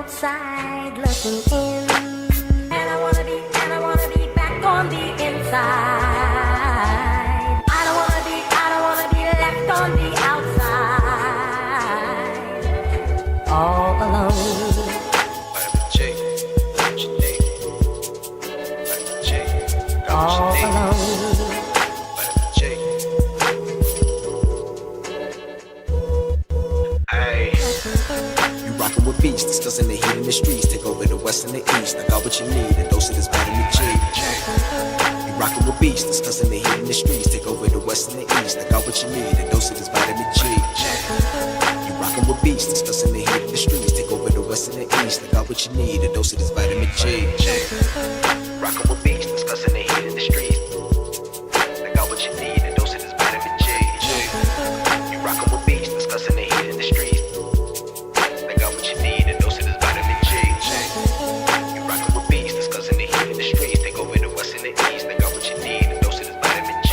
outside looking in, and I wanna be back on the inside. I don't wanna be left on the outside, all alone. All alone. You rockin' with beats, discussing the heat in the streets. Take over the west and the east. I got what you need, a dose of this vitamin G. You rockin' with beats, discussing the heat in the streets. Take over the west and the east. I got what you need, a dose of this vitamin G. You rockin' with beats, discussing the heat in the streets. Take over the west and the east. I got what you need, a dose of this vitamin G. Rockin' with beats, discussing the heat in the streets. I got what you need, a dose of this vitamin G. You rockin' with beats, discussing the heat in the streets. I got what you need, a dose of this vitamin G. You rockin' with beats, discussing the heat in the streets. Take over the west and the east. I got what you need, a dose of this vitamin G.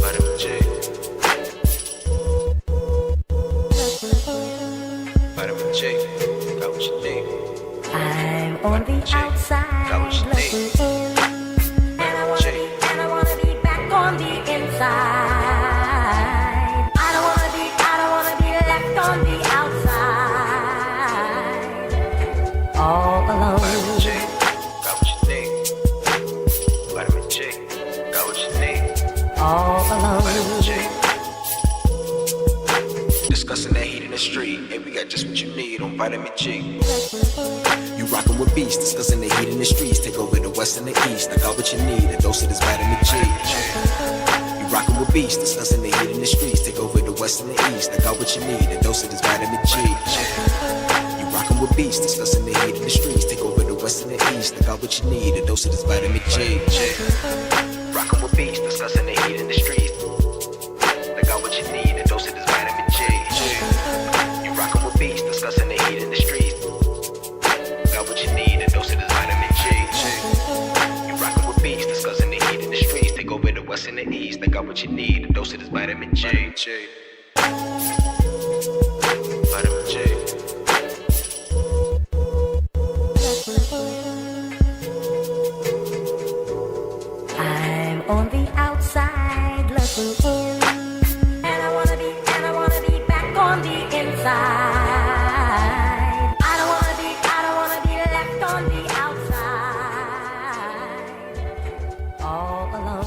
Vitamin G. Vitamin G. Got what you need. I'm on the outside looking in, and I wanna be back on the inside. I don't wanna be left on the outside, all alone. Vitamin G. Got what you need. Vitamin G. Got what you need. All alone. Vitamin G. Discussing that heat in the street. Hey, we got just what you need on Vitamin G. You rockin' with beats, discussing the heat in the streets. Take over the west and the east. I got what you need, a dose of this vitamin G. You rockin' with beats, discussing the heat in the streets. Take over the west and the east. I got what you need, a dose of this vitamin G. You rockin' with beats, discussing the heat in the streets. Take over the west and the east. I got what you need, a dose of this vitamin G. Rockin' with beats, discussing the heat in the streets. I got what you need, a dose of this vitamin G. You rockin' with beats, discussing the heat in the streets. Got what you need, a dose of this vitamin G. You rockin' with beats, discussing the heat in the streets. Take over the west and the east. I got what you need, a dose of this vitamin G. Vitamin G. I'm on the outside looking in, and I wanna be back on the inside. I don't wanna be left on the outside, all alone.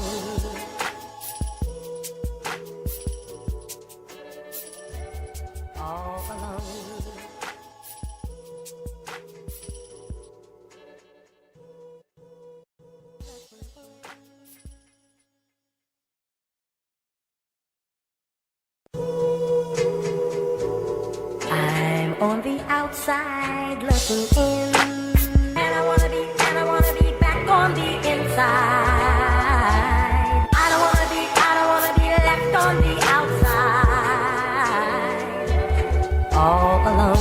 All alone. I'm on the outside looking in, and I wanna be back on the inside. I don't wanna be left on the outside, all alone.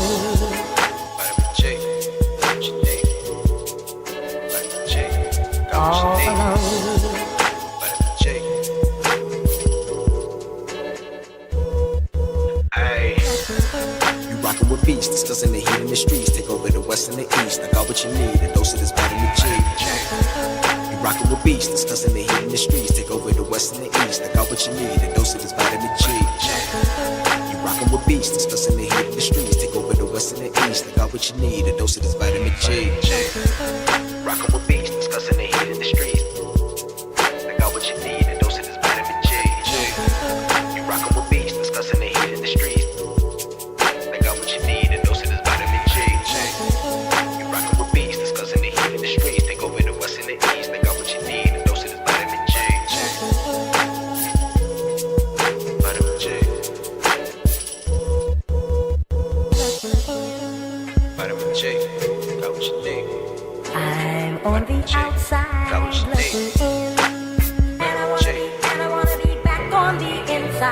Vitamin G. Got what you need. Vitamin G. Got what All you need. alone. Vitamin G. Ay. You rockin' with beats, discussing the heat in the streets. Take over the west and the east. I got what you need, a dose of this vitamin G. You rockin' with beats, discussing the heat in the streets. Take over the west and the east. I got what you need, a dose of this vitamin G. You rockin' with beats, discussing the heat in the streets. Take over the west and the east. I got what you need, a dose of this vitamin G. Rockin' with beats, discussing the heat in the streets. I got what you need, a dose of this vitamin G. You rockin' with beats, discussing the heat in the streets. I got what you need, a dose of this vitamin G. You rockin' with beats, discussing the heat in the streets. Take over the west and the east. I got what you need, a dose of this vitamin G. Vitamin G. Vitamin G. Got what you need. I'm on the outside looking in, and I wanna be back on the inside.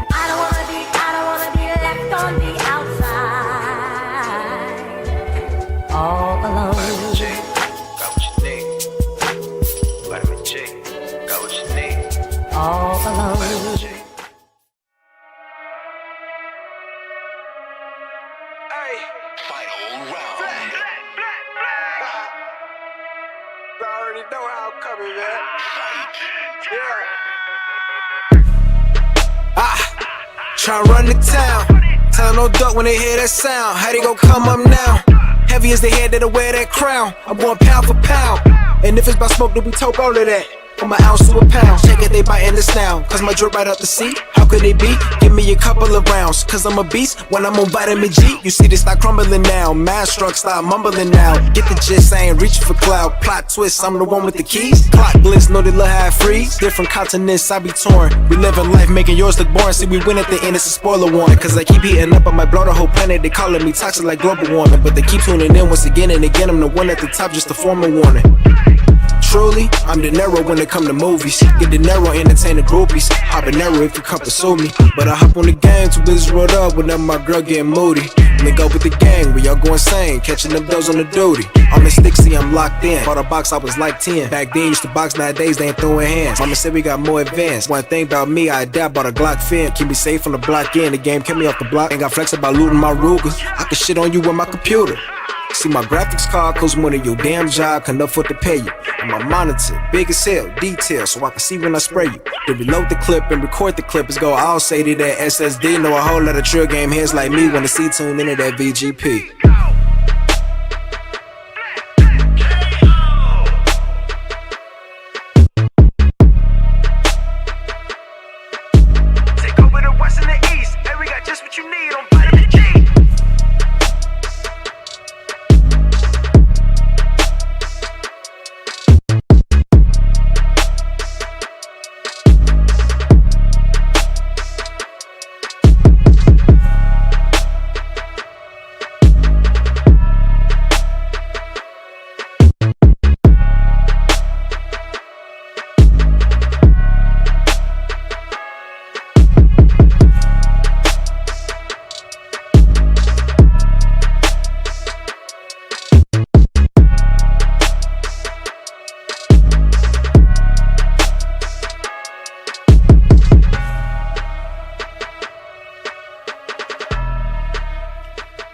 I don't wanna be left on the outside, all alone. Vitamin G. Got what you need. Vitamin G. Got what you need. All alone. Vitamin G. Try run the town. Tell no duck when they hear that sound. How they gon' come up now? Heavy as the head that'll wear that crown. I'm going pound for pound. And if it's about smoke, then we talk all of that. From an ounce to a pound. Check it, they biting this now. Cause my drip right up the seat. How could they be? Give me a couple of rounds. Cause I'm a beast when I'm on vitamin G. You see they start crumbling now. Mad struck, start mumbling now. Get the gist, I ain't reaching for cloud. Plot twist, I'm the one with the keys. Clock blitz, know they love how I freeze. Different continents, I be torn. We living life, making yours look boring. See, we win at the end, it's a spoiler warning. Cause I keep heating up, I might blow the whole planet. They calling me toxic like global warming. But they keep tuning in once again and again. I'm the one at the top, just to form a warning. Truly, I'm De Niro when it come to movies. Get De Niro, entertain the groupies. Habanero if you come pursue me. But I hop on the game, too busy rolled up whenever my girl getting moody. Link up with the gang, we all go insane. Catching them bills on the duty. I'm in Stixie, I'm locked in. Bought a box, I was like 10. Back then, used to box, nowadays they ain't throwing hands. Mama said we got more advanced. One thing about me, I adapt, bought a Glock fin. Keep me safe from the block in. The game kept me off the block. Ain't got flex about looting my Ruger. I can shit on you with my computer. See my graphics card costs more than your damn job can afford to pay you. And my monitor, big as hell, detail, so I can see when I spray you. To reload the clip and record the clip is go all say to that SSD. Know a whole lot of trill game heads like me wanna see tuned into that VGP. Take over the west and the east, and we got just what you need on vitamin G.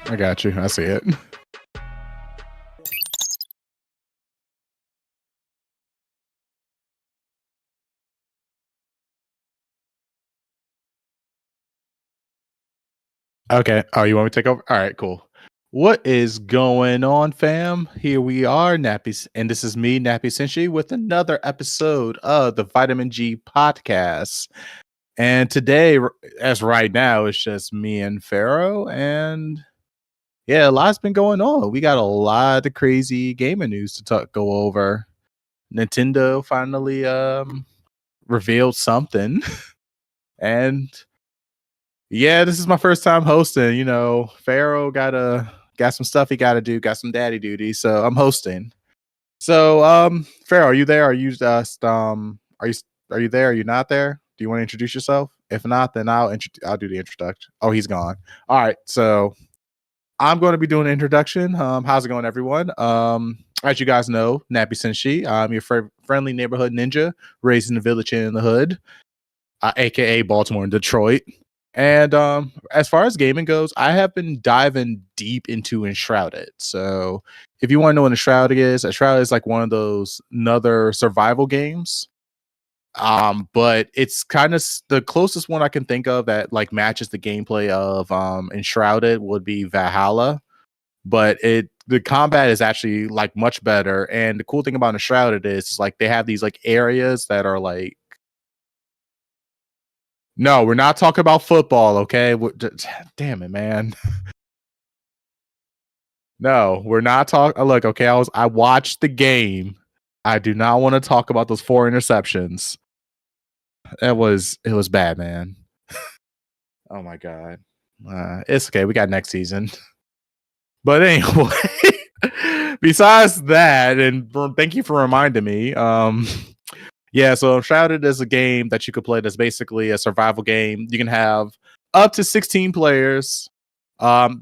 I got you. I see it. Okay. Oh, you want me to take over? All right, cool. What is going on, fam? Here we are, Nappy, and this is me, Nappy Senshi, with another episode of the Vitamin G podcast. And today, as right now, it's just me and Pharaoh, and yeah, a lot's been going on. We got a lot of crazy gaming news to go over. Nintendo finally revealed something, and yeah, this is my first time hosting. You know, Pharaoh got some stuff he got to do, got some daddy duty, so I'm hosting. So, Pharaoh, are you there? Are you just are you there? Are you not there? Do you want to introduce yourself? If not, then I'll do the introduction. Oh, he's gone. All right, so I'm going to be doing an introduction. How's it going, everyone? As you guys know, Nappy Senshi. I'm your friendly neighborhood ninja, raised in the village and in the hood, aka Baltimore and Detroit. And as far as gaming goes, I have been diving deep into Enshrouded. So if you want to know what Enshrouded is like one of those another survival games. But it's kind of the closest one I can think of that like matches the gameplay of Enshrouded would be Valhalla. But the combat is actually like much better. And the cool thing about Enshrouded is like they have these like areas that are like, no, we're not talking about football, okay? Damn it, man. No, we're not talking. Look, okay, I watched the game. I do not want to talk about those 4 interceptions. It was bad, man. Oh my god. It's okay. We got next season. But anyway, besides that, and thank you for reminding me. Yeah, so Shrouded is a game that you could play that's basically a survival game. You can have up to 16 players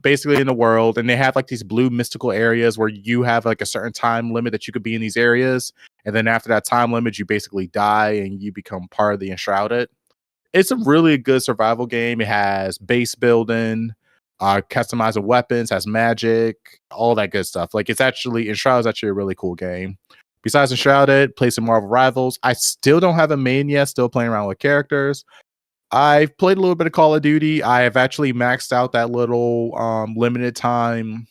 basically in the world, and they have like these blue mystical areas where you have like a certain time limit that you could be in these areas, and then after that time limit, you basically die and you become part of the Enshrouded. It's a really good survival game. It has base building, customizing weapons, has magic, all that good stuff. Like Enshrouded is actually a really cool game. besides Enshrouded, play some Marvel Rivals. I still don't have a main yet. Still playing around with characters. I've played a little bit of Call of Duty. I have actually maxed out that little limited time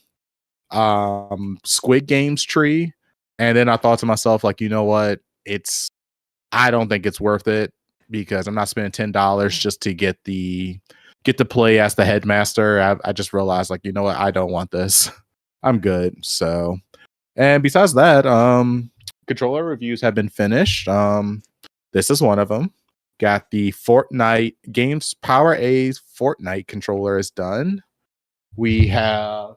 Squid Games tree, and then I thought to myself, like, you know what? I don't think it's worth it because I'm not spending $10 just to get to play as the headmaster. I just realized, like, you know what? I don't want this. I'm good. So, and besides that, controller reviews have been finished. This is one of them. Got the Fortnite Games Power A's Fortnite controller is done. We have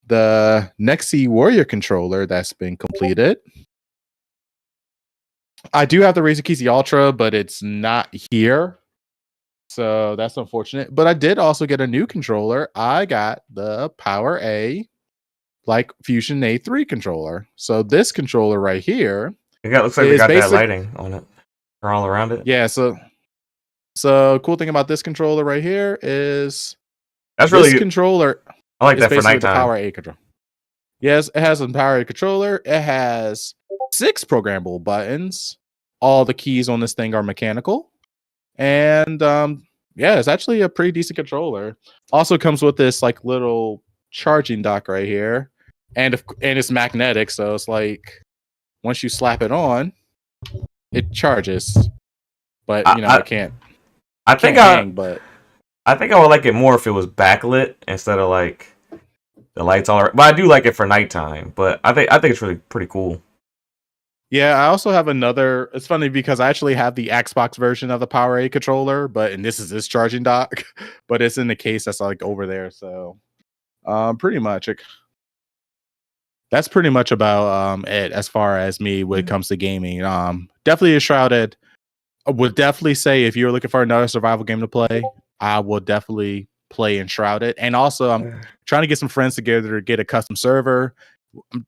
the Nexi Warrior controller that's been completed. I do have the Razer Keys Ultra, but it's not here. So that's unfortunate. But I did also get a new controller. I got the Power A Fusion A3 controller. So this controller right here. Looks like they got that lighting on it. Or all around it. Yeah, so cool thing about this controller right here is this controller. I like that for nighttime. The Power A controller. Yes, it has a Power A controller. It has 6 programmable buttons. All the keys on this thing are mechanical. And yeah, it's actually a pretty decent controller. Also comes with this like little charging dock right here. And it's magnetic, so it's like once you slap it on, it charges. But I can't. I think I would like it more if it was backlit instead of like the lights all around. But I do like it for nighttime. But I think it's really pretty cool. Yeah, I also have another. It's funny because I actually have the Xbox version of the Power A controller, and this is this charging dock, but it's in the case that's like over there. So, pretty much, that's pretty much about it as far as me when it comes to gaming. Definitely Enshrouded. I would definitely say if you're looking for another survival game to play, I will definitely play Enshrouded. And also, I'm trying to get some friends together to get a custom server,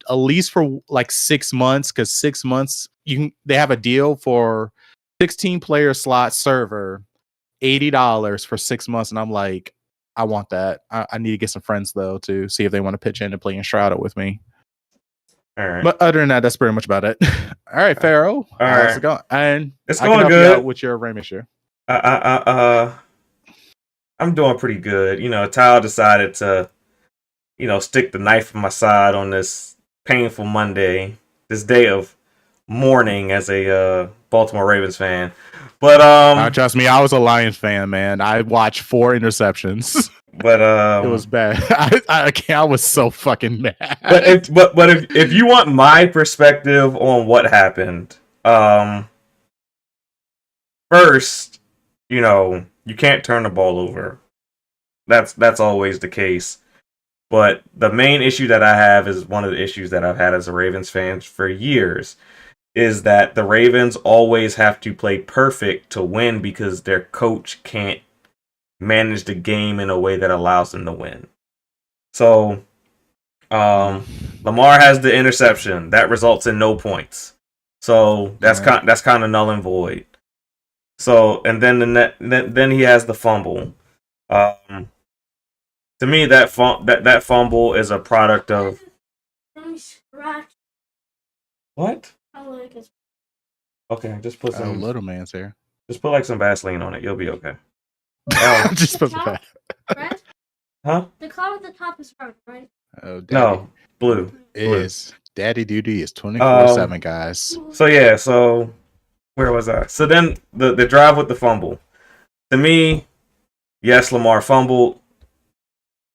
at least for like 6 months, because 6 months they have a deal for 16-player slot server, $80 for 6 months, and I'm like, I want that. I need to get some friends though to see if they want to pitch in and play Enshrouded with me. All right. But other than that, that's pretty much about it. All right, Pharaoh. How's it going? And it's going good. You out with your RAM issue. I'm doing pretty good. Tile decided to, stick the knife in my side on this painful Monday, this day of mourning as a Baltimore Ravens fan. But trust me, I was a Lions fan, man. I watched 4 interceptions. But it was bad. I was so fucking mad. But if you want my perspective on what happened, first, you can't turn the ball over. That's always the case. But the main issue that I have is one of the issues that I've had as a Ravens fan for years, is that the Ravens always have to play perfect to win because their coach can't manage the game in a way that allows them to win. So Lamar has the interception that results in no points. So that's kind of null and void. So and then he has the fumble. To me, that fumble is a product of what? Okay, just put some little man's here. Just put like some Vaseline on it. You'll be okay. Just put some Red? Huh? The color at the top is red, right? Oh, no, blue. Is Daddy Duty is 24/7, guys. So where was I? So then the drive with the fumble. To me, yes, Lamar fumbled.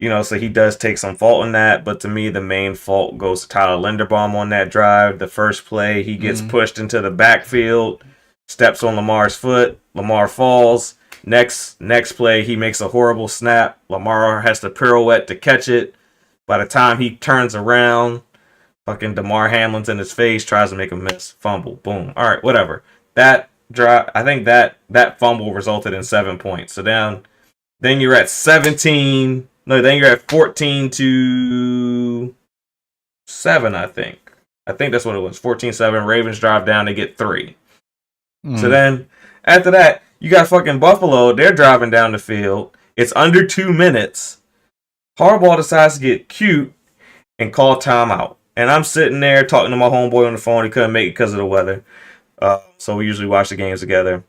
So he does take some fault in that, but to me, the main fault goes to Tyler Linderbaum on that drive. The first play, he gets pushed into the backfield, steps on Lamar's foot, Lamar falls. Next play, he makes a horrible snap. Lamar has to pirouette to catch it. By the time he turns around, fucking Damar Hamlin's in his face, tries to make a miss, fumble, boom. All right, whatever. That drive, I think that fumble resulted in 7 points. So then you're at 17. No, then you're at 14-7, I think. I think that's what it was. 14-7. Ravens drive down, they get 3. So then, after that, you got fucking Buffalo. They're driving down the field. It's under 2 minutes. Harbaugh decides to get cute and call timeout. And I'm sitting there talking to my homeboy on the phone. He couldn't make it because of the weather. So we usually watch the games together.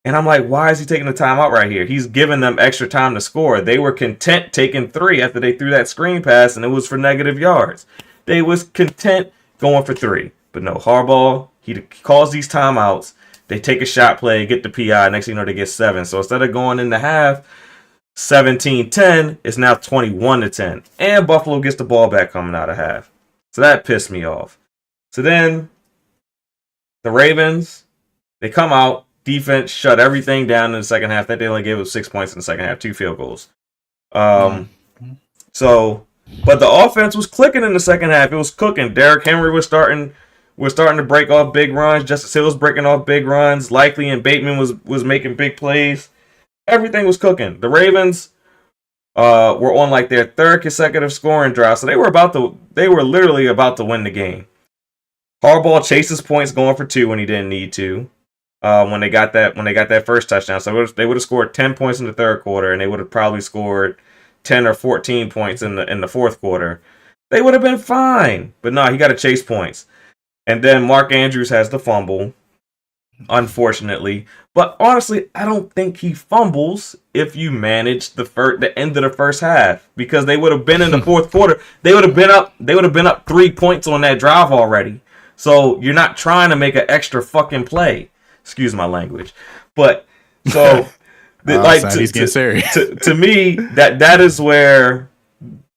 And I'm like, why is he taking the time out right here? He's giving them extra time to score. They were content taking 3 after they threw that screen pass, and it was for negative yards. They was content going for 3. But no, Harbaugh, he calls these timeouts. They take a shot play, get the PI. Next thing you know, they get 7. So instead of going in the half 17-10, it's now 21-10. And Buffalo gets the ball back coming out of half. So that pissed me off. So then the Ravens, they come out. Defense shut everything down in the second half. They only gave up 6 points in the second half, 2 field goals. So, but the offense was clicking in the second half. It was cooking. Derrick Henry was starting to break off big runs. Justice Hill was breaking off big runs. Likely and Bateman was making big plays. Everything was cooking. The Ravens were on like their 3rd consecutive scoring drive, so they were literally about to win the game. Harbaugh chases points going for 2 when he didn't need to. When they got that first touchdown, so they would have scored 10 points in the 3rd quarter, and they would have probably scored 10 or 14 points in the 4th quarter. They would have been fine, but no, he got to chase points. And then Mark Andrews has the fumble, unfortunately. But honestly, I don't think he fumbles if you manage the end of the first half, because they would have been in the 4th quarter. They would have been up 3 points on that drive already. So you're not trying to make an extra fucking play. Excuse my language, but so he's getting serious. To me, that is where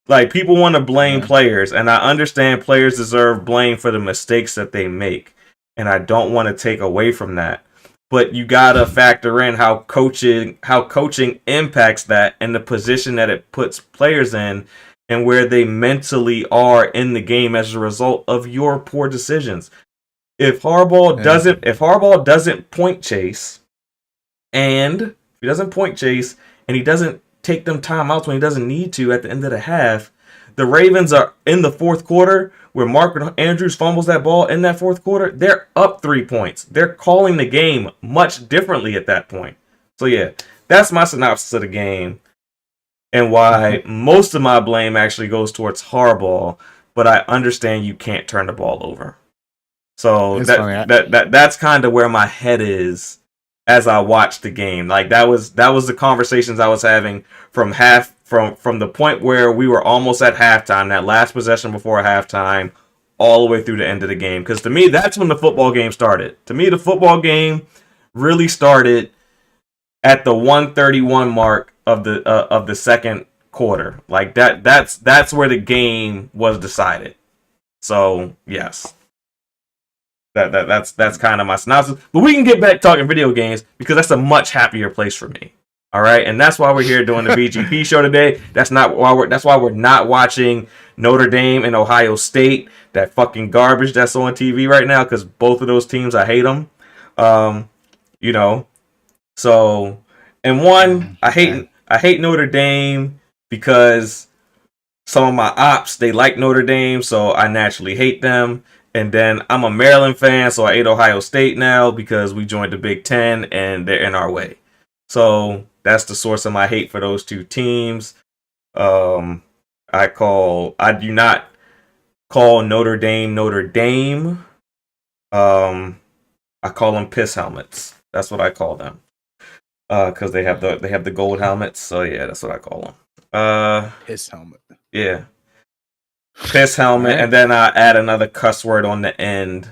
like people want to blame players, and I understand players deserve blame for the mistakes that they make, and I don't want to take away from that. But you gotta factor in how coaching impacts that, and the position that it puts players in, and where they mentally are in the game as a result of your poor decisions. If Harbaugh doesn't point chase, and he doesn't take them timeouts when he doesn't need to at the end of the half, the Ravens are in the 4th quarter where Mark Andrews fumbles that ball in that 4th quarter. They're up 3 points. They're calling the game much differently at that point. So yeah, that's my synopsis of the game, and why most of my blame actually goes towards Harbaugh. But I understand you can't turn the ball over. So that's kind of where my head is as I watch the game. Like that was the conversations I was having from the point where we were almost at halftime, that last possession before halftime, all the way through the end of the game. Because to me, that's when the football game started. To me, the football game really started at the 1:31 mark of the 2nd quarter. Like that's where the game was decided. So yes. That's kind of my synopsis. But we can get back talking video games, because that's a much happier place for me. All right, and that's why we're here doing the VGP show today. That's why we're not watching Notre Dame and Ohio State, that fucking garbage that's on TV right now, because both of those teams, I hate them. So, and one, I hate Notre Dame because some of my ops, they like Notre Dame, so I naturally hate them. And then I'm a Maryland fan, so I hate Ohio State now because we joined the Big Ten and they're in our way. So that's the source of my hate for those 2 teams. I do not call Notre Dame Notre Dame. I call them piss helmets. That's what I call them. Because they have the gold helmets. So yeah, that's what I call them. Piss helmet. Yeah. Piss helmet, and then I add another cuss word on the end,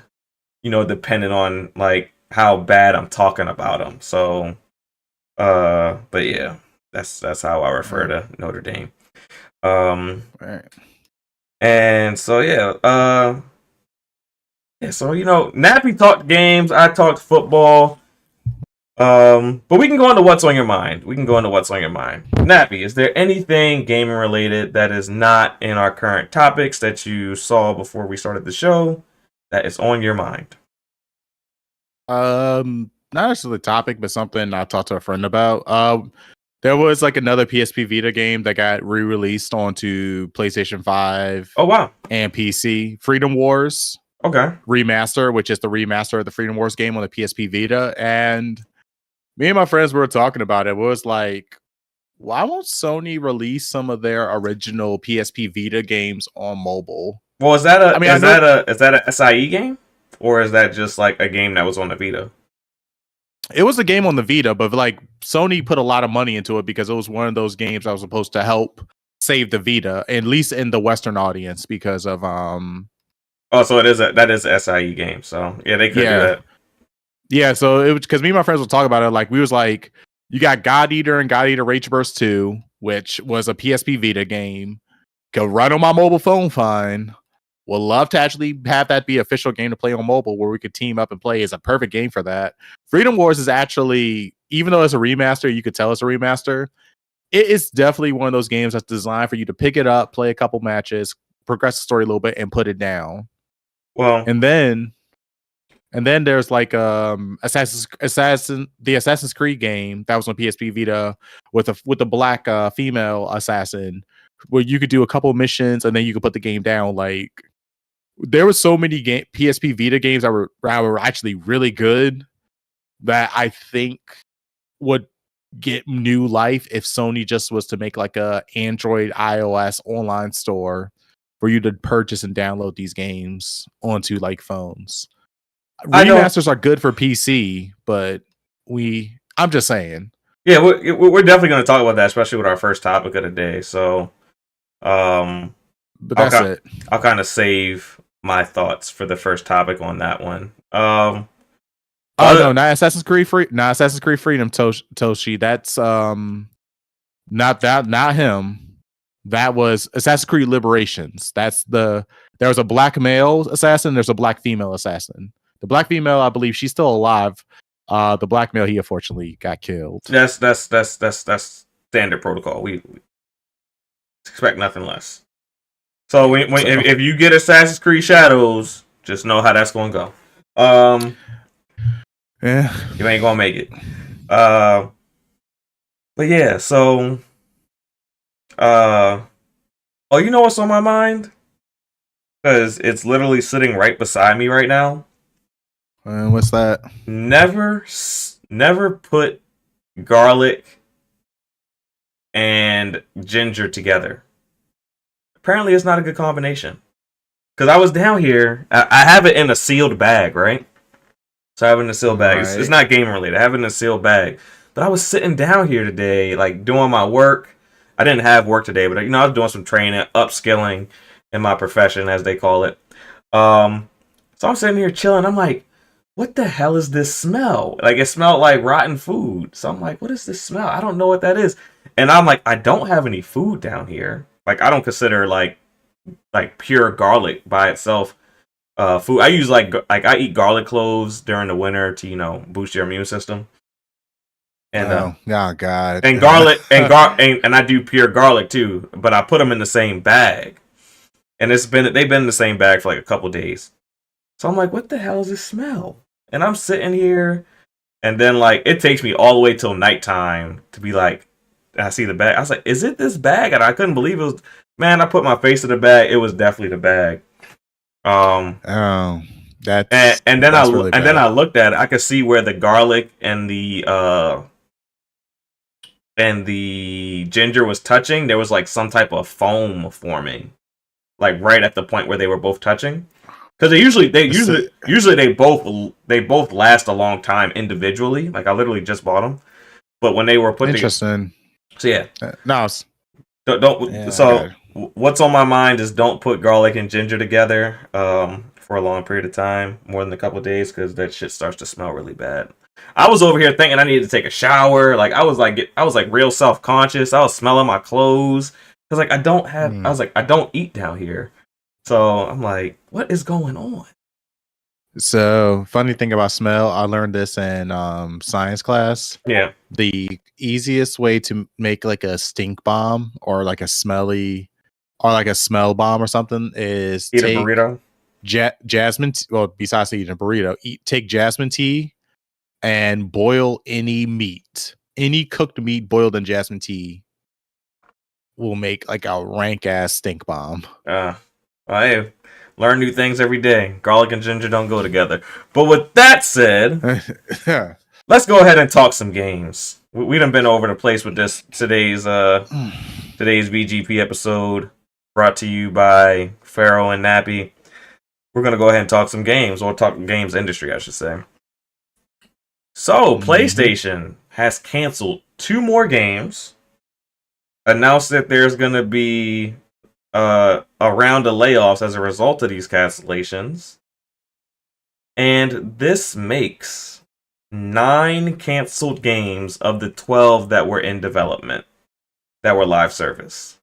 depending on like how bad I'm talking about them. So, but yeah, that's how I refer to Notre Dame. Right. And so yeah, so Nappy talked games, I talked football. But we can go into what's on your mind. Nappy, is there anything gaming related that is not in our current topics that you saw before we started the show that is on your mind? Not necessarily the topic, but something I talked to a friend about. There was like another PSP Vita game that got re-released onto PlayStation 5. Oh wow. And PC. Freedom Wars. Okay. Remaster, which is the remaster of the Freedom Wars game on the PSP Vita. And me and my friends were talking about it. It was like, why won't Sony release some of their original PSP Vita games on mobile? Well, is that I mean, I know is that a SIE game, or is that just like a game that was on the Vita? it was a game on the Vita, but like Sony put a lot of money into it because it was one of those games that was supposed to help save the Vita, at least in the Western audience, because of Oh, so that is a SIE game. So yeah, they could do that. Yeah, so it was because me and my friends would talk about it. Like we was like, you got God Eater and God Eater Rage Burst 2, which was a PSP Vita game. Could run on my mobile phone fine. Would love to actually have that be official game to play on mobile where we could team up and play. Is a perfect game for that. Freedom Wars is actually, even though it's a remaster, you could tell it's a remaster. It is definitely one of those games that's designed for you to pick it up, play a couple matches, progress the story a little bit, and put it down. Well, And then there's like the Assassin's Creed game that was on PSP Vita with the black female assassin, where you could do a couple missions and then you could put the game down. Like there were so many PSP Vita games that were actually really good that I think would get new life if Sony just was to make like a Android iOS online store for you to purchase and download these games onto like phones. Remasters are good for PC, but I'm just saying. Yeah, we're definitely going to talk about that, especially with our first topic of the day. So, but that's it. I'll kind of save my thoughts for the first topic on that one. No, not Assassin's Creed Assassin's Creed Freedom, Toshi. That's not him. That was Assassin's Creed Liberations. There was a black male assassin, there's a black female assassin. The black female, I believe she's still alive. The black male, he unfortunately got killed. That's standard protocol. We expect nothing less. So if you get Assassin's Creed Shadows, just know how that's going to go. Yeah, you ain't gonna make it. But yeah, so you know what's on my mind? Because it's literally sitting right beside me right now. What's that? Never put garlic and ginger together. Apparently, it's not a good combination. Because I was down here, I have it in a sealed bag, right? So I have it in a sealed bag. Right. It's not game related. I have it in a sealed bag. But I was sitting down here today, like doing my work. I didn't have work today, but I was doing some training, upskilling in my profession, as they call it. So I'm sitting here chilling. I'm like, what the hell is this smell? Like, it smelled like rotten food. So I'm like, what is this smell? I don't know what that is. And I'm like, I don't have any food down here. Like, I don't consider like pure garlic by itself food. I use like I eat garlic cloves during the winter to boost your immune system. And oh god. And garlic and I do pure garlic too, but I put them in the same bag. And they've been in the same bag for like a couple days. So I'm like, what the hell is this smell? And I'm sitting here, and then like it takes me all the way till nighttime to be like, I see the bag. I was like, is it this bag? And I couldn't believe it was. Man, I put my face in the bag. It was definitely the bag. Then I looked at it. I could see where the garlic and the ginger was touching. There was like some type of foam forming, like right at the point where they were both touching. Because they both last a long time individually. Like I literally just bought them, but when they were put interesting. So yeah, no, don't. Yeah, so what's on my mind is don't put garlic and ginger together for a long period of time, more than a couple of days, because that shit starts to smell really bad. I was over here thinking I needed to take a shower. Like I was like real self-conscious. I was smelling my clothes because like I don't eat down here. So I'm like, what is going on? So funny thing about smell, I learned this in science class. Yeah. The easiest way to make like a stink bomb or like a smelly or like a smell bomb or something is eat a burrito. Jasmine. Well, besides eating a burrito, take jasmine tea and boil any meat. Any cooked meat boiled in jasmine tea will make like a rank ass stink bomb. I learn new things every day. Garlic and ginger don't go together. But with that said, let's go ahead and talk some games. We done been over the place with today's VGP episode, brought to you by Pharaoh and Nappy, we're gonna go ahead and talk some games, or talk games industry, I should say. So, PlayStation has canceled 2 more games, announced that there's gonna be a round of layoffs as a result of these cancellations, and this makes 9 canceled games of the 12 that were in development, that were live service.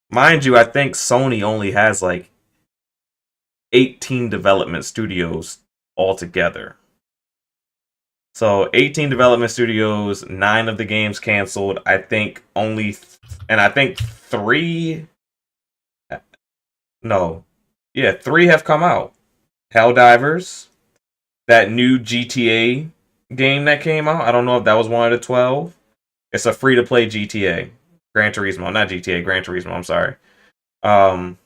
Mind you, I think Sony only has like 18 development studios altogether. So 18 development studios, 9 of the games canceled. I think only, and I think 3 have come out. Helldivers, that new GTA game that came out. I don't know if that was one of the 12. It's a free-to-play GTA. Gran Turismo, not GTA, Gran Turismo, I'm sorry. And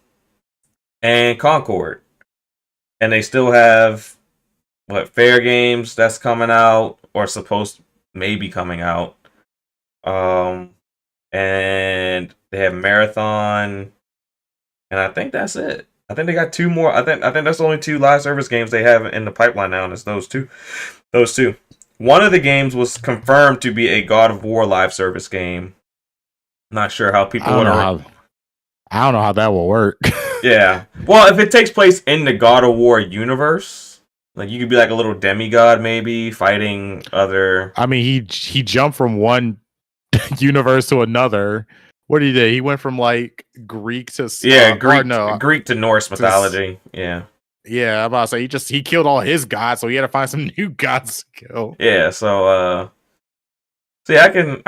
Concord. And they still have, Fair Games that's coming out, or supposed to maybe coming out. And they have Marathon, and I think that's it. I think they got 2 more. I think that's the only 2 live service games they have in the pipeline now, and it's those two. Those 2. One of the games was confirmed to be a God of War live service game. Not sure how people would. I don't know how that will work. Yeah. Well, if it takes place in the God of War universe, like you could be like a little demigod, maybe fighting other. I mean, he jumped from one universe to another. What did he do? He went from like Greek to Greek to Norse mythology. Yeah. Yeah, I'm about to say he killed all his gods, so he had to find some new gods to kill. Yeah, so I can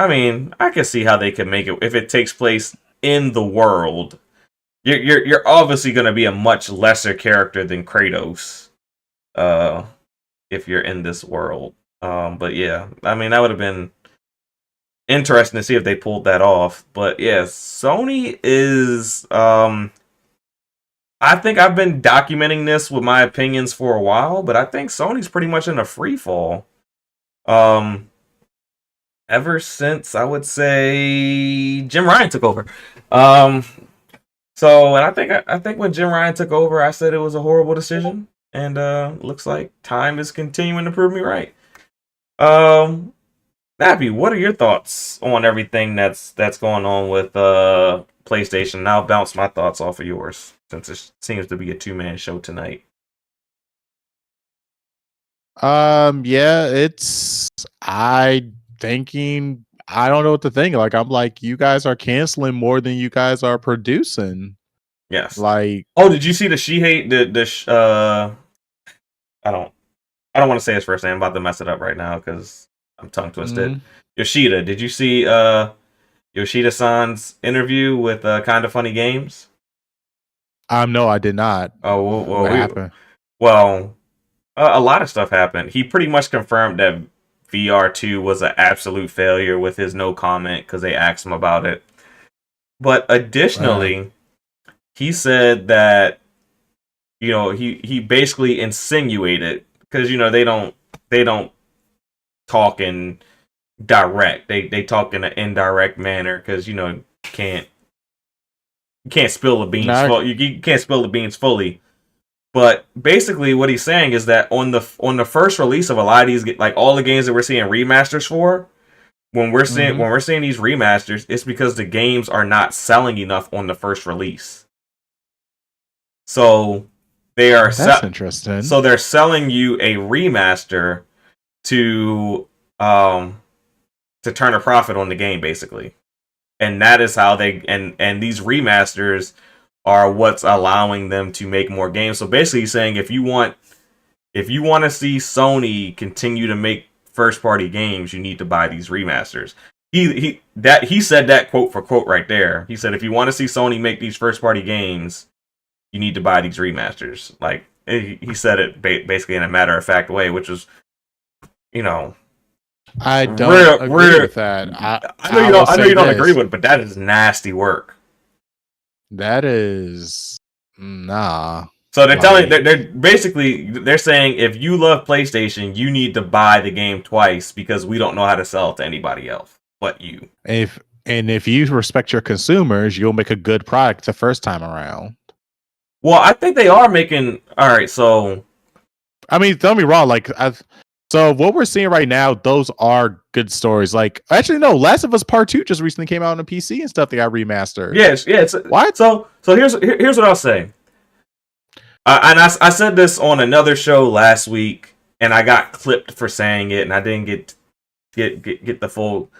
see how they could make it if it takes place in the world. You're obviously gonna be a much lesser character than Kratos, if you're in this world. But yeah, I mean that would have been interesting to see if they pulled that off. But yeah, Sony is I think I've been documenting this with my opinions for a while, but I think Sony's pretty much in a free fall. Ever since I would say Jim Ryan took over. So, and I think when Jim Ryan took over, I said it was a horrible decision, and looks like time is continuing to prove me right. Nappy, what are your thoughts on everything that's going on with PlayStation? And I'll bounce my thoughts off of yours, since it seems to be a 2-man show tonight. Yeah, I don't know what to think. Like, I'm like, you guys are canceling more than you guys are producing. Yes. Like, oh, did you see the I don't want to say his first name. I'm about to mess it up right now because I'm tongue twisted. Yoshida. Did you see Yoshida-san's interview with Kinda Funny Games? No, I did not. Oh, well, what happened? Well, a lot of stuff happened. He pretty much confirmed that VR2 was an absolute failure with his no comment because they asked him about it. But additionally, he said that, he basically insinuated, because, they don't talk in direct. They talk in an indirect manner because, you can't spill the beans. You can't spill the beans fully. But basically, what he's saying is that on the first release of a lot of these, like all the games that we're seeing remasters for, when we're seeing these remasters, it's because the games are not selling enough on the first release. So they are. That's interesting. So they're selling you a remaster to turn a profit on the game, basically, and that is how they and these remasters are what's allowing them to make more games. So basically saying if you want to see Sony continue to make first party games, you need to buy these remasters. He said that quote for quote right there. He said if you want to see Sony make these first party games, you need to buy these remasters. Like he said it basically in a matter of fact way, which is, I don't agree with that. I know you don't agree with it, but that is nasty work. That is nah. So they're saying if you love PlayStation, you need to buy the game twice because we don't know how to sell it to anybody else but you. If you respect your consumers, you'll make a good product the first time around. Well, I think they are making. All right, so I mean, don't be wrong. Like, so what we're seeing right now, those are good stories. Like, actually, no, Last of Us Part 2 just recently came out on PC and stuff. They got remastered. yes, yeah. What? So here's what I'll say. And I said this on another show last week, and I got clipped for saying it, and I didn't get the full.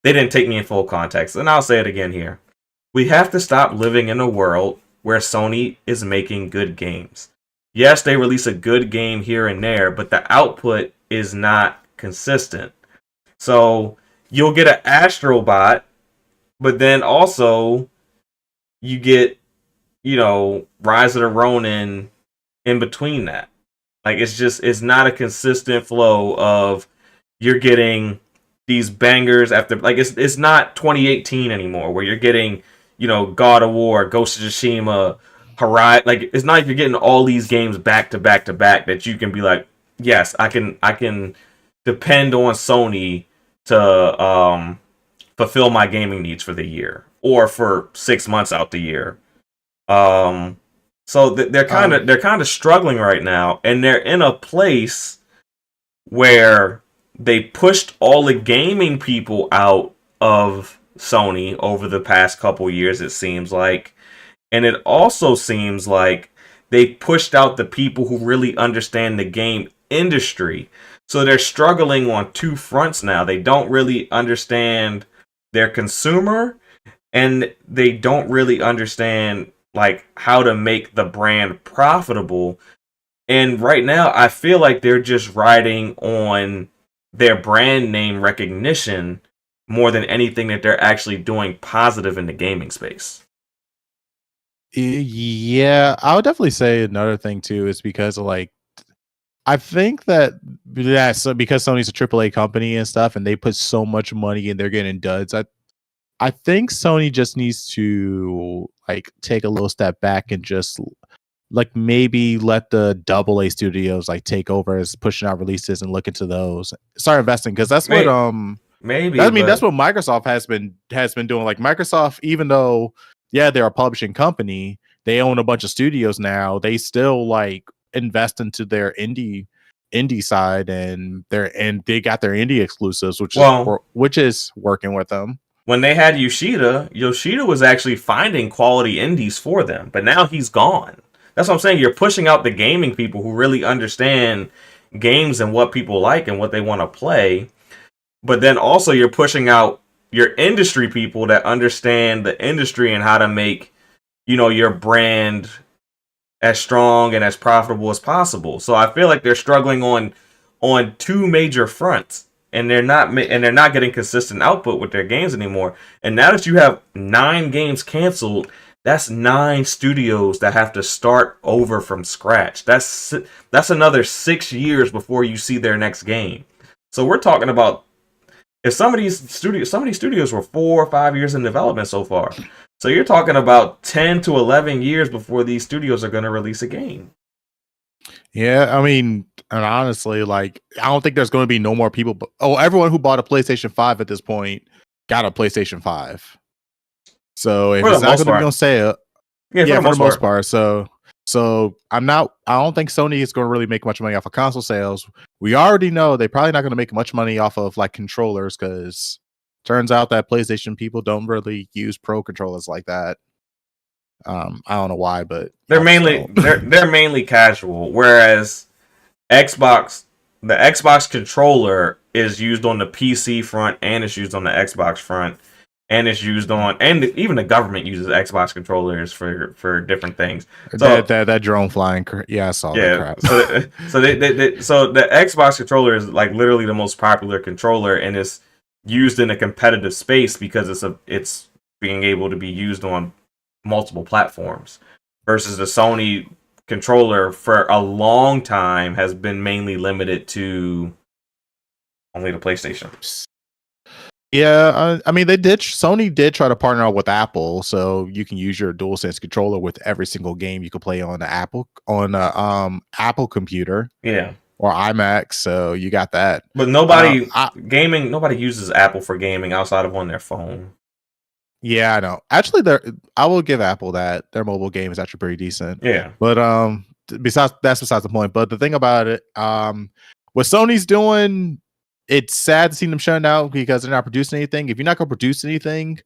They didn't take me in full context, and I'll say it again here. We have to stop living in a world where Sony is making good games. Yes, they release a good game here and there, but the output is not consistent. So you'll get an Astrobot, but then also you get, Rise of the Ronin in between that. Like, it's not a consistent flow of you're getting these bangers after, like, it's not 2018 anymore where you're getting, God of War, Ghost of Tsushima, Horizon. Like, it's not like you're getting all these games back to back to back that you can be like, yes, I can depend on Sony to fulfill my gaming needs for the year or for 6 months out the year. So they're kind of struggling right now, and they're in a place where they pushed all the gaming people out of Sony over the past couple years, it seems like. And it also seems like they pushed out the people who really understand the game industry. So they're struggling on two fronts now. They don't really understand their consumer, and they don't really understand like how to make the brand profitable. And right now, I feel like they're just riding on their brand name recognition more than anything that they're actually doing positive in the gaming space. Yeah, I would definitely say another thing too is because of like I think that so because Sony's a AAA company and stuff, and they put so much money and they're getting duds. I think Sony just needs to like take a little step back and just like maybe let the AA studios like take over as pushing out releases and look into those. Start investing because that's what maybe. I mean, that's what Microsoft has been doing. Like Microsoft, even though they're a publishing company, they own a bunch of studios now. They still like invest into their indie side, and they got their indie exclusives, which is working with them. When they had Yoshida was actually finding quality indies for them, but now he's gone. That's what I'm saying. You're pushing out the gaming people who really understand games and what people like and what they want to play. But then also you're pushing out your industry people that understand the industry and how to make, your brand as strong and as profitable as possible. So I feel like they're struggling on two major fronts, and they're not getting consistent output with their games anymore. And now that you have 9 games canceled, that's 9 studios that have to start over from scratch. That's another 6 years before you see their next game. So we're talking about if some of these studios were 4 or 5 years in development so far. So you're talking about 10 to 11 years before these studios are going to release a game. Yeah, I mean, and honestly, like, I don't think there's going to be no more people. Everyone who bought a PlayStation 5 at this point got a PlayStation 5. So if it's not going to be on sale, for the most part. So I don't think Sony is going to really make much money off of console sales. We already know they're probably not going to make much money off of like controllers, because turns out that PlayStation people don't really use pro controllers like that. I don't know why, but they're mainly casual, whereas the Xbox controller is used on the PC front and it's used on the Xbox front. And it's used on, and even the government uses Xbox controllers for different things. So that drone flying, I saw that crap. So the Xbox controller is like literally the most popular controller, and it's used in a competitive space because it's being able to be used on multiple platforms. Versus the Sony controller for a long time has been mainly limited to only the PlayStation. Yeah, I mean, Sony did try to partner up with Apple, so you can use your DualSense controller with every single game you could play on the Apple computer, or iMac. So you got that. But nobody uses Apple for gaming outside of on their phone. Yeah, I know. Actually, I will give Apple that their mobile game is actually pretty decent. Yeah. But besides the point. But the thing about it, what Sony's doing, it's sad to see them shutting out because they're not producing anything. If you're not gonna produce anything,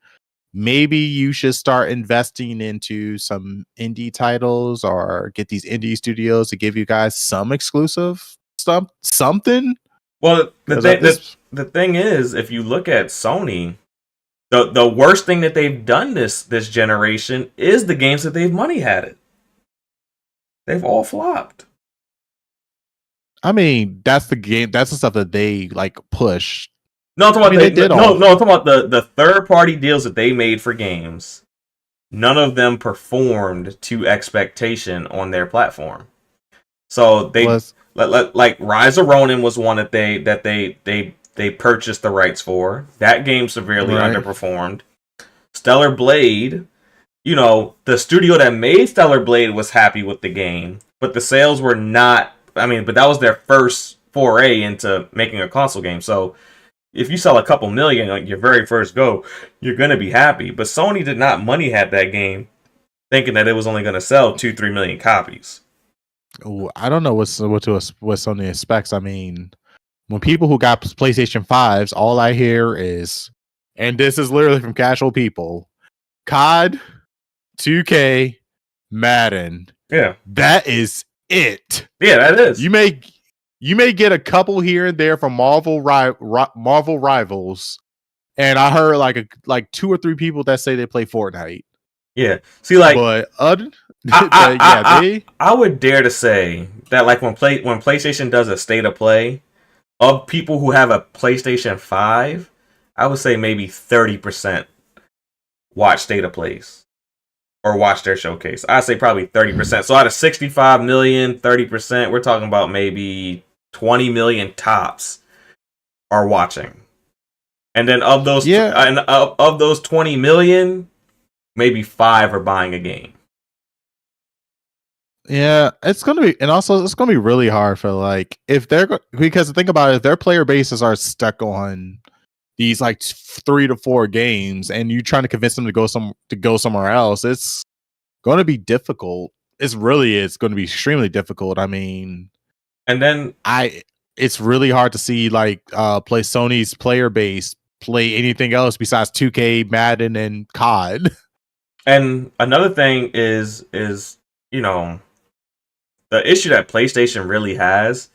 maybe you should start investing into some indie titles or get these indie studios to give you guys some exclusive stuff, something. Well, the 'Cause thing at this- the thing is, if you look at Sony, the worst thing that they've done this generation is the games that they've money had it. They've all flopped. I mean, that's the game. That's the stuff that they like push. No, I'm talking about they did no, all. no, I'm talking about the third party deals that they made for games. None of them performed to expectation on their platform. So they like Rise of Ronin was one that they purchased the rights for. That game severely underperformed. Stellar Blade, the studio that made Stellar Blade was happy with the game, but the sales were not. But that was their first foray into making a console game. So if you sell a couple million on your very first go, you're gonna be happy. But Sony did not money have that game, thinking that it was only gonna sell 2-3 million copies. Ooh, I don't know what Sony expects. I mean, when people who got PlayStation 5s, all I hear is, and this is literally from casual people, COD, 2K, Madden. Yeah, that is it. Yeah, that is. You may get a couple here and there from Marvel Rivals, and I heard like 2 or 3 people that say they play Fortnite. Yeah, see, like, but I would dare to say that, like, when PlayStation does a state of play of people who have a PlayStation 5, I would say maybe 30% watch state of plays or watch their showcase. I'd say probably 30%. So out of 65 million, 30%, we're talking about maybe 20 million tops are watching. And then of those, of those 20 million, maybe 5 are buying a game. Yeah, it's gonna be really hard for, like, because think about it, if their player bases are stuck on these like 3 to 4 games, and you trying to convince them to go somewhere else, it's going to be difficult. It's going to be extremely difficult. I mean, and then it's really hard to see play Sony's player base play anything else besides 2K, Madden, and COD. And another thing is the issue that PlayStation really has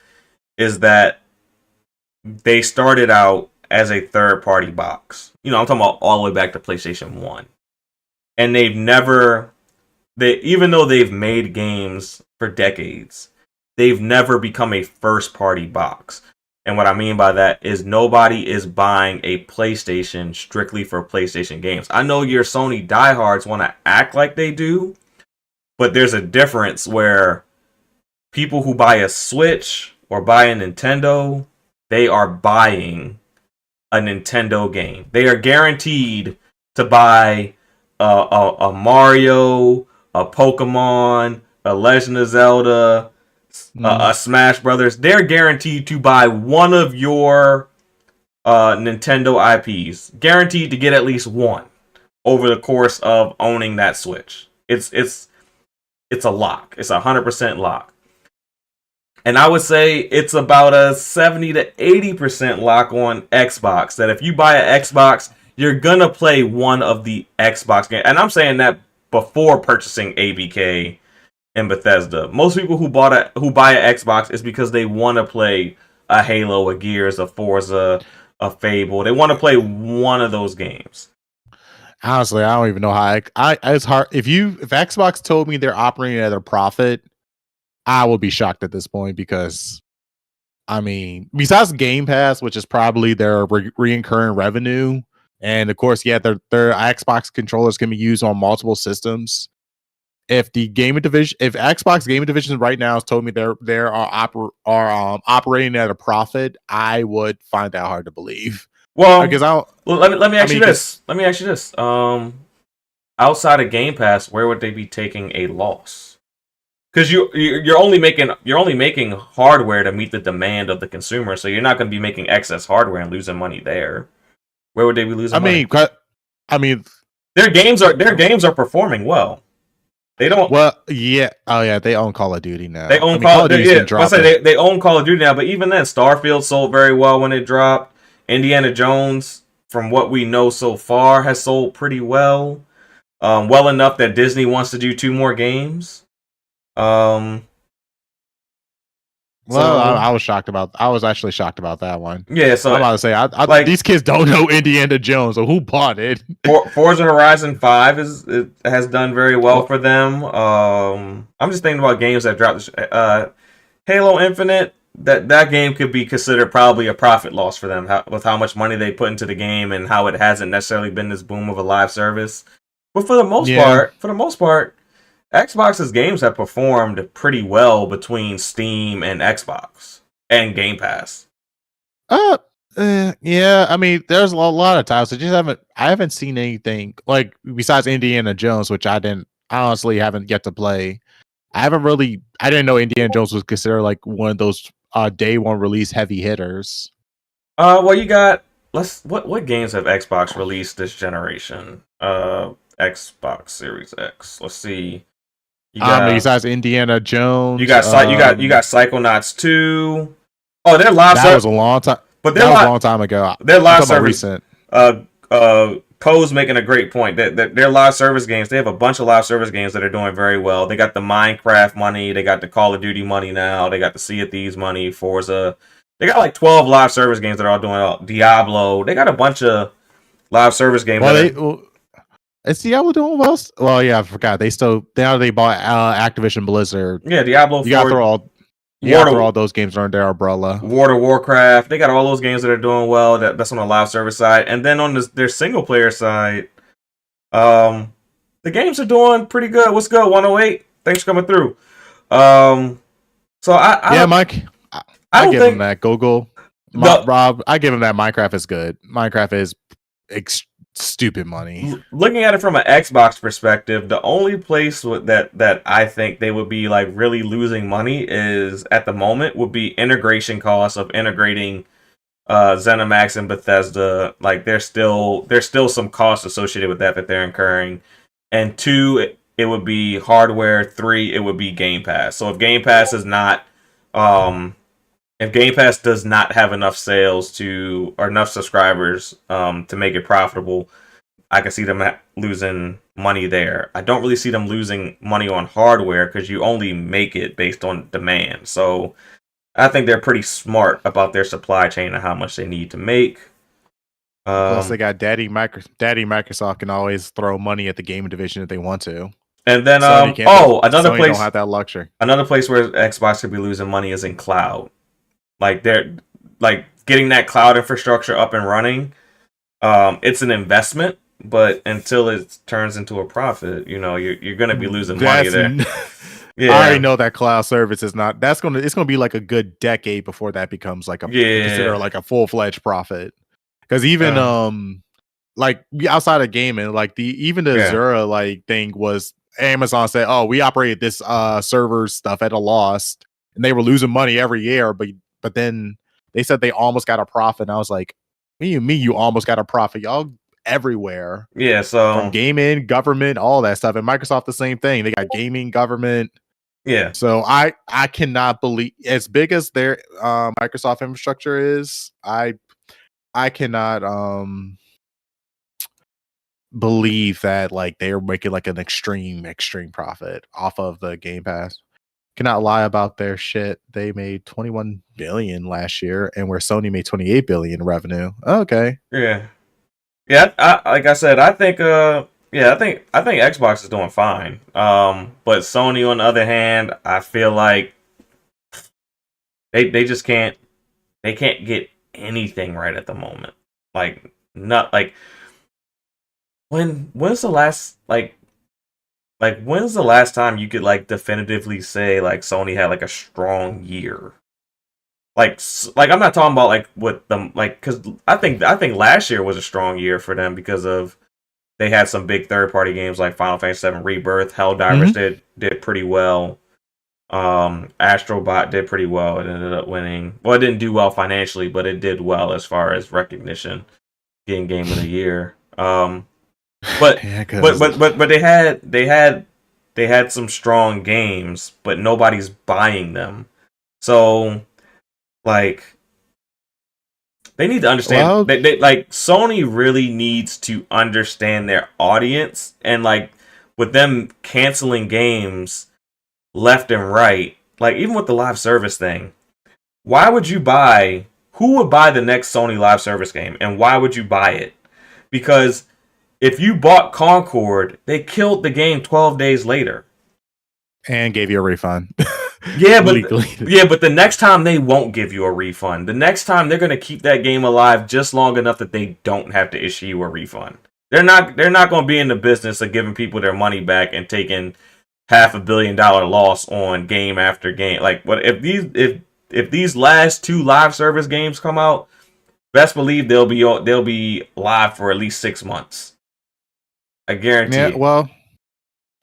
is that they started out as a third-party box. I'm talking about all the way back to PlayStation 1. And even though they've made games for decades, they've never become a first-party box. And what I mean by that is nobody is buying a PlayStation strictly for PlayStation games. I know your Sony diehards want to act like they do, but there's a difference where people who buy a Switch or buy a Nintendo, they are buying a Nintendo game. They are guaranteed to buy a Mario, a Pokemon, a Legend of Zelda, a Smash Brothers. They're guaranteed to buy one of your Nintendo IPs. Guaranteed to get at least one over the course of owning that Switch. It's a lock. It's 100% lock. And I would say it's about a 70 to 80% lock on Xbox. That if you buy an Xbox, you're gonna play one of the Xbox games. And I'm saying that before purchasing ABK and Bethesda. Most people who buy an Xbox is because they want to play a Halo, a Gears, a Forza, a Fable. They want to play one of those games. Honestly, I don't even know how. It's hard. If Xbox told me they're operating at a profit, I would be shocked at this point because, I mean, besides Game Pass, which is probably their recurring revenue, and of course, their Xbox controllers can be used on multiple systems. If Xbox gaming division right now has told me they're operating at a profit, I would find that hard to believe. Well, because let me ask you this. Let me ask you this. Outside of Game Pass, where would they be taking a loss? Because you're only making hardware to meet the demand of the consumer, so you're not going to be making excess hardware and losing money there. Where would they be losing money? I mean, their games are performing well. They don't. Well, yeah. Oh, yeah. They own Call of Duty now. They own Call of Duty's been I dropping. say they own Call of Duty now, but even then, Starfield sold very well when it dropped. Indiana Jones, from what we know so far, has sold pretty well. Well enough that Disney wants to do 2 more games. Well, So I was shocked about. I was actually shocked about that one. yeah, so I'm about to say, like- these kids don't know Indiana Jones, so who bought it? Forza Horizon 5 has done very well for them. I'm just thinking about games that dropped. Halo Infinite, that game could be considered probably a profit loss for them with how much money they put into the game and how it hasn't necessarily been this boom of a live service. But for the most part, Xbox's games have performed pretty well between Steam and Xbox and Game Pass. Yeah. I mean, there's a lot of titles. I haven't seen anything like besides Indiana Jones, which I honestly haven't yet to play. I didn't know Indiana Jones was considered like one of those day one release heavy hitters. Well, you got what games have Xbox released this generation? Xbox Series X. Let's see. Besides Indiana Jones, you got Psychonauts 2. Oh, they're live. That was a long time. But that was a long time ago. They're live service. Recent. Cole's making a great point. They're live service games. They have a bunch of live service games that are doing very well. They got the Minecraft money. They got the Call of Duty money now. They got the Sea of Thieves money. Forza. They got like 12 live service games that are all doing well. Diablo. They got a bunch of live service games. Is Diablo doing well? Well, yeah, I forgot. They bought Activision Blizzard. Yeah, Diablo. You gotta throw all those games under their umbrella. World of Warcraft. They got all those games that are doing well. That's on the live service side, and then on their single player side, the games are doing pretty good. What's good? 108. Thanks for coming through. Mike. I give him that. Google. Rob, I give him that. Minecraft is good. Minecraft is stupid money. Looking at it from an Xbox perspective, the only place that I think they would be like really losing money is at the moment would be integration costs of integrating ZeniMax and Bethesda. Like there's still some costs associated with that they're incurring. And 2, it would be hardware. 3, it would be Game Pass. So if Game Pass is not if Game Pass does not have enough sales or enough subscribers to make it profitable, I can see them losing money there. I don't really see them losing money on hardware because you only make it based on demand. So I think they're pretty smart about their supply chain and how much they need to make. Plus, they got Daddy Microsoft can always throw money at the gaming division if they want to. And then another place don't have that luxury. Another place where Xbox could be losing money is in cloud. Like they're like getting that cloud infrastructure up and running. It's an investment, but until it turns into a profit, you're going to be losing money there. Yeah. I already know that cloud service is not. It's going to be like a good decade before that becomes like consider like a full-fledged profit. Because even like outside of gaming, like the Azure like thing was Amazon said, "Oh, we operated this server stuff at a loss," and they were losing money every year, but then they said they almost got a profit. And I was like, what do you mean you almost got a profit? Y'all everywhere. Yeah, so from gaming, government, all that stuff. And Microsoft the same thing. They got gaming, government. Yeah. So I cannot believe, as big as their Microsoft infrastructure is, I cannot believe that like they're making like an extreme profit off of the Game Pass. Cannot lie about their shit. They made 21 billion last year, and where Sony made 28 billion in revenue. Okay. Yeah. Like I said, I think Xbox is doing fine. But Sony, on the other hand, I feel like they just can't get anything right at the moment. Like not like when's the last when's the last time you could like definitively say like Sony had like a strong year? Like I'm not talking about like with them because I think last year was a strong year for them because of they had some big third party games like Final Fantasy VII Rebirth, Helldivers did pretty well. Astrobot did pretty well. It ended up winning. Well, it didn't do well financially, but it did well as far as recognition, getting Game of the Year. But Yeah, 'cause- but they had some strong games, but nobody's buying them. So like they need to understand well, they like Sony really needs to understand their audience, and like with them canceling games left and right, like even with the live service thing, why would you buy who would buy the next Sony live service game, and why would you buy it? Because if you bought Concord, they killed the game 12 days later. and gave you a refund. Yeah, but Legally. the next time they won't give you a refund. The next time they're going to keep that game alive just long enough that they don't have to issue you a refund. They're not going to be in the business of giving people their money back and taking $500 million loss on game after game. Like what if these last 2 live service games come out, best believe they'll be live for at least 6 months. I guarantee. Yeah, well,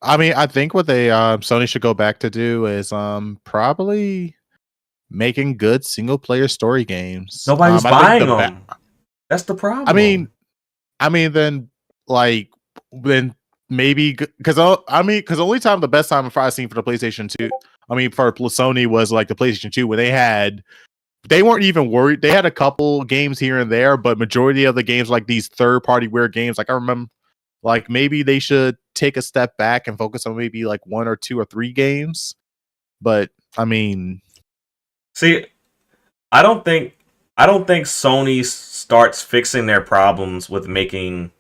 I mean, I think what they Sony should go back to do is probably making good single player story games. Nobody's I think buying the them. That's the problem. I mean, then maybe because the only time the best time I've probably seen for the PlayStation 2, I mean, for Sony was like the PlayStation 2 where they weren't even worried. They had a couple games here and there, but majority of the games, like these third party weird games, like I remember. Like maybe they should take a step back and focus on maybe like 1 or 2 or 3 games. But I mean, see, I don't think Sony starts fixing their problems with making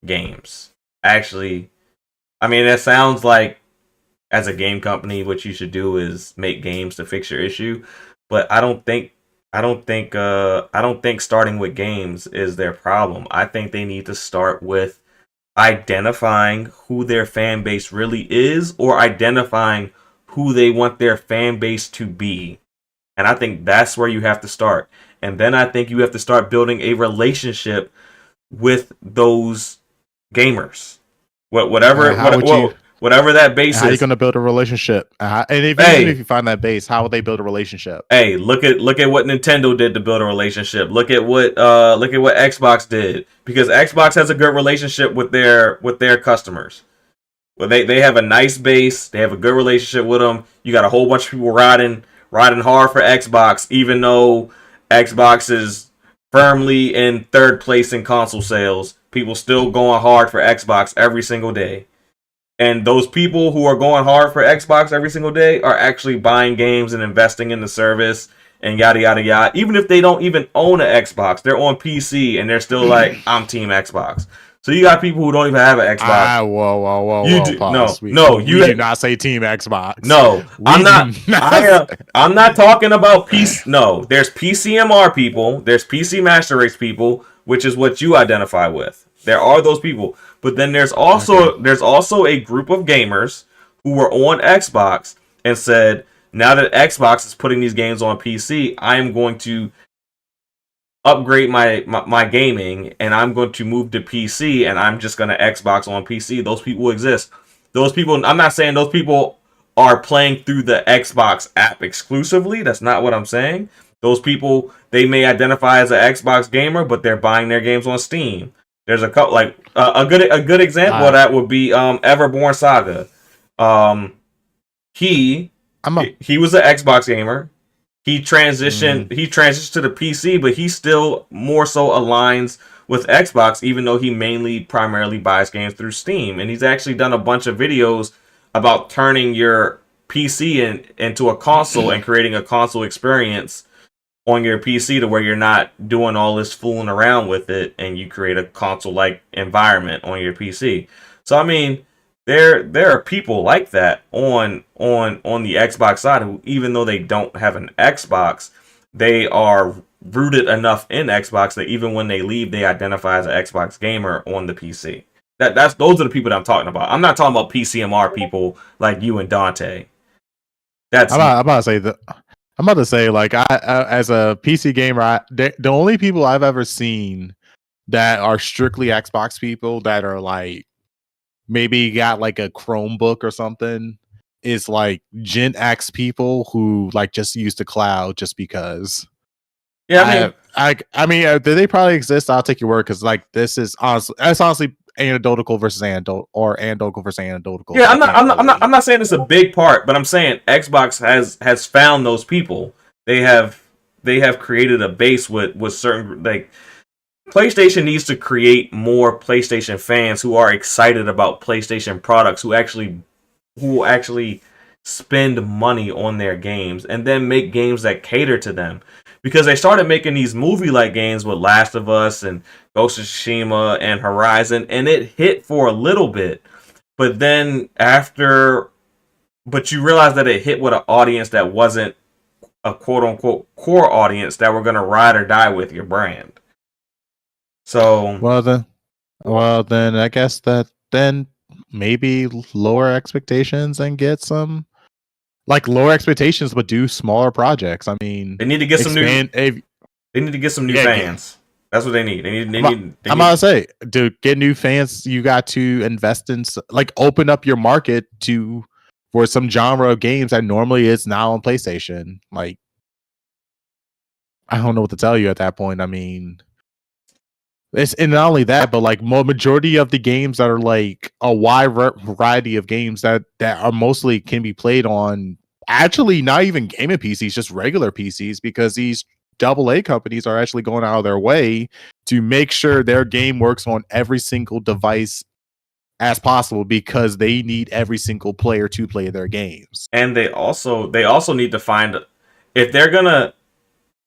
games. Actually, I mean, it sounds like as a game company, what you should do is make games to fix your issue. But I don't think starting with games is their problem. I think they need to start with identifying who their fan base really is, or identifying who they want their fan base to be. And I think that's where you have to start. And then I think you have to start building a relationship with those gamers. Whatever that base how are you is. going to build a relationship? And even if you find that base, how would they build a relationship? Hey, look at what Nintendo did to build a relationship. Look at what Xbox did, because Xbox has a good relationship with their customers. Well, they have a nice base. They have a good relationship with them. You got a whole bunch of people riding hard for Xbox, even though Xbox is firmly in third place in console sales. People still going hard for Xbox every single day. And those people who are going hard for Xbox every single day are actually buying games and investing in the service and yada, yada, yada. Even if they don't even own an Xbox, they're on PC and they're still like, I'm Team Xbox. So you got people who don't even have an Xbox. Whoa, pause. We do not say Team Xbox. No, I'm not talking about PC. No, there's PCMR people. There's PC Master Race people, which is what you identify with. There are those people. But then there's also a group of gamers who were on Xbox and said, now that Xbox is putting these games on PC, I am going to upgrade my gaming, and I'm going to move to PC, and I'm just going to Xbox on PC. Those people exist. Those people, I'm not saying those people are playing through the Xbox app exclusively. That's not what I'm saying. Those people, they may identify as an Xbox gamer, but they're buying their games on Steam. There's a couple, like a good example of that would be Everborn Saga. He was an Xbox gamer. He transitioned to the PC, but he still more so aligns with Xbox, even though he primarily buys games through Steam. And he's actually done a bunch of videos about turning your PC into a console and creating a console experience on your PC to where you're not doing all this fooling around with it, and you create a console-like environment on your PC. So I mean, there are people like that on the Xbox side who, even though they don't have an Xbox, they are rooted enough in Xbox that even when they leave, they identify as an Xbox gamer on the PC. Those are the people that I'm talking about. I'm not talking about PCMR people like you and Dante. I'm about to say, like, I as a PC gamer, the only people I've ever seen that are strictly Xbox people that are like maybe got like a Chromebook or something is like Gen X people who like just use the cloud just because. Yeah, I mean, they probably exist. I'll take your word, because like this is honestly, anecdotal versus anecdotal or anecdotal versus anecdotal. Yeah, I'm not saying it's a big part, but I'm saying Xbox has found those people. They have created a base with certain, like, PlayStation needs to create more PlayStation fans who are excited about PlayStation products, who actually spend money on their games and then make games that cater to them. Because they started making these movie-like games with Last of Us and Ghost of Tsushima and Horizon, and it hit for a little bit. But then but you realize that it hit with an audience that wasn't a quote-unquote core audience that were going to ride or die with your brand. So well then I guess that then maybe lower expectations and get some lower expectations, but do smaller projects. I mean, they need to get some new. They need to get some new fans. That's what they need. I'm about to say, to get new fans, you got to invest in open up your market for some genre of games that normally is now on PlayStation. Like, I don't know what to tell you at that point. I mean, and not only that, but majority of the games that are a wide variety of games that are mostly can be played on actually not even gaming PCs, just regular PCs, because these AA companies are actually going out of their way to make sure their game works on every single device as possible, because they need every single player to play their games. And they also need to find, if they're gonna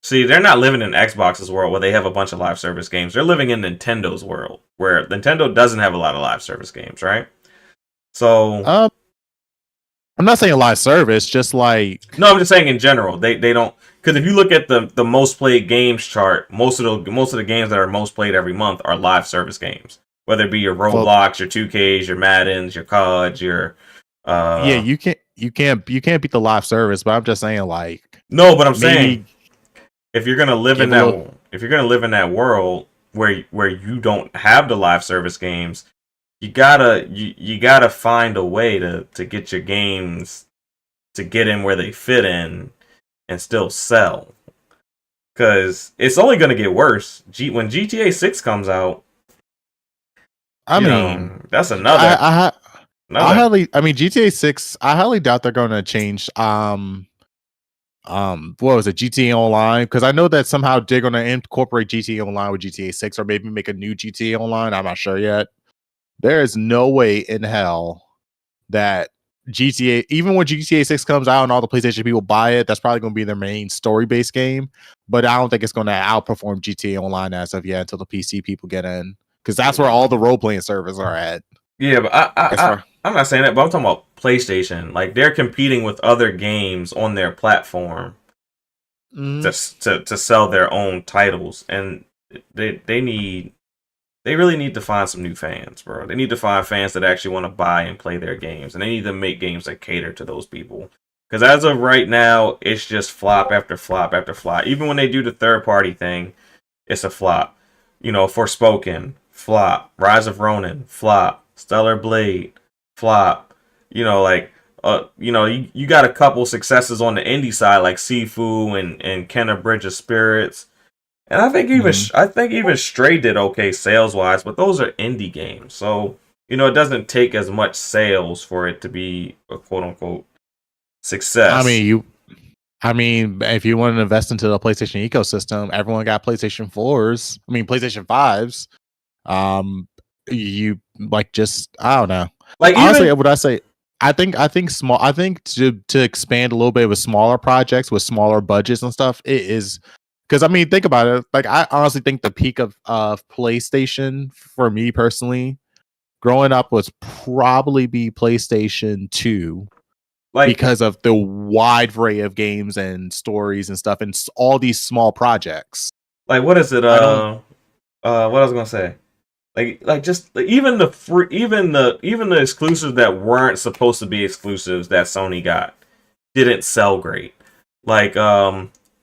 see, they're not living in Xbox's world where they have a bunch of live service games. They're living in Nintendo's world where Nintendo doesn't have a lot of live service games, right? So I'm not saying live service, just no, I'm just saying in general. They don't, because if you look at the most played games chart, most of the games that are most played every month are live service games. Whether it be your Roblox, your 2Ks, your Maddens, your CODs, your yeah, you can't beat the live service, but I'm just saying no, but I'm saying if you're gonna live in that world where you don't have the live service games, you gotta find a way to get your games to get in where they fit in and still sell. Because it's only gonna get worse. When GTA 6 comes out, I mean, that's another. I GTA 6. I highly doubt they're going to change. What was it, GTA Online? Because I know that somehow they're going to incorporate GTA Online with GTA 6, or maybe make a new GTA Online. I'm not sure yet. There is no way in hell that GTA, even when GTA 6 comes out and all the PlayStation people buy it, that's probably going to be their main story-based game. But I don't think it's going to outperform GTA Online as of yet until the PC people get in, because that's where all the role-playing servers are at. Yeah, but I'm not saying that, but I'm talking about PlayStation. Like, they're competing with other games on their platform to sell their own titles, and they really need to find some new fans, bro. They need to find fans that actually want to buy and play their games, and they need to make games that cater to those people. Because as of right now, it's just flop after flop after flop. Even when they do the third-party thing, it's a flop. Forspoken, flop. Rise of Ronin, flop. Stellar Blade, flop. You got a couple successes on the indie side like Sifu and Kenna Bridge of Spirits. And I think even Stray did okay sales wise, but those are indie games. So, it doesn't take as much sales for it to be a quote unquote success. I mean, if you want to invest into the PlayStation ecosystem, everyone got PlayStation 4s. I mean, PlayStation 5s. You I don't know. Honestly, what I say, I think to expand a little bit with smaller projects with smaller budgets and stuff, it is, because I mean, think about it. I honestly think the peak of PlayStation for me personally growing up was probably be PlayStation 2. Because of the wide variety of games and stories and stuff, and all these small projects. What is it? What I was gonna say? Even the exclusives that weren't supposed to be exclusives that Sony got didn't sell great.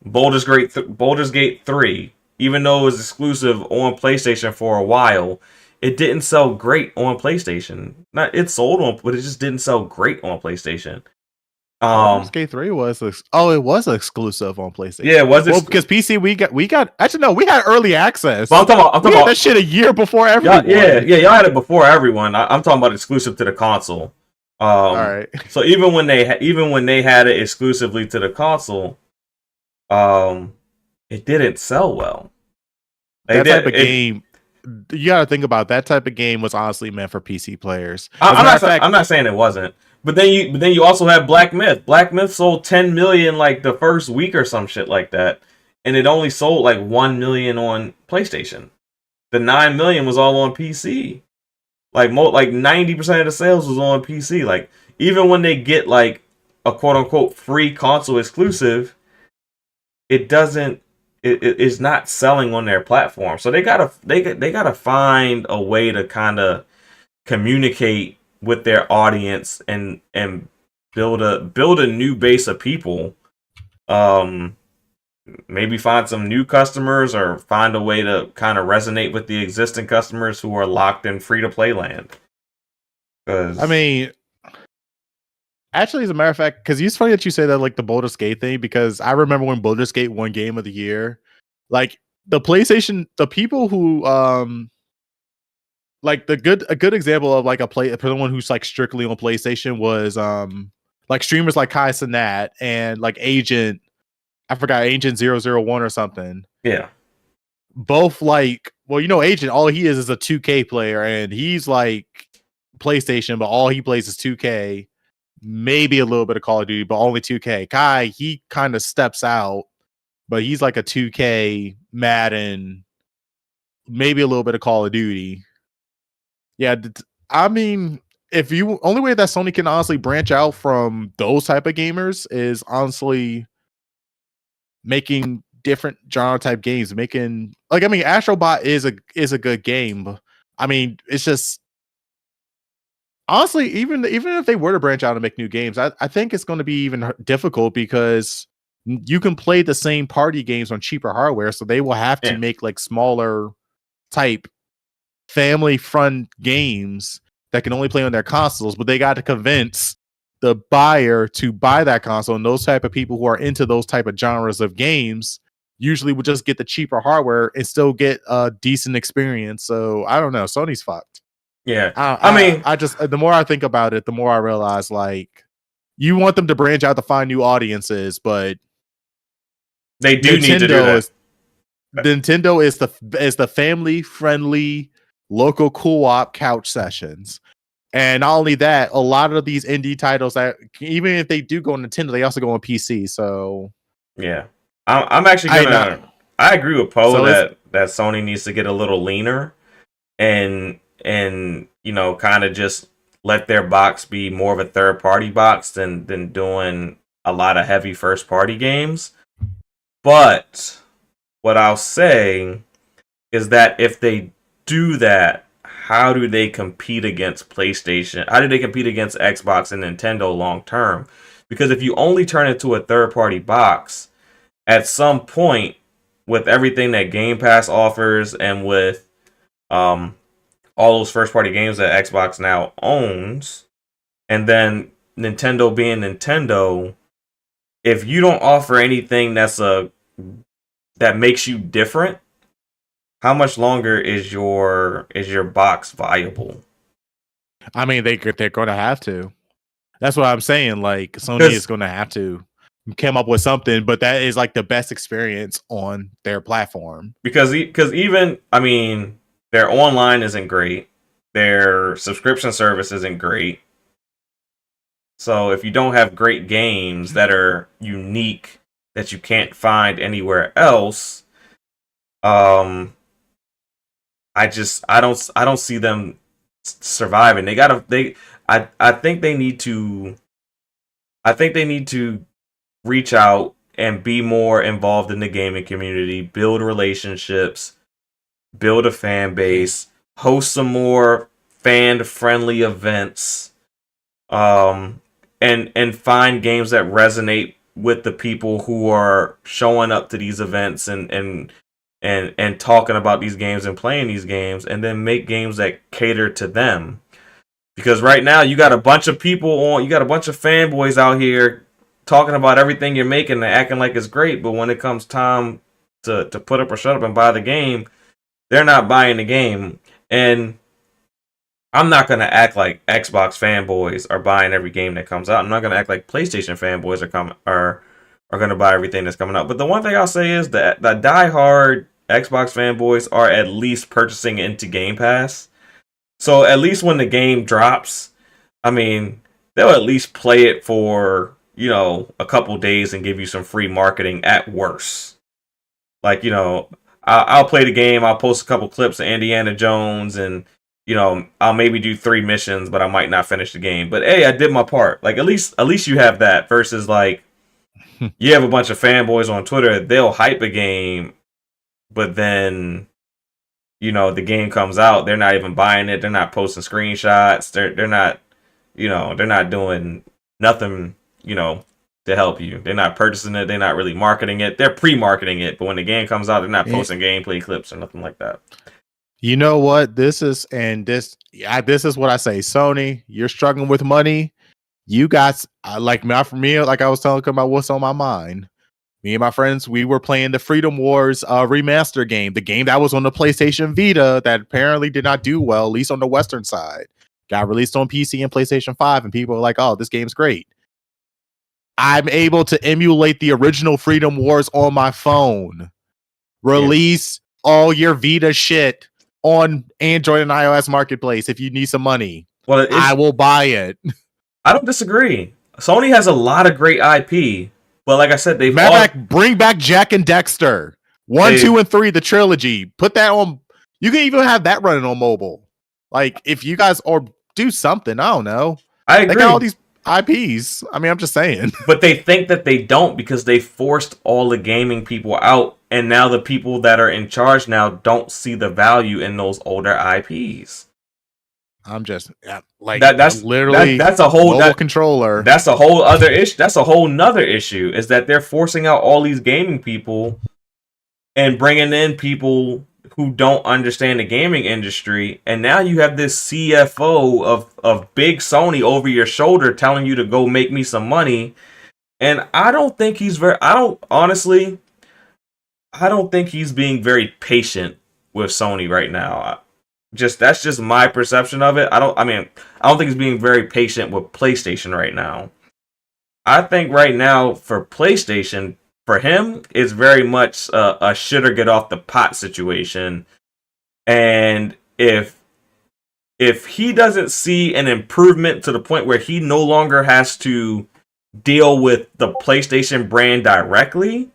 Baldur's Gate 3, even though it was exclusive on PlayStation for a while, it didn't sell great on PlayStation. It sold on, but it just didn't sell great on PlayStation. Baldur's Gate 3 was it was exclusive on PlayStation. Yeah, it was. Well, because PC we got actually no, we had early access. Well, I'm talking about that shit a year before everyone. Y'all had it before everyone. I'm talking about exclusive to the console. All right. So even when they had it exclusively to the console, it didn't sell well. Type of game, you got to think about that type of game was honestly meant for PC players. I'm not saying it wasn't, but then you also have Black Myth. Black Myth sold 10 million like the first week or some shit like that, and it only sold like 1 million on PlayStation. The 9 million was all on PC. Like 90% of the sales was on PC. Like even when they get like a quote unquote free console exclusive, it is not selling on their platform. So they gotta find a way to kind of communicate with their audience and build a new base of people. Maybe find some new customers or find a way to kind of resonate with the existing customers who are locked in free-to-play land. I mean, actually, as a matter of fact, because it's funny that you say that, like the Baldur's Gate thing, because I remember when Baldur's Gate won Game of the Year, like the PlayStation, the people who, like a good example of like someone who's like strictly on PlayStation was, like streamers like Kai Cenat and like Agent 001 or something. Yeah. Both like, well, Agent, all he is a 2K player, and he's like PlayStation, but all he plays is 2K, maybe a little bit of Call of Duty, but only 2K. Kai, he kind of steps out, but he's like a 2K, Madden, maybe a little bit of Call of Duty. Yeah, I mean, only way that Sony can honestly branch out from those type of gamers is honestly making different genre type games. Making Astrobot is a good game. I mean, it's just honestly, even if they were to branch out and make new games, I think it's going to be even difficult because you can play the same party games on cheaper hardware, so they will have to make like smaller type family fun games that can only play on their consoles, but they got to convince the buyer to buy that console, and those type of people who are into those type of genres of games usually would just get the cheaper hardware and still get a decent experience. So I don't know, Sony's fucked. Yeah. I just the more I think about it, the more I realize like you want them to branch out to find new audiences, but they do need to do that. Nintendo is the family friendly local co-op couch sessions. And not only that, a lot of these indie titles that even if they do go on Nintendo, they also go on PC. So yeah, I'm actually I agree with Poe that Sony needs to get a little leaner and kind of just let their box be more of a third party box than doing a lot of heavy first party games. But what I'll say is that if they do that, how do they compete against PlayStation? How do they compete against Xbox and Nintendo long term? Because if you only turn it to a third party box, at some point, with everything that Game Pass offers and with all those first party games that Xbox now owns, and then Nintendo being Nintendo, if you don't offer anything that makes you different, how much longer is your box viable? I mean, they're going to have to. That's what I'm saying. Like Sony is going to have to come up with something, but that is like the best experience on their platform. Because even, I mean, their online isn't great. Their subscription service isn't great. So if you don't have great games that are unique that you can't find anywhere else, I don't see them surviving. I think they need to reach out and be more involved in the gaming community, build relationships, build a fan base, host some more fan friendly events, and find games that resonate with the people who are showing up to these events and talking about these games and playing these games, and then make games that cater to them. Because right now you got a bunch of fanboys out here talking about everything you're making and acting like it's great, but when it comes time to put up or shut up and buy the game, they're not buying the game. And I'm not gonna act like Xbox fanboys are buying every game that comes out. I'm not gonna act like PlayStation fanboys are gonna buy everything that's coming out. But the one thing I'll say is that the diehard Xbox fanboys are at least purchasing into Game Pass. So at least when the game drops, I mean, they'll at least play it for, a couple days and give you some free marketing at worst. Like, I'll play the game, I'll post a couple clips of Indiana Jones, and, I'll maybe do 3 missions, but I might not finish the game. But hey, I did my part. Like, at least you have that versus like, you have a bunch of fanboys on Twitter, they'll hype a game, but then, the game comes out, they're not even buying it, they're not posting screenshots, they're not, they're not doing nothing, to help you. They're not purchasing it, they're not really marketing it, they're pre-marketing it, but when the game comes out, they're not posting gameplay clips or nothing like that. You know what? This is what I say. Sony, you're struggling with money. You guys, for me, like I was telling about what's on my mind. Me and my friends, we were playing the Freedom Wars remaster game, the game that was on the PlayStation Vita that apparently did not do well, at least on the Western side. Got released on PC and PlayStation 5, and people were like, oh, this game's great. I'm able to emulate the original Freedom Wars on my phone. Release all your Vita shit on Android and iOS Marketplace if you need some money. Well, I will buy it. I don't disagree. Sony has a lot of great IP, but like I said, bring back Jack and Dexter 1, 2, and 3, the trilogy. Put that on. You can even have that running on mobile. Like if you guys or do something, I don't know. I agree. They got all these IPs. I mean, I'm just saying. But they think that they don't because they forced all the gaming people out, and now the people that are in charge now don't see the value in those older IPs. I'm just like that's literally that's a whole controller. That's a whole other issue. That's a whole nother issue is that they're forcing out all these gaming people and bringing in people who don't understand the gaming industry, and now you have this CFO of big Sony over your shoulder telling you to go make me some money, and I don't think he's being very patient with Sony right now. That's just my perception of it. I don't think he's being very patient with PlayStation right now. I think right now for PlayStation, for him, it's very much a shit or get off the pot situation. And if he doesn't see an improvement to the point where he no longer has to deal with the PlayStation brand directly,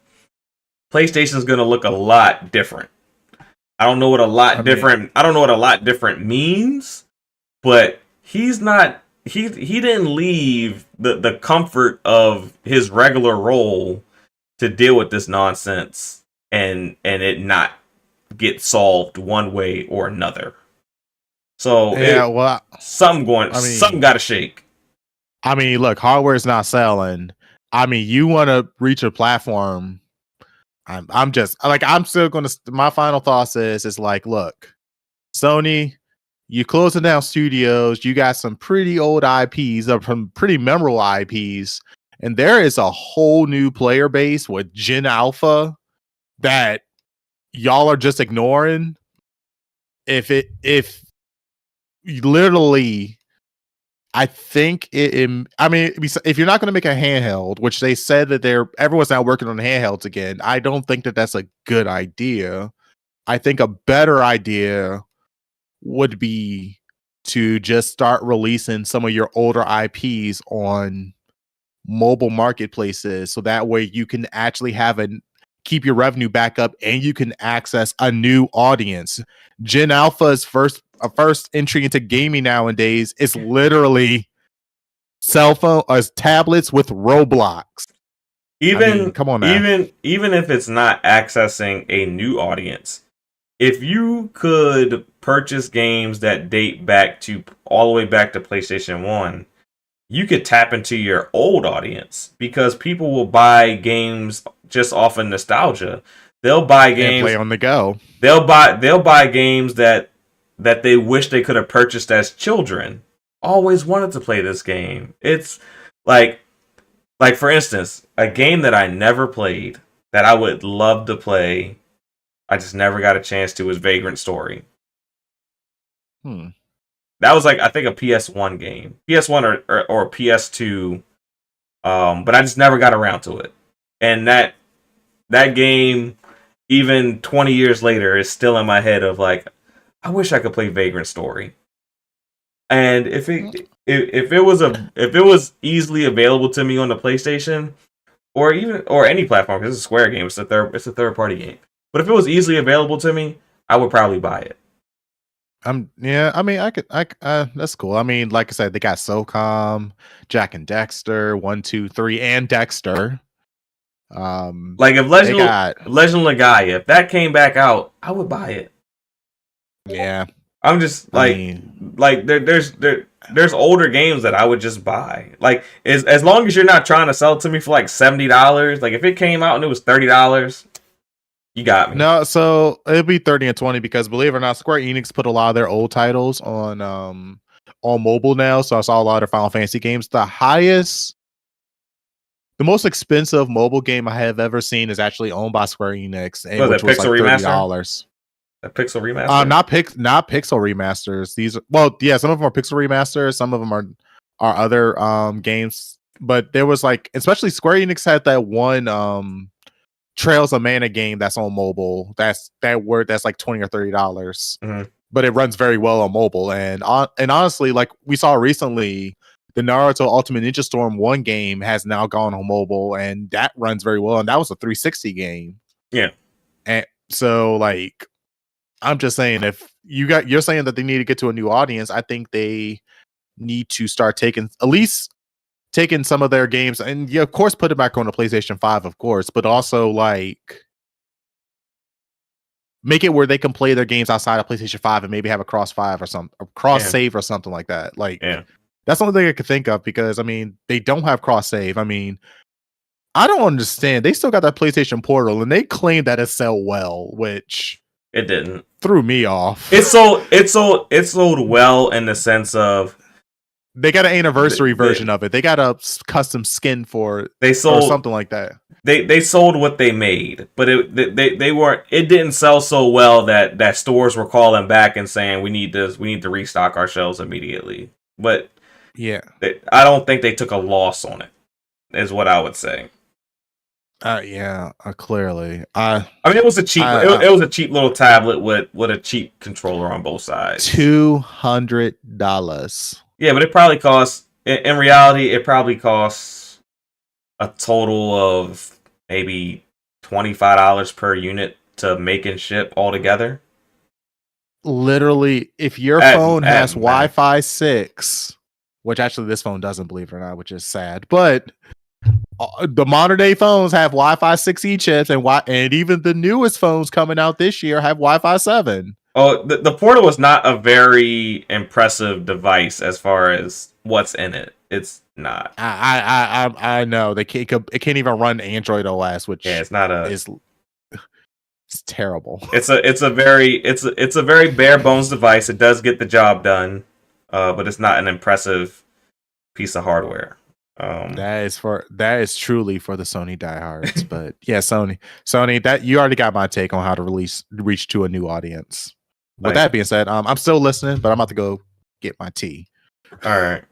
PlayStation's going to look a lot different. I don't know what a lot different means, but he's not he didn't leave the comfort of his regular role to deal with this nonsense and it not get solved one way or another. So something got to shake. I mean, look, hardware's not selling. I mean, you want to reach a platform. I'm still going to, my final thoughts is like, look, Sony, you closing down studios, you got some pretty old IPs, some pretty memorable IPs, and there is a whole new player base with Gen Alpha that y'all are just ignoring. If literally, I think if you're not going to make a handheld, which they said that everyone's now working on handhelds again, I don't think that that's a good idea. I think a better idea would be to just start releasing some of your older IPs on mobile marketplaces, so that way you can actually keep your revenue back up and you can access a new audience. Gen Alpha's first entry into gaming nowadays is literally cell phone tablets with Roblox. Come on now. Even if it's not accessing a new audience, if you could purchase games that date back to all the way back to PlayStation 1, you could tap into your old audience because people will buy games just off of nostalgia. They'll buy games and play on the go. They'll buy games that they wish they could have purchased as children. Always wanted to play this game. It's like Like, for instance, a game that I never played that I would love to play, I just never got a chance to, was Vagrant Story. That was like, I think, a PS1 game. PS1 or PS2. But I just never got around to it. And that game, even 20 years later, is still in my head of like, I wish I could play Vagrant Story. And if it was easily available to me on the PlayStation or any platform, because it's a Square game, it's a third party game. But if it was easily available to me, I would probably buy it. Yeah, I mean, that's cool. I mean, like I said, they got SOCOM, Jack and Dexter, 1, 2, 3, and Dexter. Like if Legend Legaia, if that came back out, I would buy it. Yeah, I'm just like, there's older games that I would just buy. Like as long as you're not trying to sell it to me for like $70. Like if it came out and it was $30, you got me. No, so it'd be 30 and 20 because believe it or not, Square Enix put a lot of their old titles on mobile now. So I saw a lot of Final Fantasy games. The most expensive mobile game I have ever seen is actually owned by Square Enix, and which was like $30. A pixel remaster? Not pixel remasters. Some of them are pixel remasters. Some of them are other games. But there was like, especially Square Enix had that one Trails of Mana game that's on mobile. That's like $20 or $30. Mm-hmm. But it runs very well on mobile. And honestly, like we saw recently, the Naruto Ultimate Ninja Storm 1 game has now gone on mobile, and that runs very well. And that was a 360 game. Yeah. And so like, I'm just saying, if you're saying that they need to get to a new audience, I think they need to start taking some of their games and of course put it back on the PlayStation 5, of course, but also like make it where they can play their games outside of PlayStation 5 and maybe have a cross save or something like that. Like, that's the only thing I could think of, because I mean, they don't have cross save. I mean, I don't understand. They still got that PlayStation Portal and they claim that it sell well, which it didn't. Threw me off. It sold well in the sense of they got an anniversary version of it. They got a custom skin for it. They sold or something like that. They sold what they made, but they weren't. It didn't sell so well that stores were calling back and saying we need to restock our shelves immediately. But yeah, I don't think they took a loss on it. Is what I would say. Clearly. I mean, it was a cheap. It was a cheap little tablet with a cheap controller on both sides. $200. Yeah, but it probably costs. In reality, it probably costs a total of maybe $25 per unit to make and ship altogether. Literally, if your phone has Wi-Fi 6, which actually this phone doesn't, believe it or not, which is sad, but the modern day phones have Wi-Fi 6E chips, and even the newest phones coming out this year have Wi-Fi 7. Oh, the Portal was not a very impressive device as far as what's in it. It's not. I know it can't even run Android OS, which it's not it's terrible. It's a very bare bones device. It does get the job done, but it's not an impressive piece of hardware. That is truly for the Sony diehards. But yeah, Sony, that you already got my take on how to reach to a new audience. With that being said, I'm still listening, but I'm about to go get my tea. All right.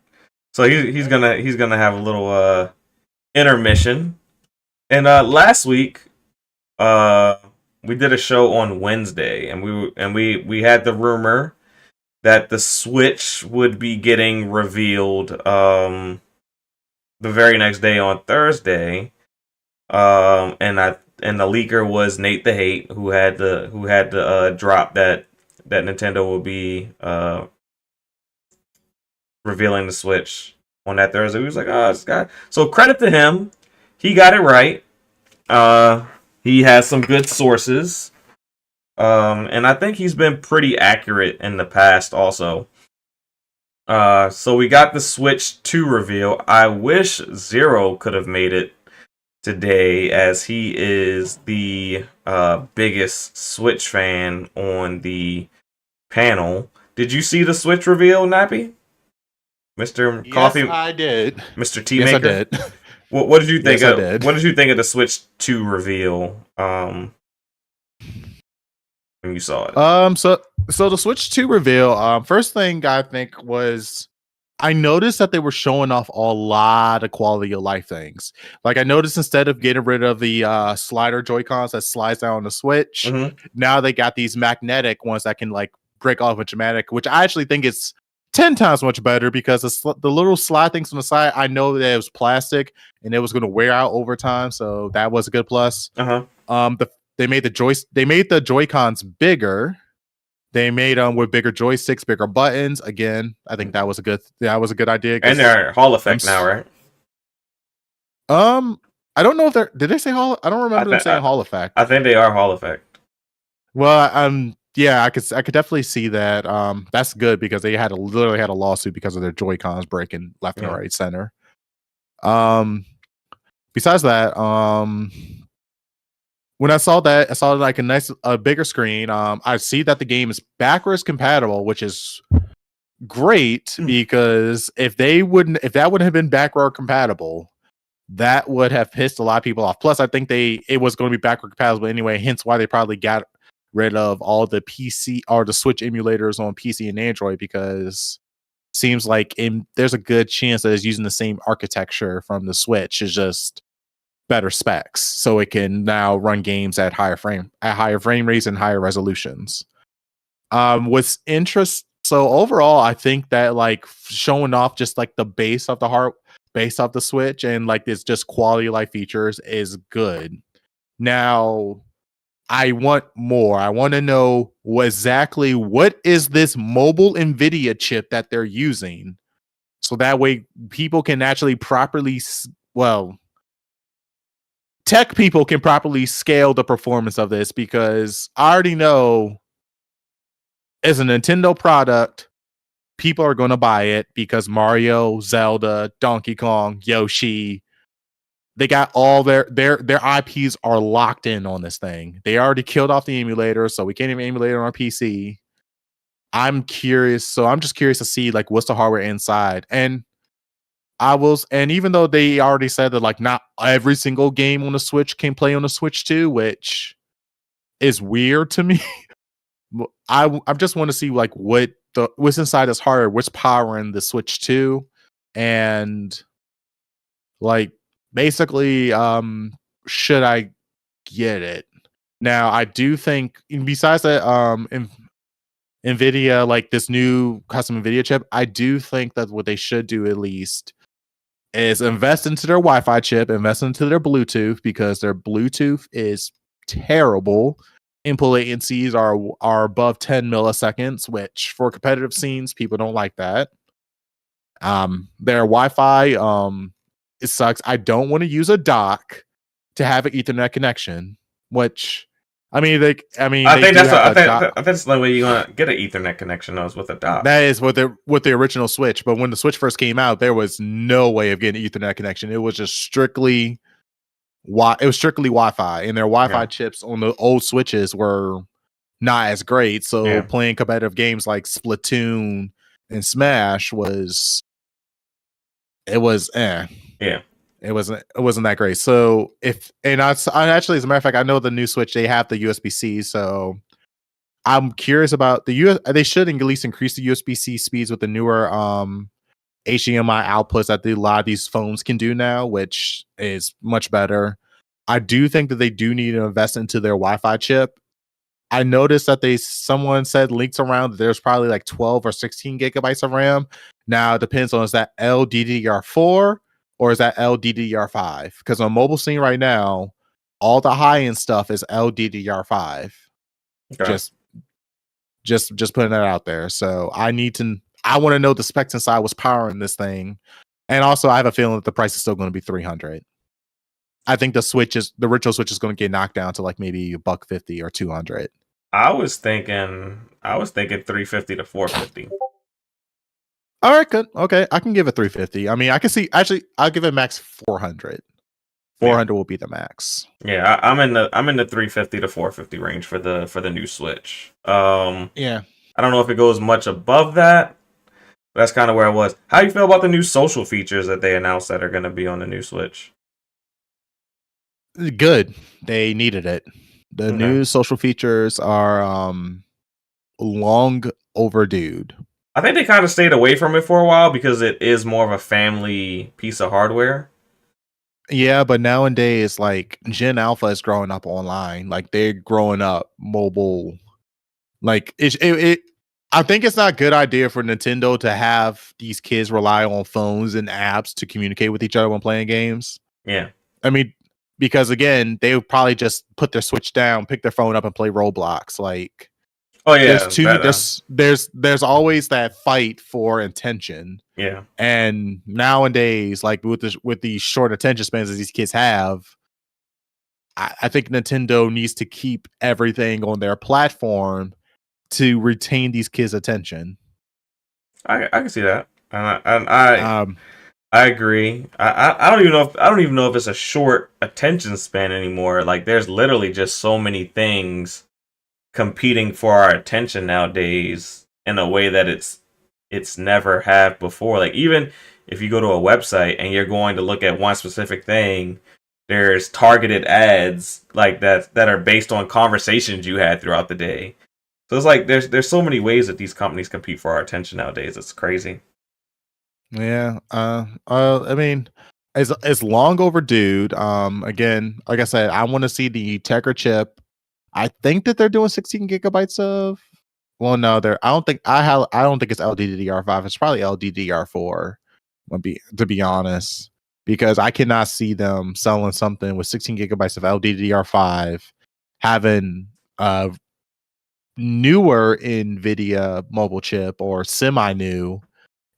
So he's gonna have a little intermission. And last week, we did a show on Wednesday, and we had the rumor that the Switch would be getting revealed the very next day on Thursday. And the leaker was Nate the Hate, who had to drop that Nintendo will be revealing the Switch on that Thursday. He was like, oh, this guy. So credit to him. He got it right. He has some good sources. And I think he's been pretty accurate in the past also. So we got the Switch 2 reveal. I wish Zero could have made it today, as he is the biggest Switch fan on the panel. Did you see the Switch reveal, Nappy? Mr. Coffee? Yes, I did. Mr. Tea Maker? I did. What did you think Yes, I of? did. What did you think of the Switch 2 reveal? When you saw it. So the Switch 2 reveal, first thing I think was I noticed that they were showing off a lot of quality of life things. Like I noticed instead of getting rid of the slider Joy-Cons that slides down on the Switch, now they got these magnetic ones that can like break off a dramatic, which I actually think is 10 times much better because the little slide things on the side, I know that it was plastic and it was going to wear out over time, so that was a good plus. They made the Joy-Cons bigger. They made them with bigger joysticks, bigger buttons. Again, I think that was a good idea. And they're Hall effect now, right? I don't know if did they say Hall? I don't remember them saying Hall effect. I think they are Hall effect. Well, yeah, I could definitely see that. That's good because they literally had a lawsuit because of their Joy-Cons breaking left and right center. Besides that, when I saw like a bigger screen. I see that the game is backwards compatible, which is great because if that wouldn't have been backward compatible, that would have pissed a lot of people off. Plus, I think it was going to be backward compatible anyway, hence why they probably got rid of all the PC or the Switch emulators on PC and Android, because it seems like there's a good chance that it's using the same architecture from the Switch. It's just better specs, so it can now run games at higher frame rates and higher resolutions. What's interest so overall, I think that like showing off just like the base of the Switch and like this just quality of life features is good. Now I want more. I want to know exactly what is this mobile NVIDIA chip that they're using, so that way people can actually tech people can properly scale the performance of this, because I already know as a Nintendo product, people are going to buy it because Mario, Zelda, Donkey Kong, Yoshi, they got all their IPs are locked in on this thing. They already killed off the emulator, so we can't even emulate it on our PC. I'm just curious to see like what's the hardware inside. And even though they already said that like not every single game on the Switch can play on the Switch 2, which is weird to me. I just want to see like what's inside this hardware, what's powering the Switch 2, and like basically should I get it? Now I do think besides that NVIDIA, like this new custom NVIDIA chip, I do think that what they should do at least is invest into their Wi-Fi chip, invest into their Bluetooth, because their Bluetooth is terrible. Input latencies are above 10 milliseconds, which for competitive scenes, people don't like that. Their Wi-Fi, it sucks. I don't want to use a dock to have an Ethernet connection, which I think that's the way you're gonna get an Ethernet connection is with a dock. That is with the original Switch, but when the Switch first came out, there was no way of getting an Ethernet connection. It was just strictly Wi-Fi, and their Wi-Fi chips on the old Switches were not as great. So playing competitive games like Splatoon and Smash it wasn't that great. So I actually, as a matter of fact, I know the new Switch, they have the USB-C, so I'm curious about they should at least increase the USB-C speeds with the newer HDMI outputs that a lot of these phones can do now, which is much better. I do think that they do need to invest into their Wi-Fi chip. I noticed that someone said leaks around that there's probably like 12 or 16 gigabytes of RAM. Now it depends on, is that LDDR4 or is that LDDR5? Because on mobile scene right now, all the high end stuff is LDDR5. Okay. Just putting that out there. So I want to know the specs inside, what's powering this thing. And also I have a feeling that the price is still going to be $300. I think the original Switch is going to get knocked down to like maybe $150 or $200. I was thinking $350 to $450. All right, good. Okay, I can give it $350. I mean, I can see. Actually, I'll give it max $400. $400 will be the max. Yeah, I'm in the $350 to $450 range for the new Switch. Yeah. I don't know if it goes much above that. That's kind of where I was. How do you feel about the new social features that they announced that are going to be on the new Switch? Good. They needed it. The Okay. new social features are long overdue. I think they kind of stayed away from it for a while because it is more of a family piece of hardware. Yeah, but nowadays, like Gen Alpha is growing up online. Like they're growing up mobile. Like I think it's not a good idea for Nintendo to have these kids rely on phones and apps to communicate with each other when playing games. Yeah. I mean, because again, they would probably just put their Switch down, pick their phone up, and play Roblox. Like Oh yeah. there's always that fight for attention. Yeah. And nowadays, like with these short attention spans that these kids have, I think Nintendo needs to keep everything on their platform to retain these kids' attention. I can see that, and I Um, I agree. I don't even know if it's a short attention span anymore. Like there's literally just so many things competing for our attention nowadays in a way that it's never had before. Like even if you go to a website and you're going to look at one specific thing, there's targeted ads like that are based on conversations you had throughout the day. So it's like there's so many ways that these companies compete for our attention nowadays. It's crazy. yeah. I mean, it's long overdue. Again, like I said, I want to see the Tegra chip. I think that they're doing 16 gigabytes of. Well, no, I don't think I don't think it's LDDR5. It's probably LDDR4. To be honest, because I cannot see them selling something with 16 gigabytes of LDDR5, having newer NVIDIA mobile chip or semi new,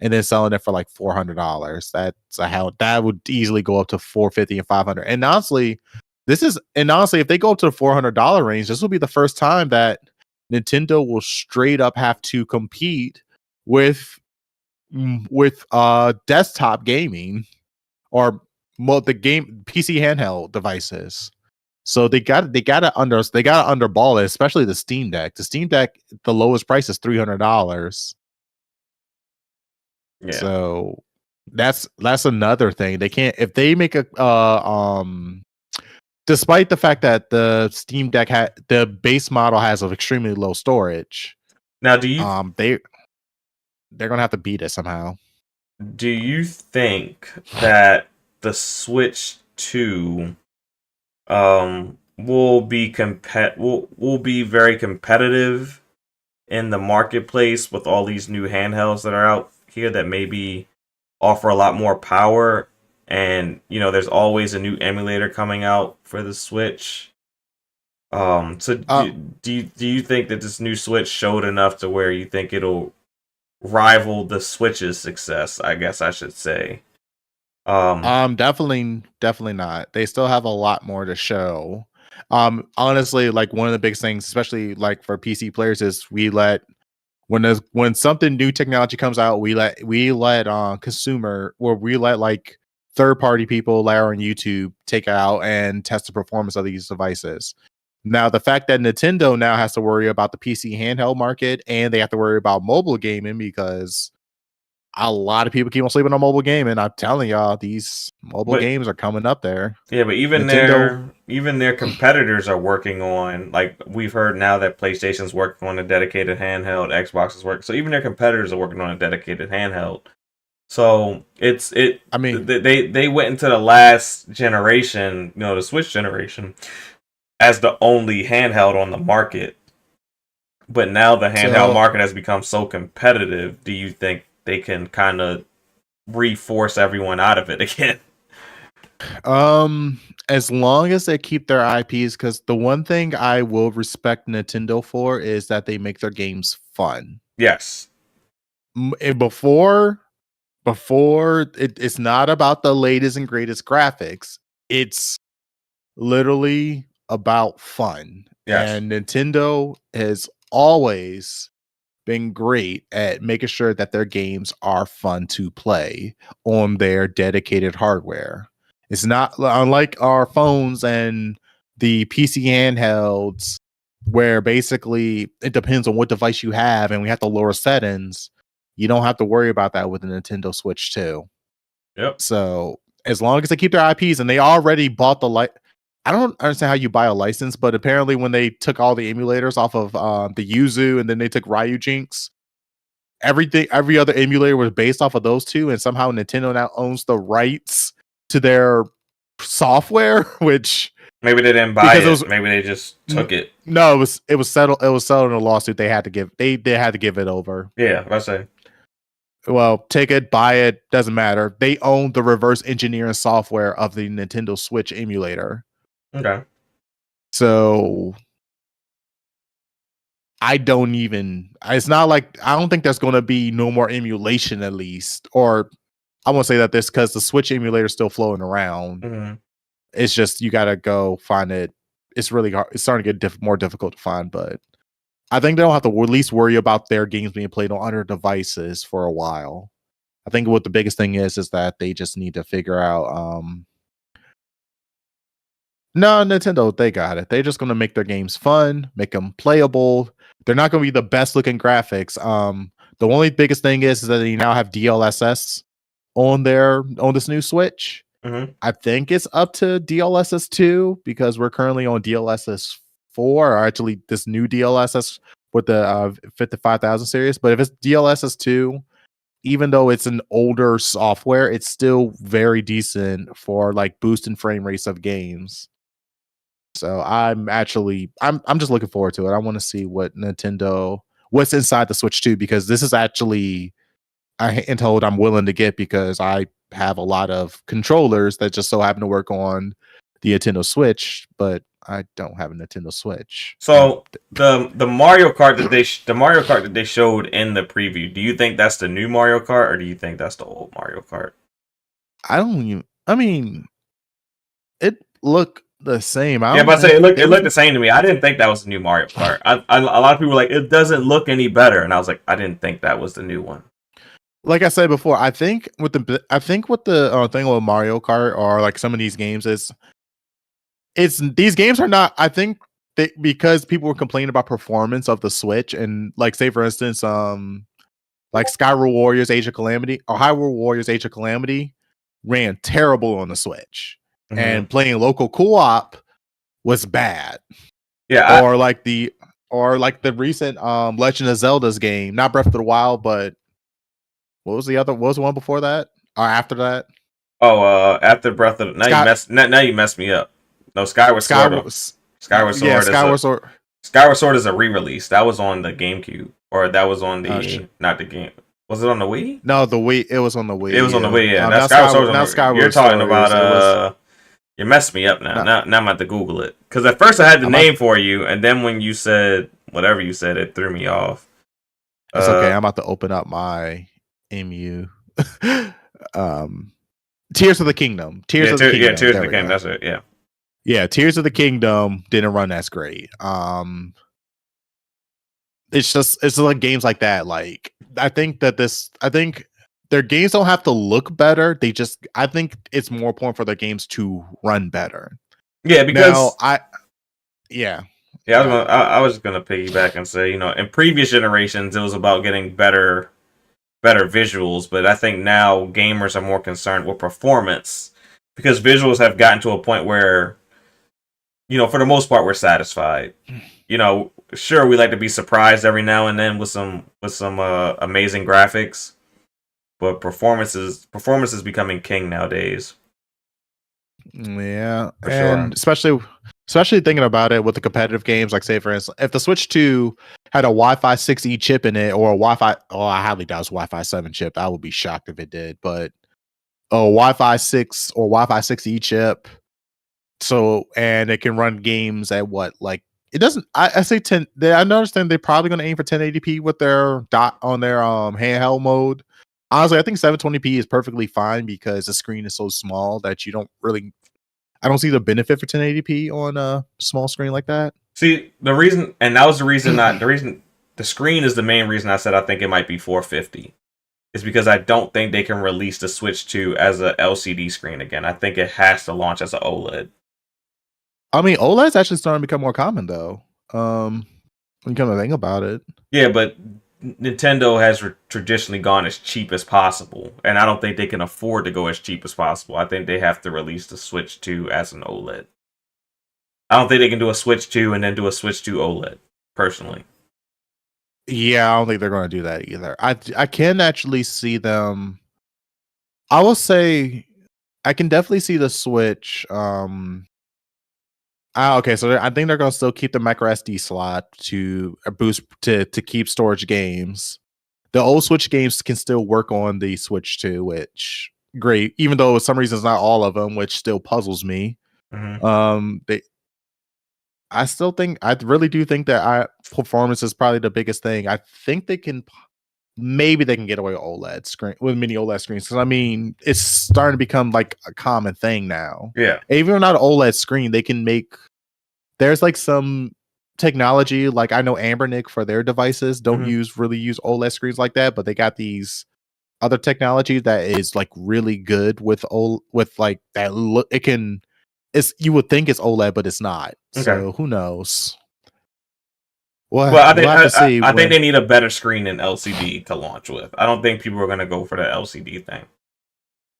and then selling it for like $400. That's how that would easily go up to 450 and 500. And honestly, if they go up to the $400 range, this will be the first time that Nintendo will straight up have to compete with desktop gaming or the game PC handheld devices. So they got to underball it, especially the Steam Deck. The Steam Deck, the lowest price is $300. Yeah. So that's another thing. They can't if they make a despite the fact that the Steam Deck the base model has an extremely low storage. Now, do you they're gonna have to beat it somehow. do you think that the Switch 2 will be will be very competitive in the marketplace with all these new handhelds that are out here that maybe offer a lot more power, and there's always a new emulator coming out for the Switch. So do you think that this new Switch showed enough to where you think it'll rival the Switch's success, I guess I should say? Definitely not. They still have a lot more to show. Honestly, like one of the big things, especially like for PC players, is when something new technology comes out, we let consumer, or we let like third party people like on YouTube take it out and test the performance of these devices. Now, the fact that Nintendo now has to worry about the PC handheld market, and they have to worry about mobile gaming because a lot of people keep on sleeping on mobile gaming. I'm telling y'all, these mobile games are coming up there. Yeah, but even their competitors are working on, like we've heard now that PlayStation's working on a dedicated handheld, Xbox is working. So even their competitors are working on a dedicated handheld. So I mean, they went into the last generation, the Switch generation, as the only handheld on the market. But now the handheld market has become so competitive. Do you think they can kind of reforce everyone out of it again? As long as they keep their IPs, because the one thing I will respect Nintendo for is that they make their games fun. Yes. Before it's not about the latest and greatest graphics. It's literally about fun. Yes. And Nintendo has always been great at making sure that their games are fun to play on their dedicated hardware. It's not unlike our phones and the PC handhelds, where basically it depends on what device you have and we have to lower settings. You don't have to worry about that with the Nintendo Switch 2. Yep. So as long as they keep their IPs, and they already bought I don't understand how you buy a license, but apparently when they took all the emulators off of the Yuzu and then they took Ryujinx, every other emulator was based off of those two, and somehow Nintendo now owns the rights to their software, which Maybe they didn't buy because it it. was Maybe they just took it. no, it was settled in a lawsuit. They had to give it over. Yeah, I say. Well, take it, buy it, doesn't matter. They own the reverse engineering software of the Nintendo Switch emulator. Okay. So it's not like I don't think there's going to be no more emulation at least, or I won't say that this because the Switch emulator is still floating around. Mm-hmm. It's just you got to go find it. It's really hard. It's starting to get more difficult to find, but I think they don't have to at least worry about their games being played on other devices for a while. I think what the biggest thing is that they just need to figure out. No, Nintendo, they got it. They're just going to make their games fun, make them playable. They're not going to be the best looking graphics. The only biggest thing is that they now have DLSS on this new Switch. Mm-hmm. I think it's up to DLSS 2 because we're currently on DLSS 4, or actually this new DLSS with the 55,000 series. But if it's DLSS 2, even though it's an older software, it's still very decent for like boosting frame rates of games. So I'm just looking forward to it. I want to see what's inside the Switch 2, because this is actually a handheld I'm willing to get because I have a lot of controllers that just so happen to work on the Nintendo Switch, but I don't have a Nintendo Switch. So the Mario Kart that they showed in the preview, do you think that's the new Mario Kart or do you think that's the old Mario Kart? It looked the same. It looked the same to me. I didn't think that was the new Mario Kart. A lot of people were like, it doesn't look any better, and I was like, I didn't think that was the new one. Like I said before, I think what the thing with Mario Kart or like some of these games is, these games are not. I think because people were complaining about performance of the Switch, and like say for instance, like Skyward Warriors Age of Calamity or Hyrule Warriors Age of Calamity ran terrible on the Switch, and playing local co-op was bad. Yeah, or like the recent Legend of Zelda's game, not Breath of the Wild, but what was the one before that or after that? After Breath of now you messed me up. No, Skyward Sword. Skyward Sword. Skyward Sword is a re-release. That was on the GameCube, or that was on the not the game. Was it on the Wii? No, the Wii. It was on the Wii. It was on the Wii. Yeah, now Skyward you're talking Sword about you messed me up now. Now I'm about to Google it, because at first I had the name for you, and then when you said whatever you said, it threw me off. It's okay. I'm about to open up my MU. Tears of the Kingdom. Tears of the Kingdom. That's it. Yeah. Yeah, Tears of the Kingdom didn't run as great. It's like games like that. Like I think their games don't have to look better. I think it's more important for their games to run better. Yeah, because I was gonna piggyback and say, in previous generations it was about getting better visuals, but I think now gamers are more concerned with performance, because visuals have gotten to a point where, for the most part, we're satisfied. Sure, we like to be surprised every now and then with some amazing graphics, but performance is becoming king nowadays. Yeah, for and sure. Especially thinking about it with the competitive games, like say for instance, if the Switch 2 had a Wi-Fi 6E chip in it, or a Wi-Fi, I highly doubt it's Wi-Fi 7 chip. I would be shocked if it did, but a Wi-Fi 6 or Wi-Fi 6E chip. So, and it can run games at what, like, it doesn't, I say 10, I understand they're probably going to aim for 1080p with their handheld mode. Honestly, I think 720p is perfectly fine because the screen is so small that I don't see the benefit for 1080p on a small screen like that. See, the reason the screen is the main reason I said I think it might be 450. Is because I don't think they can release the Switch 2 as a LCD screen again. I think it has to launch as an OLED. I mean, OLED's actually starting to become more common though. When you come to think about it. Yeah, but Nintendo has traditionally gone as cheap as possible, and I don't think they can afford to go as cheap as possible. I think they have to release the Switch 2 as an OLED. I don't think they can do a Switch 2 and then do a Switch 2 OLED, personally. Yeah, I don't think they're going to do that either. I can actually see them. I will say I can definitely see the Switch. Okay, so I think they're going to still keep the micro SD slot to boost to keep storage games. The old Switch games can still work on the Switch 2, which great. Even though for some reasons not all of them, which still puzzles me. They I really do think that performance is probably the biggest thing. I think maybe they can get away with OLED screen with mini OLED screens because I mean it's starting to become like a common thing now. Yeah, even not an OLED screen, they can make. There's like some technology, like I know Ambernick for their devices don't really use OLED screens like that, but they got these other technology that is like really good with like that. It can. You would think it's OLED, but it's not. Okay. So who knows? Well, I we'll have to see. I think they need a better screen than LCD to launch with. I don't think people are going to go for the LCD thing.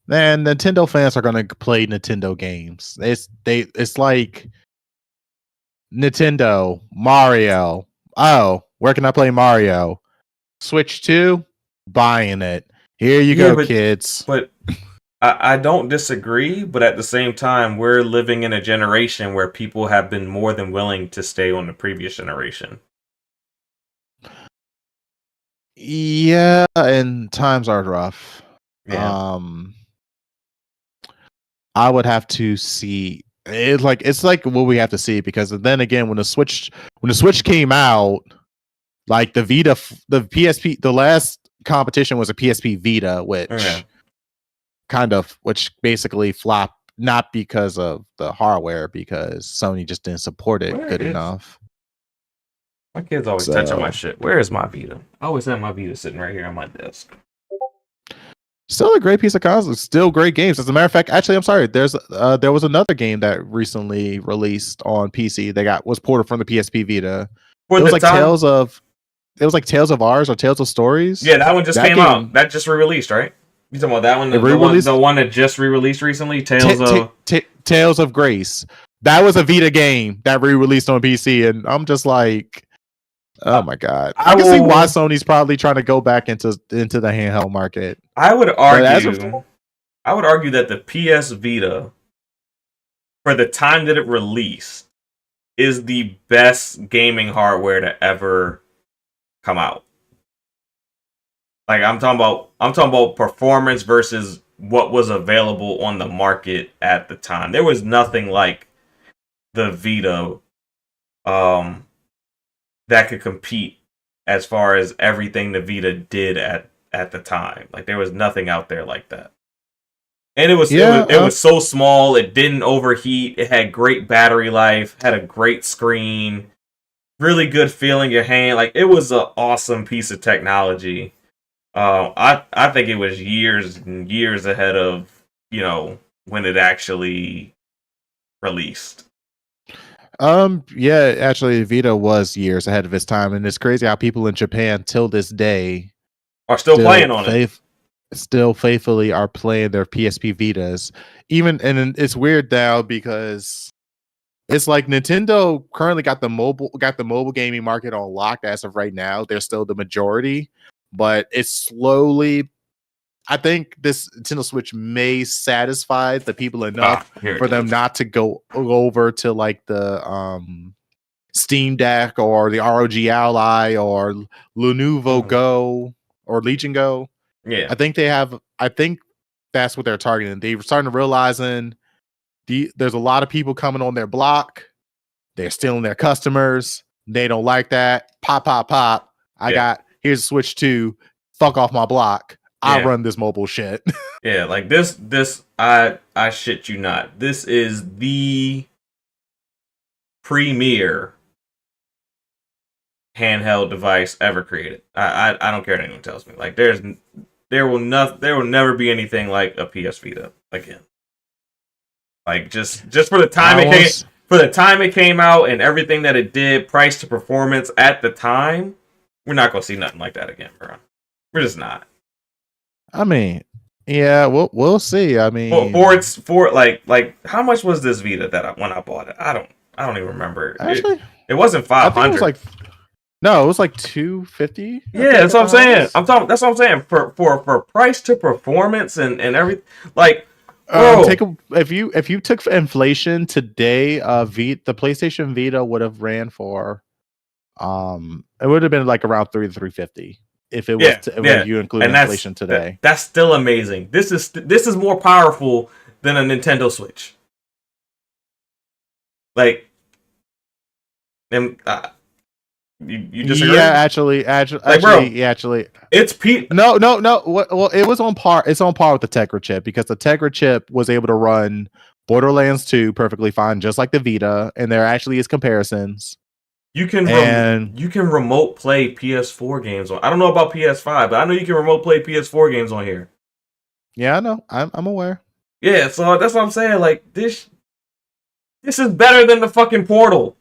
Man, Nintendo fans are going to play Nintendo games. It's like Nintendo Mario. Oh, where can I play Mario? Switch 2, buying it. Here you go, kids. But I don't disagree, but at the same time, we're living in a generation where people have been more than willing to stay on the previous generation. Yeah, and times are rough. Yeah. I would have to see it. It's like what we have to see because then again, when the Switch came out, like the Vita, the PSP, the last competition was a PSP Vita, which basically flopped, not because of the hardware, because Sony just didn't support it good enough. My kids always touching my shit. Where is my Vita? I always have my Vita sitting right here on my desk. Still a great piece of console. Still great games. As a matter of fact, actually, I'm sorry. There was another game that recently released on PC that was ported from the PSP Vita. It was like Tales of Ours or Tales of Stories. Yeah, that one just came out. That just re-released, right? You talking about that one? The one that just re-released recently? Tales of Grace. That was a Vita game that re-released on PC, and I'm just like, oh my god! I can see why Sony's probably trying to go back into the handheld market. I would argue that the PS Vita, for the time that it released, is the best gaming hardware to ever come out. Like I'm talking about performance versus what was available on the market at the time. There was nothing like the Vita that could compete as far as everything the Vita did at the time. Like there was nothing out there like that. And it was so small, it didn't overheat, it had great battery life, had a great screen, really good feeling your hand. Like it was an awesome piece of technology. I think it was years and years ahead of, when it actually released. Yeah, actually Vita was years ahead of its time, and it's crazy how people in Japan till this day are still playing on it. Still faithfully are playing their PSP Vitas. And it's weird now because it's like Nintendo currently got the mobile gaming market on lock as of right now. They're still the majority, but it's slowly. I think this Nintendo Switch may satisfy the people enough for them not to go over to like the Steam Deck or the ROG Ally or Lenovo Go or Legion Go. Yeah, I think that's what they're targeting. They're starting to realizing there's a lot of people coming on their block. They're stealing their customers. They don't like that. Pop. Here's a Switch 2. Fuck off my block. I run this mobile shit. Yeah, like this I shit you not. This is the premier handheld device ever created. I don't care what anyone tells me. Like there will never be anything like a PS Vita again. Like just for the time it came out and everything that it did, price to performance at the time, we're not gonna see nothing like that again, bro. We're just not. I mean, yeah, we'll see. I mean, for like how much was this Vita when I bought it? I I don't even remember. Actually, it wasn't I think 500. it was like no, it was like 250. Yeah, that's what I'm saying. That's what I'm saying. For price to performance and everything, like, bro. If you took inflation today, the PlayStation Vita would have ran for it would have been like around 350 if it was if you include and inflation today. That's still amazing. This is more powerful than a Nintendo Switch. Like, and you disagree? Yeah, actually, bro, it's No. Well, it was on par. It's on par with the Tegra chip because the Tegra chip was able to run Borderlands 2 perfectly fine, just like the Vita, and there actually is comparisons. You can remote play PS4 games on. I don't know about PS5, but I know you can remote play PS4 games on here. Yeah, I know. I'm aware. Yeah, so that's what I'm saying. Like, this is better than the fucking Portal.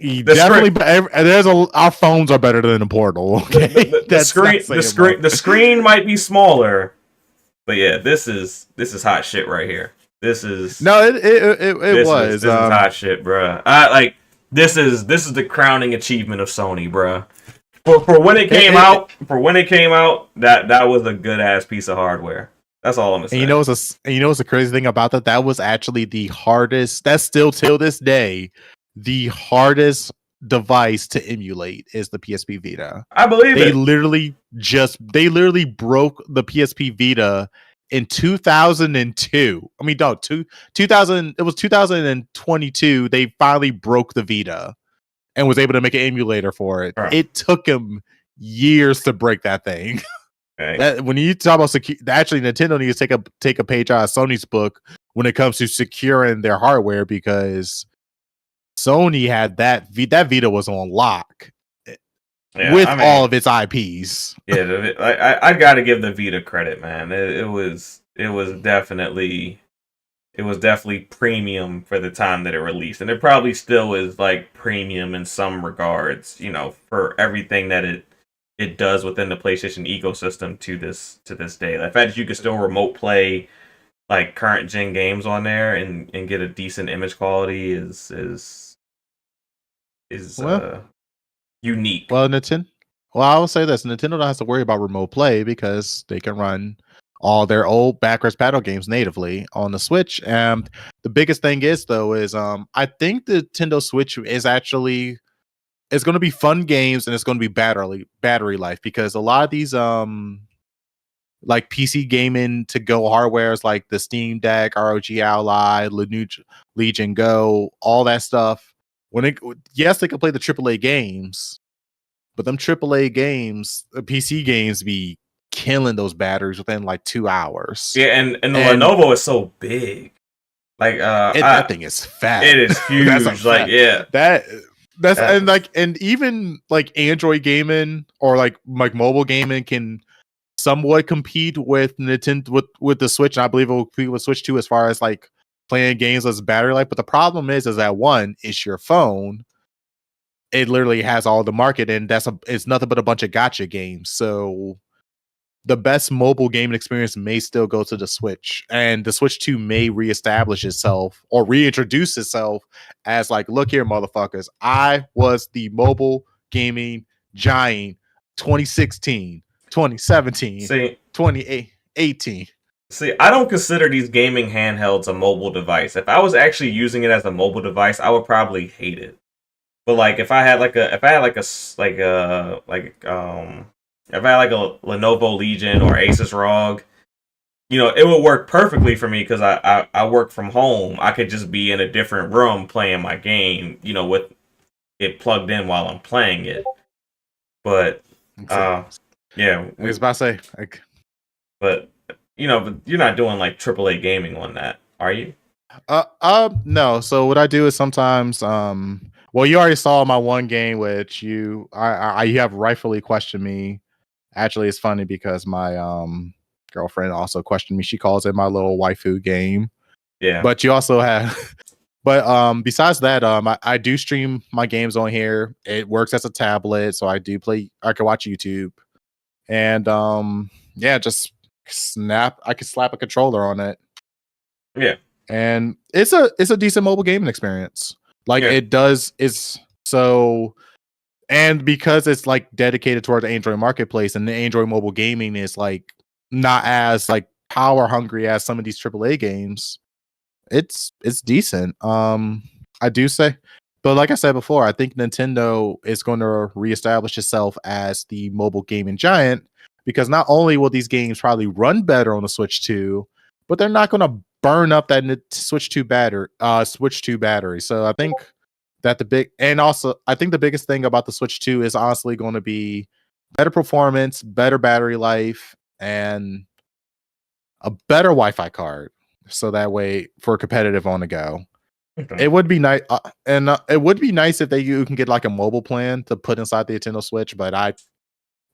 Our phones are better than the Portal. Okay? The screen might be smaller, but yeah, this is hot shit right here. This is hot shit, bro. This is the crowning achievement of Sony, bro. For when it came out, that was a good ass piece of hardware. That's all I'm gonna say. And you know what's the crazy thing about that? That was actually the hardest. That's still till this day the hardest device to emulate is the PSP Vita. I believe they literally broke the PSP Vita in 2002. I mean, no, 2000. It was 2022. They finally broke the Vita and was able to make an emulator for it. Huh. It took them years to break that thing. Okay. When you talk about actually Nintendo needs to take a page out of Sony's book when it comes to securing their hardware, because Sony had that Vita was on lock with all of its IPs. Yeah, I got to give the Vita credit, man. It was definitely premium for the time that it released, and it probably still is like premium in some regards, you know, for everything that it does within the PlayStation ecosystem to this day. The fact that you can still remote play like current gen games on there and get a decent image quality is unique. Well, I will say this: Nintendo don't have to worry about remote play because they can run all their old backwards paddle games natively on the Switch. And the biggest thing is I think the Nintendo Switch is actually it's going to be fun games and it's going to be battery life, because a lot of these like PC gaming to go hardwares like the Steam Deck, ROG Ally, Legion Go, all that stuff. Yes, they can play the AAA games, but them AAA games, the PC games, be killing those batteries within like 2 hours. Yeah, and the Lenovo is so big. Like that thing is fat. It is huge. Like and even like Android gaming or like mobile gaming can somewhat compete with Nintendo with the Switch, and I believe it will compete with Switch 2 as far as like playing games as battery life. But the problem is that one, it's your phone. It literally has all the market, and it's nothing but a bunch of gacha games. So the best mobile gaming experience may still go to the Switch, and the Switch 2 may reestablish itself or reintroduce itself as like, look here, motherfuckers, I was the mobile gaming giant 2016, 2017, 2018. See, I don't consider these gaming handhelds a mobile device. If I was actually using it as a mobile device, I would probably hate it. But like if I had like a Lenovo Legion or Asus ROG, you know, it would work perfectly for me because I work from home. I could just be in a different room playing my game, you know, with it plugged in while I'm playing it. But yeah, I was about to say, like, but you know, but you're not doing like AAA gaming on that, are you? No. So what I do is sometimes, well, you already saw my one game, which you have rightfully questioned me. Actually, it's funny because my girlfriend also questioned me. She calls it my little waifu game. Yeah. But you also have, but besides that, I do stream my games on here. It works as a tablet, so I can watch YouTube, and yeah, just I can slap a controller on it. Yeah. and it's a decent mobile gaming experience. Like Yeah. it does is so, and because it's like dedicated toward the Android marketplace, and the Android mobile gaming is like not as like power hungry as some of these AAA games. It's decent. I do say, but like I said before, I think Nintendo is going to reestablish itself as the mobile gaming giant, because not only will these games probably run better on the Switch 2, but they're not going to burn up that Switch 2 battery. So I think that I think the biggest thing about the Switch 2 is honestly going to be better performance, better battery life, and a better Wi-Fi card. So that way, for competitive on the go, Okay. it would be nice, and it would be nice if you can get like a mobile plan to put inside the Nintendo Switch. But I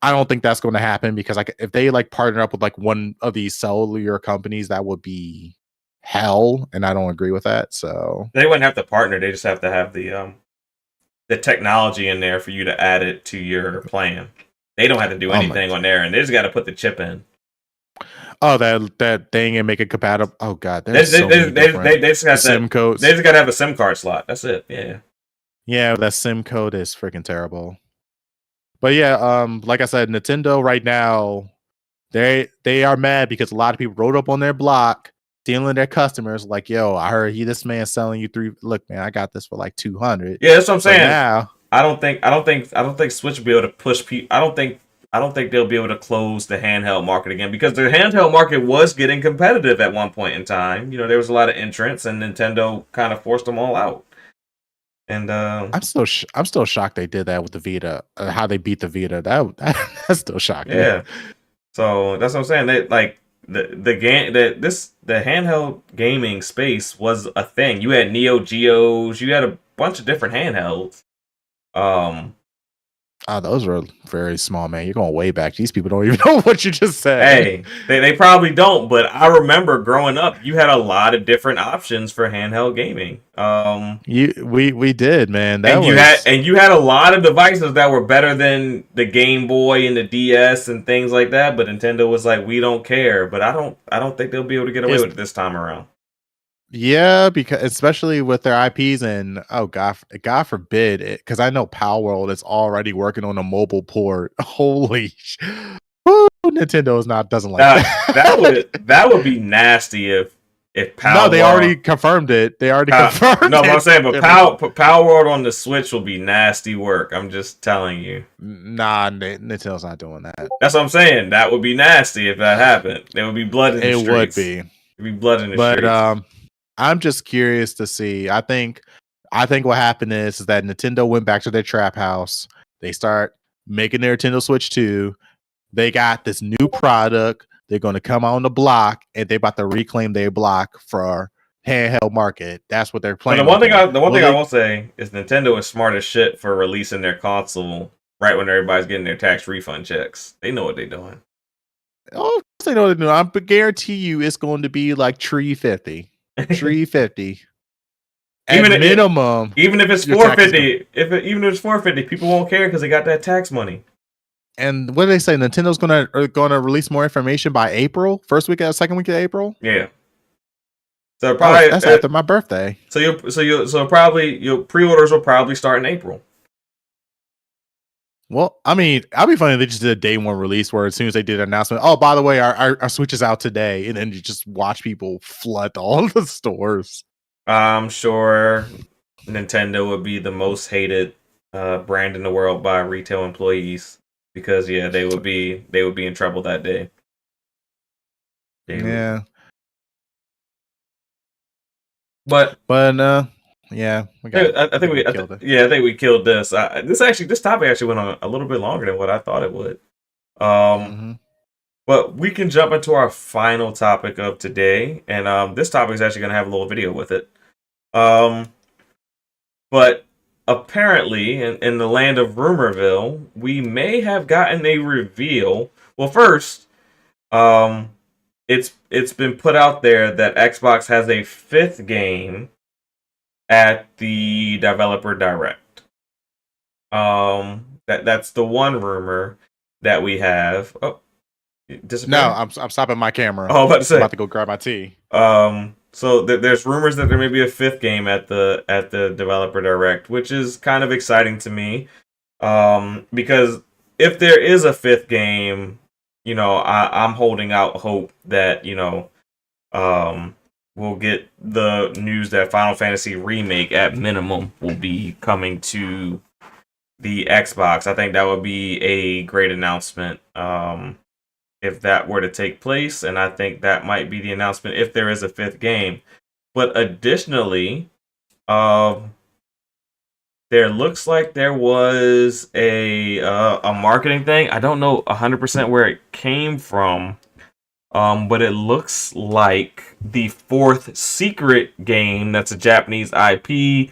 don't think that's going to happen, because like if they like partner up with like one of these cellular companies, that would be hell, and I don't agree with that. So They wouldn't have to partner. They just have to have the technology in there for you to add it to your plan. They don't have to do anything on there, and they just got to put the chip in. Oh, that thing and make it compatible. Oh god, They there's so many different just got SIM codes. They just got to have a SIM card slot. That's it. Yeah. Yeah, that SIM code is freaking terrible. But yeah, like I said, Nintendo right now, they are mad because a lot of people wrote up on their block stealing their customers. Like, yo, I heard this man selling you three. Look, man, I got this for like 200. Yeah, that's what I'm saying. Now, I don't think Switch will be able to push people. I don't think they'll be able to close the handheld market again, because the handheld market was getting competitive at one point in time. You know, there was a lot of entrants, and Nintendo kind of forced them all out. And I'm still shocked they did that with the Vita. How they beat the Vita. That's still shocking. yeah, so that's what I'm saying. They like the handheld gaming space was a thing. You had Neo Geos, you had a bunch of different handhelds. Oh, those were very small, man. You're going way back. These people don't even know what you just said. Hey, they probably don't, but I remember growing up, you had a lot of different options for handheld gaming. We did, man. You had a lot of devices that were better than the Game Boy and the DS and things like that, but Nintendo was like, we don't care. But I don't think they'll be able to get away with it this time around. Yeah, because especially with their IPs, and oh god forbid it, because I know Power World is already working on a mobile port. Holy Nintendo doesn't like that. That would be nasty if Power No, they already confirmed it. They already confirmed no, it. I'm saying, but Power World on the Switch will be nasty work. I'm just telling you. Nah, Nintendo's not doing that. That's what I'm saying. That would be nasty if that happened. There would be blood in the streets. It would be. It'd be blood in the streets. But I'm just curious to see. I think what happened is that Nintendo went back to their trap house. They start making their Nintendo Switch 2. They got this new product. They're going to come on the block, and they're about to reclaim their block for handheld market. That's what they're playing. The one thing I will say is Nintendo is smart as shit for releasing their console right when everybody's getting their tax refund checks. They know what they're doing. Oh, they know what they're doing. I guarantee you, it's going to be like $350. $350. At minimum. Even if it's $450, even if it's $450, people won't care because they got that tax money. And what do they say? Nintendo's gonna release more information by April, second week of April. Yeah. So probably that's after my birthday. So your pre-orders will probably start in April. Well, I mean, I'd be funny if they just did a day one release where as soon as they did an announcement, oh, by the way, our Switch is out today, and then you just watch people flood all the stores. I'm sure Nintendo would be the most hated brand in the world by retail employees, because they would be in trouble that day. Yeah. But yeah, I think we killed this. This topic actually went on a little bit longer than what I thought it would. But we can jump into our final topic of today, and this topic is actually going to have a little video with it. But apparently, in the land of Rumorville, we may have gotten a reveal. Well, first, it's been put out there that Xbox has a 5th game at the developer direct. That's the one rumor that we have. Oh, no, I'm stopping my camera. Oh, I'm about to say, I'm about to go grab my tea. So there's rumors that there may be a fifth game at the developer direct, which is kind of exciting to me. Because if there is a fifth game, I'm holding out hope that we'll get the news that Final Fantasy Remake at minimum will be coming to the Xbox. I think that would be a great announcement. If that were to take place, and I think that might be the announcement if there is a fifth game. But additionally, there looks like there was a marketing thing. I don't know 100% where it came from, but it looks like the fourth secret game that's a Japanese IP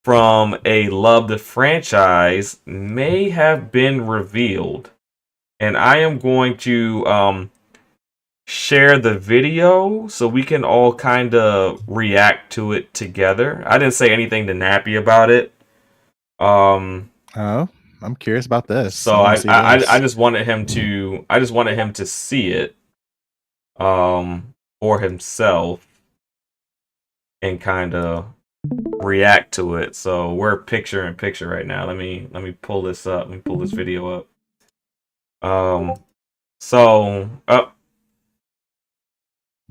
from a loved franchise may have been revealed. And I am going to share the video so we can all kind of react to it together. I didn't say anything to Nappy about it. Oh, I'm curious about this. So I just wanted him to see it for himself and kind of react to it. So we're picture in picture right now. Let me pull this up. Let me pull this video up.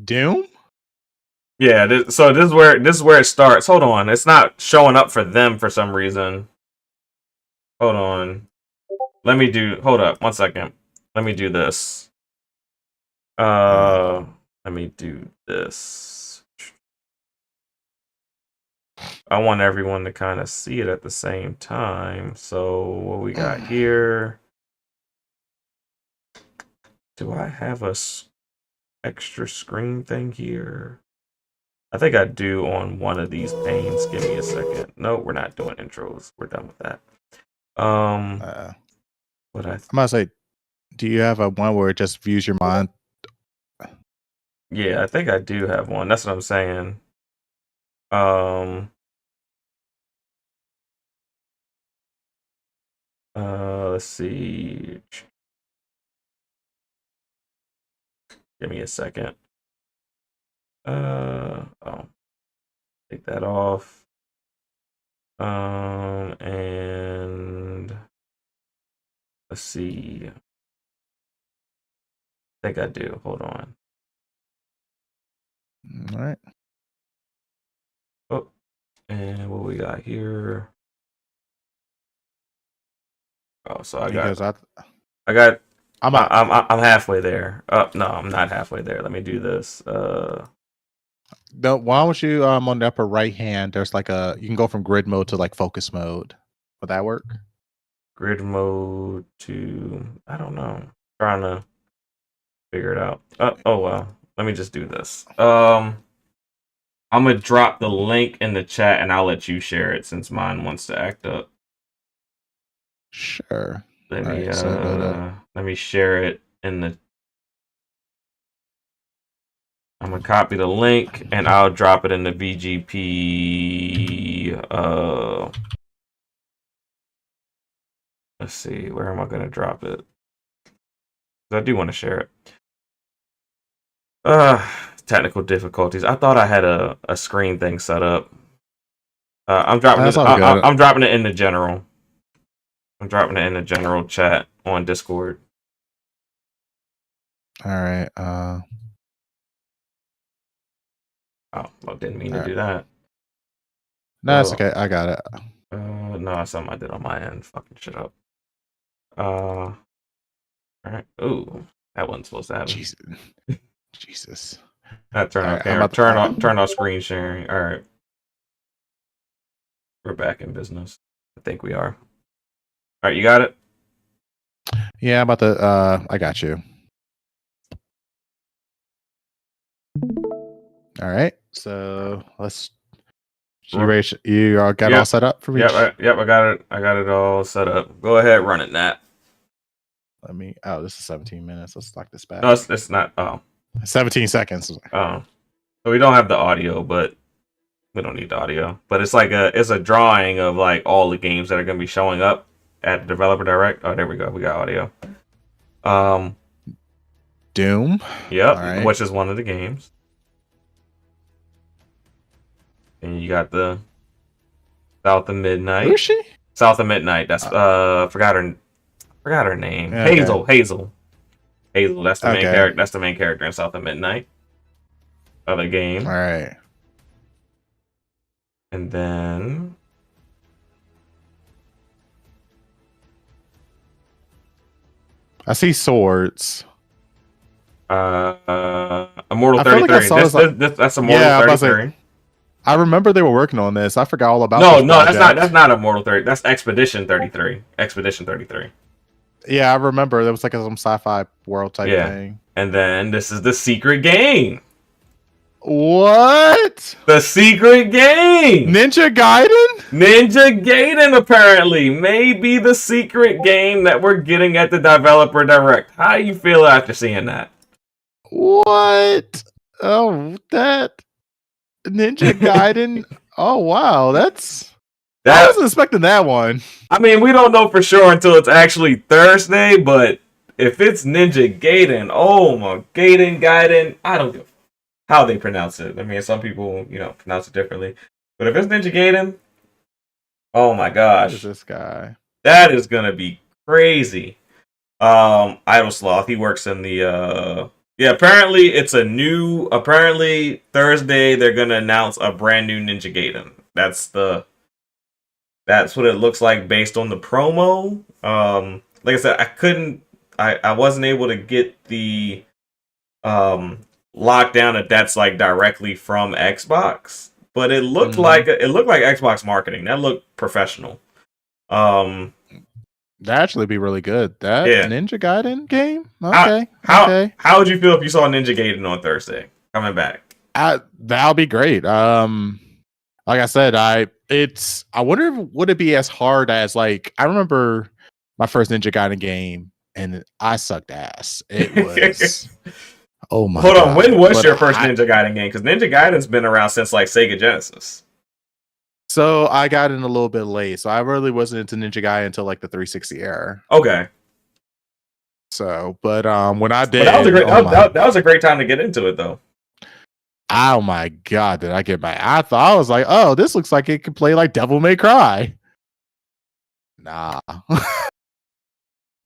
Doom? Yeah, so this is where it starts. Hold on. It's not showing up for them for some reason. Hold on. Hold up 1 second. Let me do this. Let me do this. I want everyone to kind of see it at the same time. So what we got here? Do I have a extra screen thing here? I think I do on one of these panes. Give me a second. No, we're not doing intros. We're done with that. What I'm gonna say, do you have a one where it just views your mind? Yeah, I think I do have one. That's what I'm saying. Let's see. Give me a second. Take that off. And let's see. I think I do. Hold on. All right. Oh, and what we got here? Oh, so I'm halfway there. No, I'm not halfway there. Let me do this. No, why don't you on the upper right hand? There's like you can go from grid mode to like focus mode. Would that work? Grid mode to I don't know. Trying to figure it out. Oh well. Let me just do this. I'm gonna drop the link in the chat and I'll let you share it since mine wants to act up. Sure. Let me share it in the. I'm gonna copy the link and I'll drop it in the VGP. Let's see, where am I gonna drop it? I do want to share it. Technical difficulties. I thought I had a screen thing set up. I'm dropping it. I'm dropping it in the general. I'm dropping it in the general chat on Discord. All right. Oh, I didn't mean to do that. No, it's okay. I got it. No, that's something I did on my end. Fucking shit up. All right. Ooh, that wasn't supposed to happen. Jesus. Turn off screen sharing. All right. We're back in business. I think we are. All right, you got it? Yeah, I'm about to I got you. All right. So let's you all got all set up for me? Yep, I got it. I got it all set up. Go ahead, run it, Nat. This is 17 minutes. Let's lock this back. No, it's not. 17 seconds. So we don't have the audio, but we don't need the audio. But it's like it's a drawing of like all the games that are going to be showing up at the developer direct. Oh, there we go. We got audio. Doom. Yep, right. Which is one of the games. And you got the South of Midnight. Who's she? South of Midnight. That's forgot her name. Okay. Hazel. That's the main Okay. character. That's the main character in South of Midnight of the game. All right. And then I see swords. Immortal I feel like 33. I saw this, That's Immortal Yeah, I was about to 33. I remember they were working on this. I forgot all about No, this no, that's project. not Immortal 30. That's Expedition 33. Expedition 33. Yeah, I remember there was like some sci-fi world type Yeah. thing. And then this is the secret game. What? The secret game. Ninja Gaiden? Ninja Gaiden apparently may be the secret game that we're getting at the developer direct. How do you feel after seeing that? What? Oh, that Ninja Gaiden. Oh wow, I wasn't expecting that one. I mean, we don't know for sure until it's actually Thursday, but if it's Ninja Gaiden, oh my Gaiden, I don't know how they pronounce it. I mean, some people, pronounce it differently. But if it's Ninja Gaiden, oh my What gosh, is this guy? that is gonna be crazy. Idle Sloth, he works in the apparently Thursday they're gonna announce a brand new Ninja Gaiden. That's what it looks like based on the promo. Like I said, I wasn't able to get the lockdown that's like directly from Xbox, but it looked like Xbox marketing. That looked professional. That'd actually be really good. That Yeah. Ninja Gaiden game? How- Okay. How would you feel if you saw Ninja Gaiden on Thursday coming back? That'll be great. Like I said, I wonder if would it be as hard as like I remember my first Ninja Gaiden game and I sucked ass. It was oh my Hold god. on, when was But your first Ninja Gaiden game? Because Ninja Gaiden's been around since like Sega Genesis. So I got in a little bit late. So I really wasn't into Ninja Gaiden until like the 360 era. Okay, So, but when I did, but that was a great oh, my, that was a great time to get into it though. oh my god, did I get my? I was like, oh, this looks like it could play like Devil May Cry. Nah,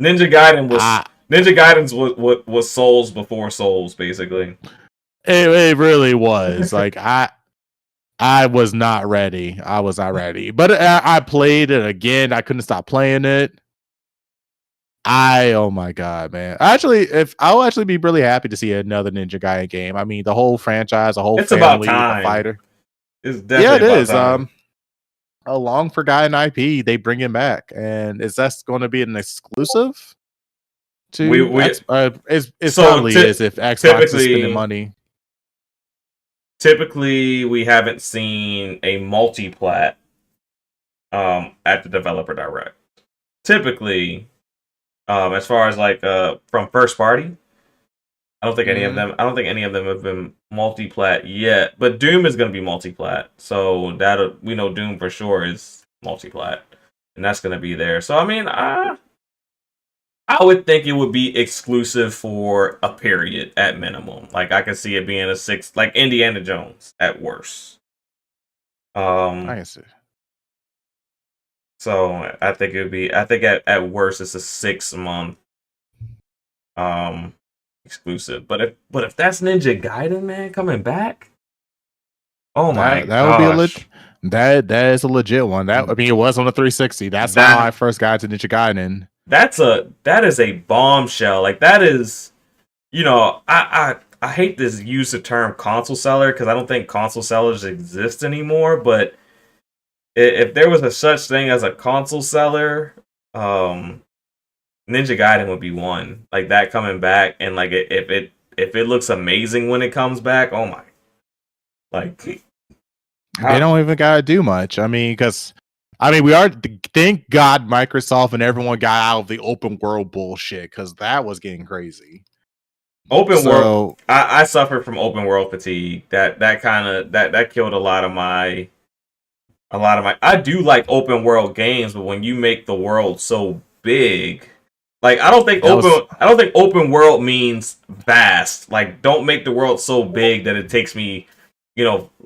Ninja Gaiden was I- Ninja Gaiden's was Souls before Souls, basically. it really was like I was not ready. I was not ready, but I played it again. I couldn't stop playing it. Oh my god, man! Actually, I'll actually be really happy to see another Ninja Gaiden game. I mean, the whole franchise, the whole It's about family, time. the fighter. It's Yeah, it definitely is. about time. A long forgotten IP. They bring it back, and is that going to be an exclusive? To it So probably is if Xbox is typically- spending money. Typically, we haven't seen a multi-plat at the developer direct. Typically, as far as like from first party, I don't think any of them have been multi-plat yet. But Doom is going to be multi-plat, so that we know Doom for sure is multi-plat, and that's going to be there. So I mean, I would think it would be exclusive for a period at minimum. Like I could see it being a 6, like Indiana Jones at worst. I can see. So I think at worst it's a 6-month exclusive. But if that's Ninja Gaiden, man, coming back, oh my That would be a gosh. that is a legit one. That I mean, it was on the 360. That's how I first got to Ninja Gaiden. That is a bombshell. Like that is, I hate this use of term console seller because I don't think console sellers exist anymore. But if there was a such thing as a console seller, Ninja Gaiden would be one. Like that coming back, and like if it looks amazing when it comes back, oh my, like They don't even gotta do much. I mean, because we are thank God Microsoft and everyone got out of the open world bullshit because that was getting crazy. Open world. I suffered from open world fatigue. That killed a lot of my. I do like open world games, but when you make the world so big, like I don't think open world means vast. Like don't make the world so big that it takes me,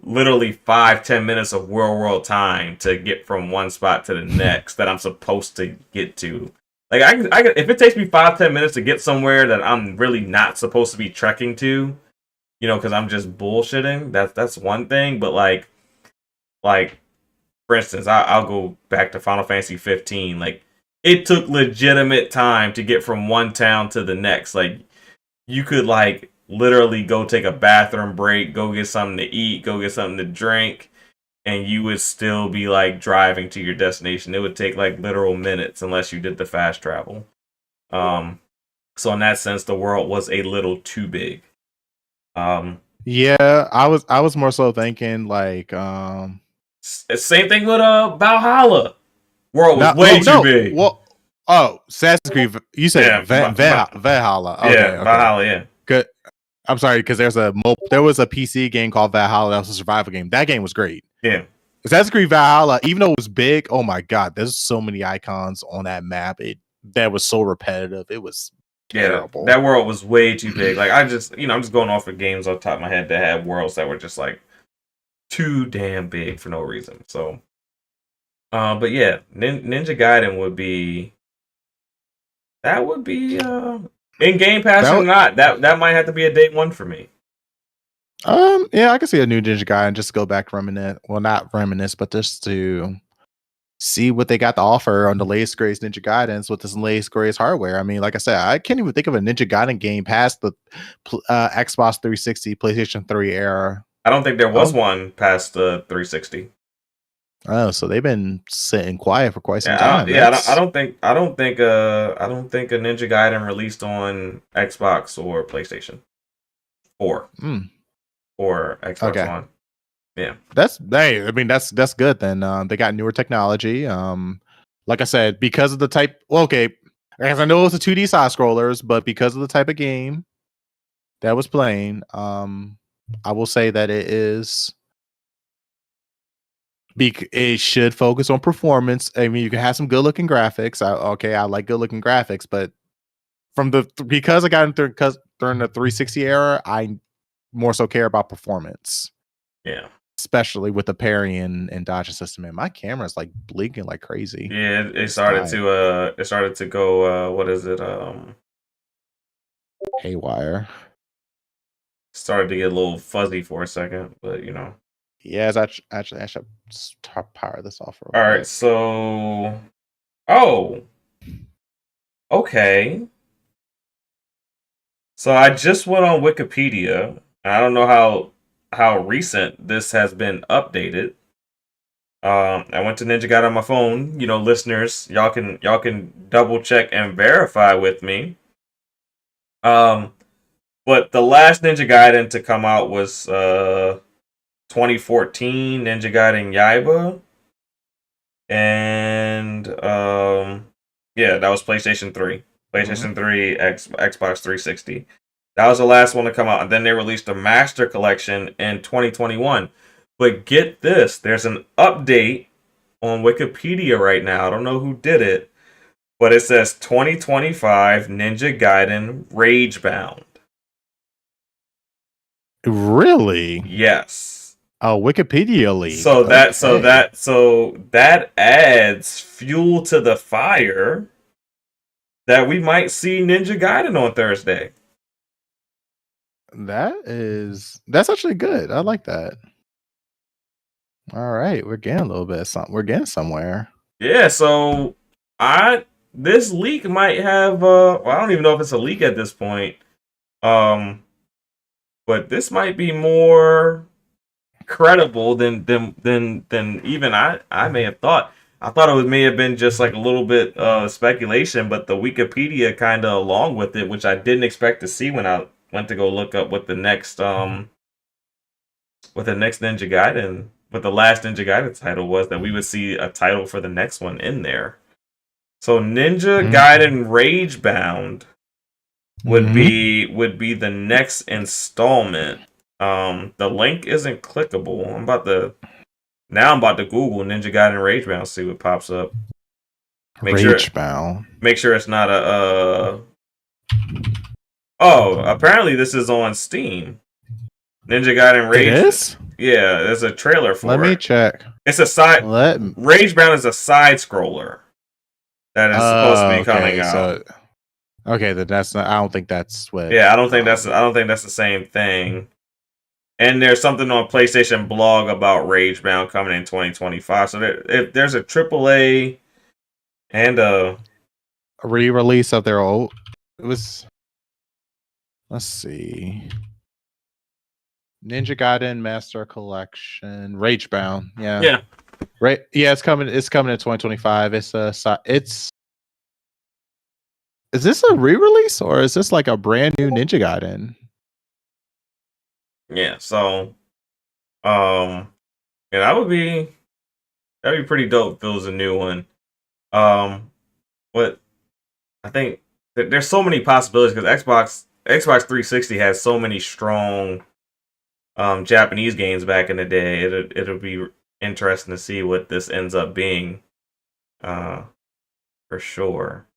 literally 5-10 minutes of world time to get from one spot to the next that I'm supposed to get to. Like if it takes me 5-10 minutes to get somewhere that I'm really not supposed to be trekking to, because I'm just bullshitting. That's one thing. But like for instance, I'll go back to Final Fantasy 15. Like it took legitimate time to get from one town to the next. Like you could like literally go take a bathroom break, go get something to eat, go get something to drink, and you would still be like driving to your destination. It would take like literal minutes unless you did the fast travel. So in that sense, the world was a little too big. Yeah, I was more so thinking like Same thing with Valhalla. World was way too big. Well, Assassin's Creed. You said Valhalla. Okay, yeah, Valhalla. Yeah. Good. I'm sorry because there was a PC game called Valhalla that was a survival game. That game was great. Yeah. Assassin's Creed Valhalla, even though it was big, oh my god, there's so many icons on that map. That was so repetitive. It was terrible. Yeah, that world was way too big. Like I'm just going off of games off the top of my head that had worlds that were just like too damn big for no reason. So, but yeah, Ninja Gaiden would be in Game Pass or not. That might have to be a day one for me. Yeah, I can see a new Ninja Gaiden just to go back reminisce. Well, not reminisce, but just to see what they got to offer on the latest greatest Ninja Gaidens with this latest greatest hardware. I mean, like I said, I can't even think of a Ninja Gaiden game past the Xbox 360, PlayStation 3 era. I don't think there was one past the 360. Oh, so they've been sitting quiet for quite some time. I don't think a Ninja Gaiden released on Xbox or PlayStation 4 or Xbox One. Yeah, that's good. Then they got newer technology. Like I said, because of the type. Well, okay, as I know it's a 2D side scrollers, but because of the type of game that was playing, I will say that it is. It should focus on performance. I mean, you can have some good looking graphics. I like good looking graphics, but because I got into during the 360 era, I more so care about performance. Yeah. Especially with the parry and dodging system, and my camera is like blinking like crazy. Yeah, it started to go. What is it? Haywire. Started to get a little fuzzy for a second, but Yeah, actually I should power this off. All right, so okay. So I just went on Wikipedia. I don't know how recent this has been updated. I went to Ninja Gaiden on my phone. Listeners, y'all can double check and verify with me. But the last Ninja Gaiden to come out was 2014 Ninja Gaiden Yaiba, and that was PlayStation 3, PlayStation 3, Xbox 360. That was the last one to come out, and then they released a Master Collection in 2021. But get this, there's an update on Wikipedia right now. I don't know who did it, but it says 2025 Ninja Gaiden Ragebound. Really? Yes. Oh, Wikipedia leak. So that adds fuel to the fire that we might see Ninja Gaiden on Thursday. That's actually good. I like that. All right, we're getting a little bit of something. We're getting somewhere. Yeah, so this leak might have I don't even know if it's a leak at this point. But this might be more credible than even I may have thought. I thought it may have been just like a little bit speculation, but the Wikipedia kind of along with it, which I didn't expect to see when I went to go look up what the next Ninja Gaiden, what the last Ninja Gaiden title was, that we would see a title for the next one in there. So Ninja Gaiden Ragebound would be the next installment. The link isn't clickable. I'm about to Google Ninja Gaiden Ragebound, see what pops up. Make sure it's not a Oh, apparently this is on Steam. Ninja Gaiden Rage. It is? Yeah, there's a trailer for it. Let me check. It's a side. Let Ragebound is a side scroller that is supposed to be coming okay, out. Okay, then that's not. I don't think that's what. Yeah, I don't think that's the same thing. And there's something on PlayStation blog about Ragebound coming in 2025. So there's a AAA and a re-release of their old. It was. Let's see. Ninja Gaiden Master Collection, Ragebound. Yeah. yeah. Right. Yeah, it's coming. It's coming in 2025. It's. Is this a re-release or is this like a brand new Ninja Gaiden? Yeah, so yeah, that'd be pretty dope if it was a new one. But I think there's so many possibilities because Xbox 360 has so many strong Japanese games back in the day. It'll be interesting to see what this ends up being, for sure.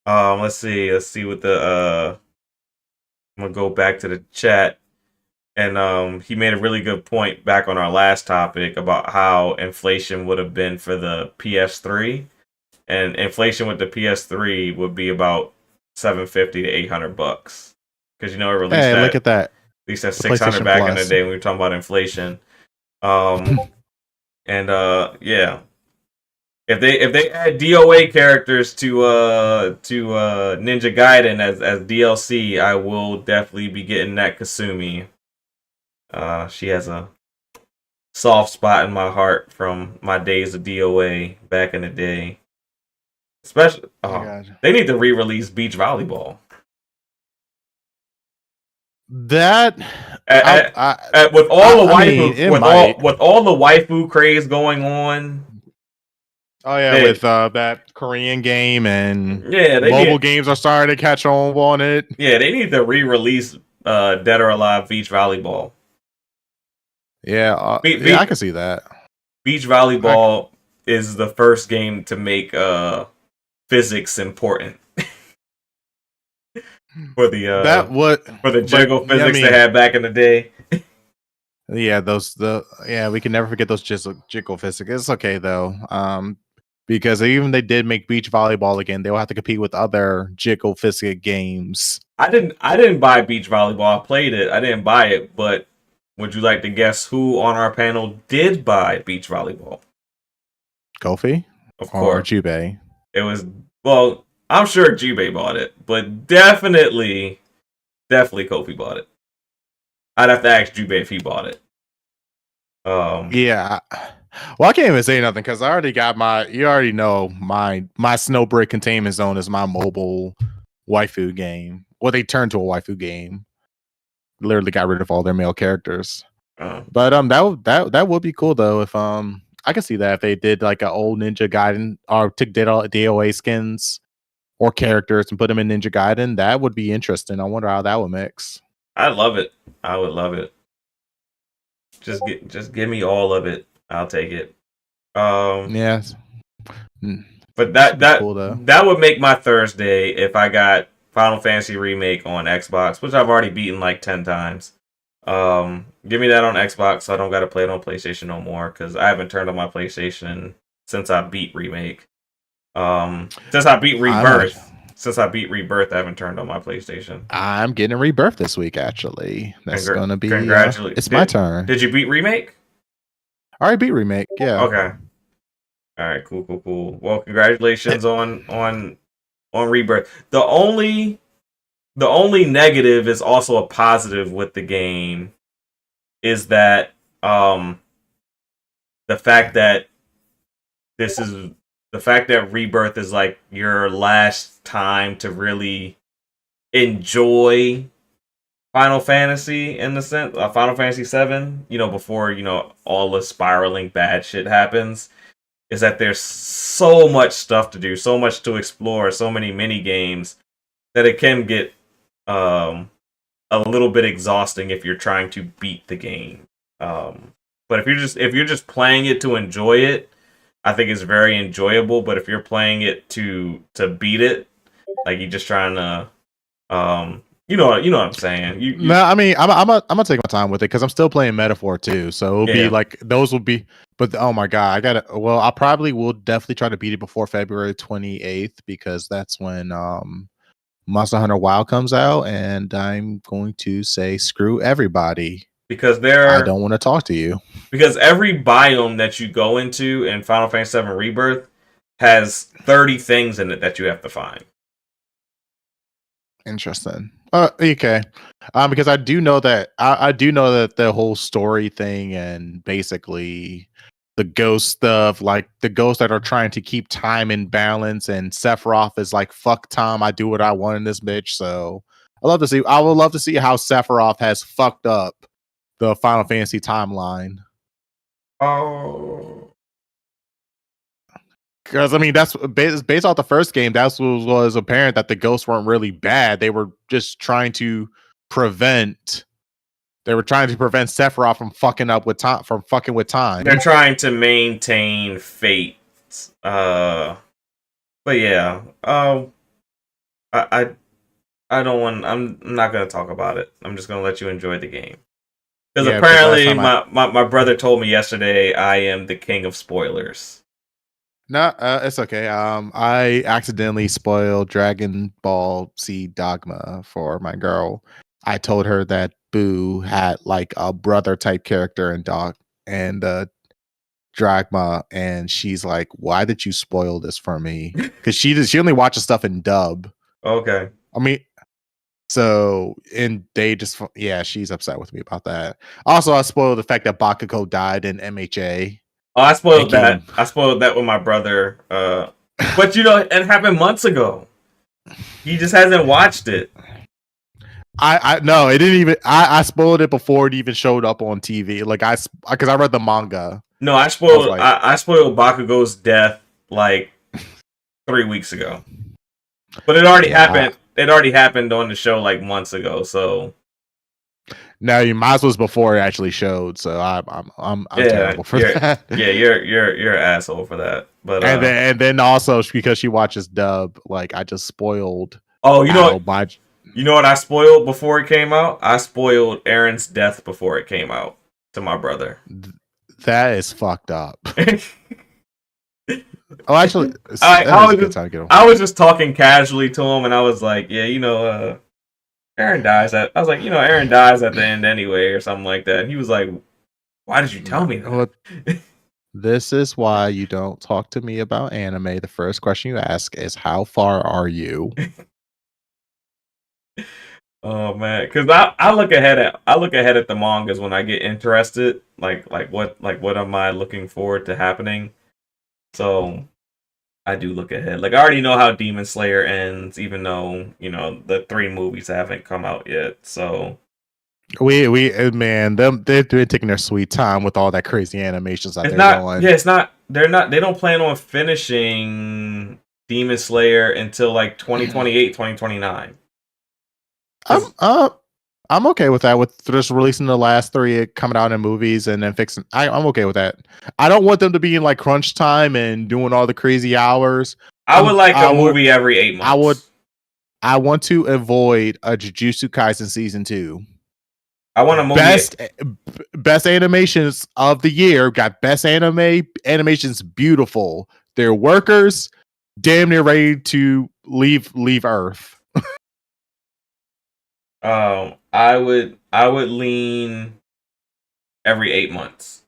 Let's see what the I'm gonna go back to the chat. And he made a really good point back on our last topic about how inflation would have been for the PS3, and inflation with the PS3 would be about $750 to $800 because it released Hey, look at that! At least at The 600 PlayStation back in Plus. the day when we were talking about inflation. And yeah, if they add DOA characters to Ninja Gaiden as DLC, I will definitely be getting that Kasumi. She has a soft spot in my heart from my days of DOA back in the day. Especially, they need to re-release beach volleyball. That with all the waifu, with all the waifu craze going on. Oh yeah, with that Korean game and mobile games are starting to catch on it. Yeah, they need to re-release Dead or Alive beach volleyball. Yeah, I can see that. Beach volleyball is the first game to make physics important. For the jiggle physics they had back in the day. Yeah, we can never forget those jiggle physics. It's okay though. Because even they did make beach volleyball again, they will have to compete with other jiggle physics games. I didn't buy beach volleyball. I played it. I didn't buy it, but would you like to guess who on our panel did buy beach volleyball? Kofi? Of course. Or Jubei? It was, well, I'm sure Jubei bought it, but definitely Kofi bought it. I'd have to ask Jubei if he bought it. Yeah. Well, I can't even say nothing because I already got you already know my Snowbreak Containment Zone is my mobile waifu game. Well, they turned to a waifu game. Literally got rid of all their male characters. But that would be cool though if I could see that if they did like an old Ninja Gaiden or took DOA skins or characters and put them in Ninja Gaiden, that would be interesting. I wonder how that would mix. I love it. I would love it. Just give me all of it. I'll take it. Yes. But that would make my Thursday if I got Final Fantasy Remake on Xbox, which I've already beaten like 10 times. Give me that on Xbox so I don't got to play it on PlayStation no more because I haven't turned on my PlayStation since I beat Remake. Since I beat Rebirth. I haven't turned on my PlayStation. I'm getting Rebirth this week, actually. That's going to be... Congratulations. It's my turn. Did you beat Remake? I already beat Remake, yeah. Okay. All right, cool. Well, congratulations on Rebirth. The only negative is also a positive with the game is that the fact that Rebirth is like your last time to really enjoy Final Fantasy in the sense Final Fantasy 7, before all the spiraling bad shit happens, is that there's so much stuff to do, so much to explore, so many mini games that it can get a little bit exhausting if you're trying to beat the game. But if you're just playing it to enjoy it, I think it's very enjoyable. But if you're playing it to beat it, like you're just trying to You know what I'm saying. You No, I mean, I'm gonna take my time with it because I'm still playing Metaphor too. So it'll be Yeah. like those will be. But oh my god, I gotta. Well, I probably will definitely try to beat it before February 28th because that's when Monster Hunter WoW comes out, and I'm going to say screw everybody. because I don't want to talk to you. because every biome that you go into in Final Fantasy VII Rebirth has 30 things in it that you have to find. Interesting. Okay. Because I do know that I do know that the whole story thing and basically the ghost stuff, like the ghosts that are trying to keep time in balance, and Sephiroth is like, "Fuck time, I do what I want in this bitch." So I love to see. I would love to see how Sephiroth has fucked up the Final Fantasy timeline. Oh. Because I mean, that's based off the first game. That was apparent that the ghosts weren't really bad. They were just trying to prevent. They were trying to prevent Sephiroth from fucking up with time. From fucking with time. They're trying to maintain fate. But yeah. I don't want. I'm not gonna talk about it. I'm just gonna let you enjoy the game. Because apparently, my brother told me yesterday I am the king of spoilers. No, it's okay. I accidentally spoiled Dragon Ball Z Dogma for my girl. I told her that Boo had like a brother type character in Dragma, and she's like, "Why did you spoil this for me?" Because she only watches stuff in dub. Okay. I mean, so and they just she's upset with me about that. Also, I spoiled the fact that Bakugo died in MHA. Oh, I spoiled that. I spoiled that with my brother. But it happened months ago. He just hasn't watched it. I no, it didn't even. I spoiled it before it even showed up on TV. Like because I read the manga. No, I spoiled. I spoiled Bakugo's death like 3 weeks ago. But it already happened. It already happened on the show like months ago. So no, you might as well before it actually showed. So I'm terrible for that. Yeah, you're an asshole for that. But and then also because she watches dub, like I just spoiled. Oh, you know what I spoiled before it came out? I spoiled Aaron's death before it came out to my brother. That is fucked up. Oh, actually, I was just talking casually to him, and I was like, "Yeah, Aaron dies at." I was like, "Aaron dies at the end anyway," or something like that. And he was like, "Why did you tell me that?" This is why you don't talk to me about anime. The first question you ask is, "How far are you?" Oh man, because I look ahead at the mangas when I get interested. Like what am I looking forward to happening? So I do look ahead. Like I already know how Demon Slayer ends, even though the 3 movies haven't come out yet. So man, they're taking their sweet time with all that crazy animations that they're doing. Yeah, it's not. They're not. They don't plan on finishing Demon Slayer until like 2028, 2029. I'm okay with that. With just releasing the last 3 coming out in movies and then fixing. I'm okay with that. I don't want them to be in like crunch time and doing all the crazy hours. I would like a movie every 8 months. I want to avoid a Jujutsu Kaisen season 2. I want a movie. Best animations of the year. Got best animations. Beautiful. They're workers. Damn near ready to leave Earth. I would lean every 8 months.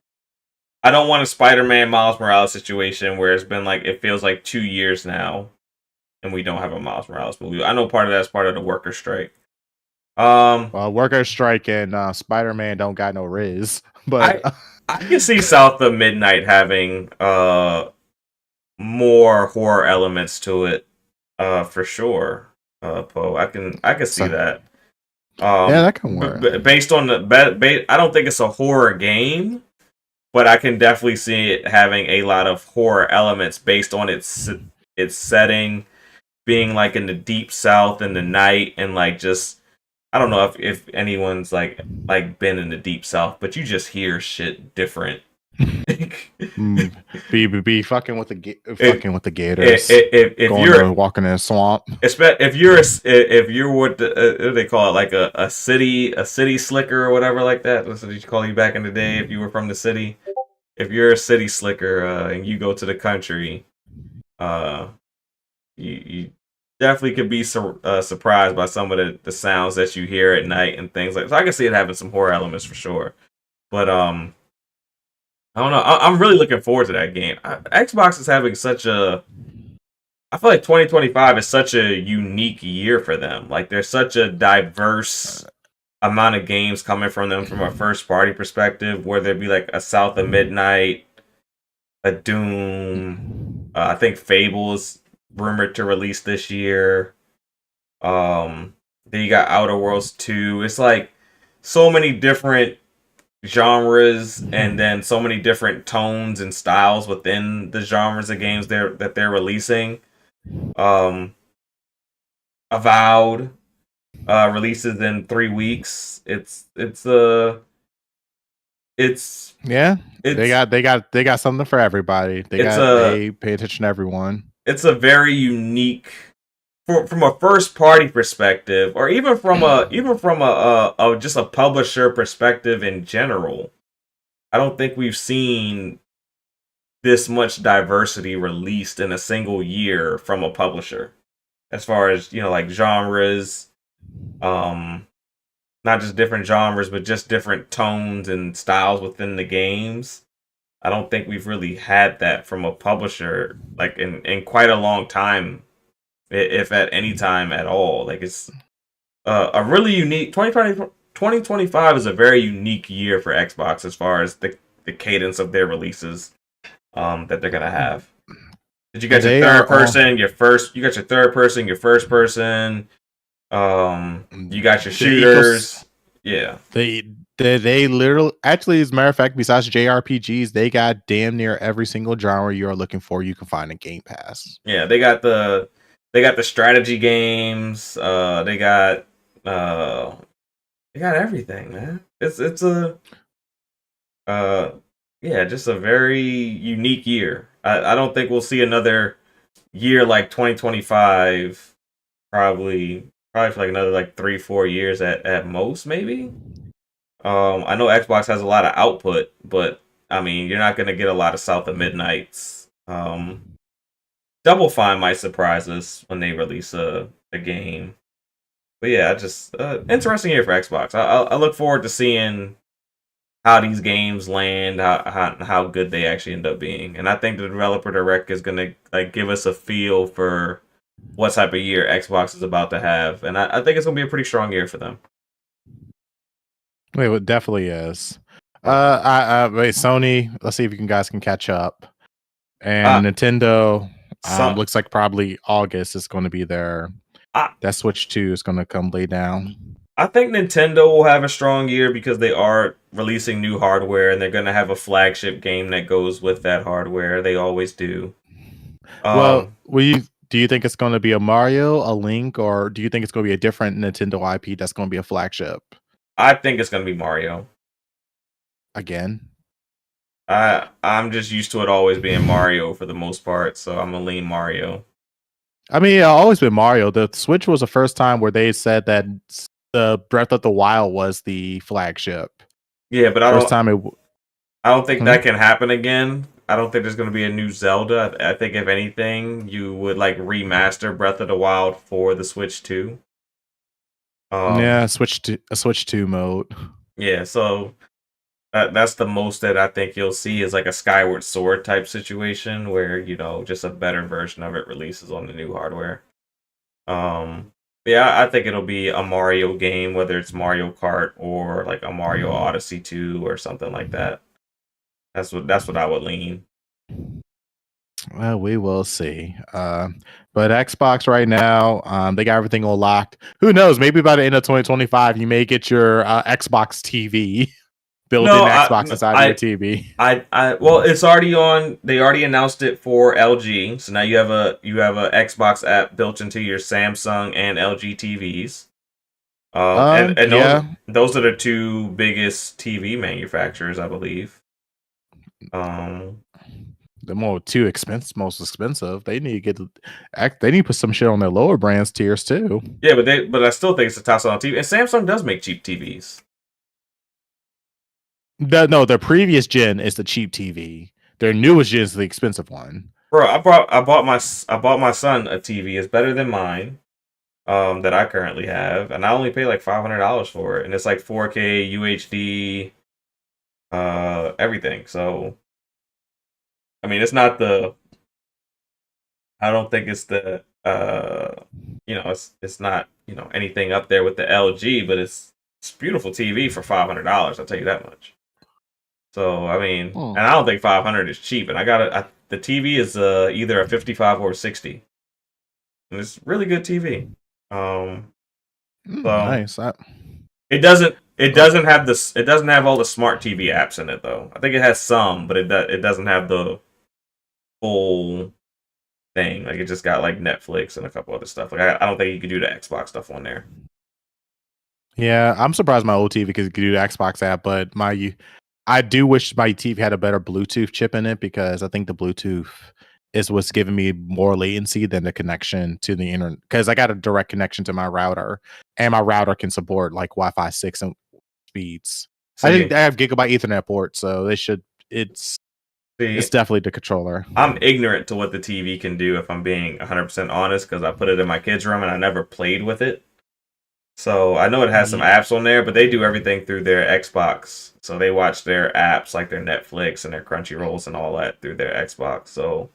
I don't want a Spider-Man Miles Morales situation where it's been like it feels like 2 years now, and we don't have a Miles Morales movie. I know part of that's part of the worker strike. Well, worker strike and Spider-Man don't got no riz, but I can see South of Midnight having more horror elements to it, for sure. Poe, I can see that. Yeah, that can work. Based on I don't think it's a horror game, but I can definitely see it having a lot of horror elements based on its setting, being like in the deep south in the night, and like just I don't know if anyone's like been in the deep south, but you just hear shit different. Like, be fucking with the If- with the gators, if going you're and walking in a swamp. if you're what do they call it, like a city slicker or whatever like that. That's what you call you back in the day if you were from the city. If you're a city slicker and you go to the country, you definitely could be surprised by some of the sounds that you hear at night and things like. So I can see it having some horror elements for sure. But I don't know. I'm really looking forward to that game. Xbox is having such a. I feel like 2025 is such a unique year for them. Like there's such a diverse amount of games coming from them from a first party perspective, whether it be like a South of Midnight, a Doom. I think Fable is rumored to release this year. Then you got Outer Worlds 2. It's like so many different genres and then so many different tones and styles within the genres of games that they're releasing. Avowed releases in 3 weeks. Yeah, they got something for everybody. They pay attention to everyone. It's a very unique from a first party perspective, or even from a just a publisher perspective in general. I don't think we've seen this much diversity released in a single year from a publisher, as far as like genres, not just different genres, but just different tones and styles within the games. I don't think we've really had that from a publisher like in quite a long time, if at any time at all. Like it's a really unique 2025 is a very unique year for Xbox as far as the cadence of their releases that they're gonna have. Did you get your third person, your first? You got your third person, your first person. You got your shooters. Yeah. They literally, actually, as a matter of fact, besides JRPGs, they got damn near every single genre you're looking for. You can find in Game Pass. Yeah, they got the strategy games. They got everything, man. It's a yeah, just a very unique year. I don't think we'll see another year like 2025. Probably for like another like 3-4 years at most, maybe. I know Xbox has a lot of output, but I mean, you're not gonna get a lot of South of Midnights. Double Fine might surprise us when they release a game. But yeah, just interesting year for Xbox. I look forward to seeing how these games land, how good they actually end up being, and I think the developer direct is gonna like give us a feel for what type of year Xbox is about to have, and I think it's gonna be a pretty strong year for them. Wait, it definitely is. Wait, Sony. Let's see if you guys can catch up. And Nintendo looks like probably August is going to be their. That Switch 2 is going to come lay down. I think Nintendo will have a strong year because they are releasing new hardware and they're going to have a flagship game that goes with that hardware. They always do. Well, do you think it's going to be a Mario, a Link, or do you think it's going to be a different Nintendo IP that's going to be a flagship? I think it's going to be Mario. Again? I'm just used to it always being Mario for the most part, so I'm going to lean Mario. I mean, it's always been Mario. The Switch was the first time where they said that the Breath of the Wild was the flagship. Yeah, but I don't think Hmm? that can happen again. I don't think there's going to be a new Zelda. I think if anything, you would like remaster Breath of the Wild for the Switch 2. Yeah, Switch 2 mode. Yeah, so that's the most that I think you'll see is like a Skyward Sword type situation where, just a better version of it releases on the new hardware. Yeah, I think it'll be a Mario game, whether it's Mario Kart or like a Mario Odyssey 2 or something like that. That's what I would lean. Well, we will see. But Xbox right now, they got everything all locked. Who knows? Maybe by the end of 2025, you may get your Xbox TV. Built-in Xbox inside your TV. Well, it's already on. They already announced it for LG, so now you have a Xbox app built into your Samsung and LG TVs. And those are the two biggest TV manufacturers, I believe. The most expensive. They need to they need to put some shit on their lower brands tiers too. Yeah, but I still think it's the top selling TV. And Samsung does make cheap TVs. No, their previous gen is the cheap TV. Their newest gen is the expensive one. Bro, I bought my son a TV. It's better than mine. That I currently have, and I only pay like $500 for it, and it's like 4K UHD, everything. So, I mean, it's not the. I don't think it's the. It's not anything up there with the LG, but it's beautiful TV for $500. I'll tell you that much. So I mean, and I don't think 500 is cheap, and the TV is either a 55 or a 60, and it's really good TV. So Nice. It doesn't have all the smart TV apps in it though. I think it has some, but it doesn't have the full thing. Like it just got like Netflix and a couple other stuff. Like I don't think you could do the Xbox stuff on there. Yeah, I'm surprised my old TV could do the Xbox app, but I do wish my TV had a better Bluetooth chip in it because I think the Bluetooth is what's giving me more latency than the connection to the internet. Because I got a direct connection to my router, and my router can support like Wi-Fi 6 and speeds. I think I have Gigabyte Ethernet port, so it's definitely the controller. I'm ignorant to what the TV can do if I'm being 100% honest, because I put it in my kids' room and I never played with it. So I know it has some apps on there, but they do everything through their Xbox. So they watch their apps like their Netflix and their Crunchyrolls and all that through their Xbox. So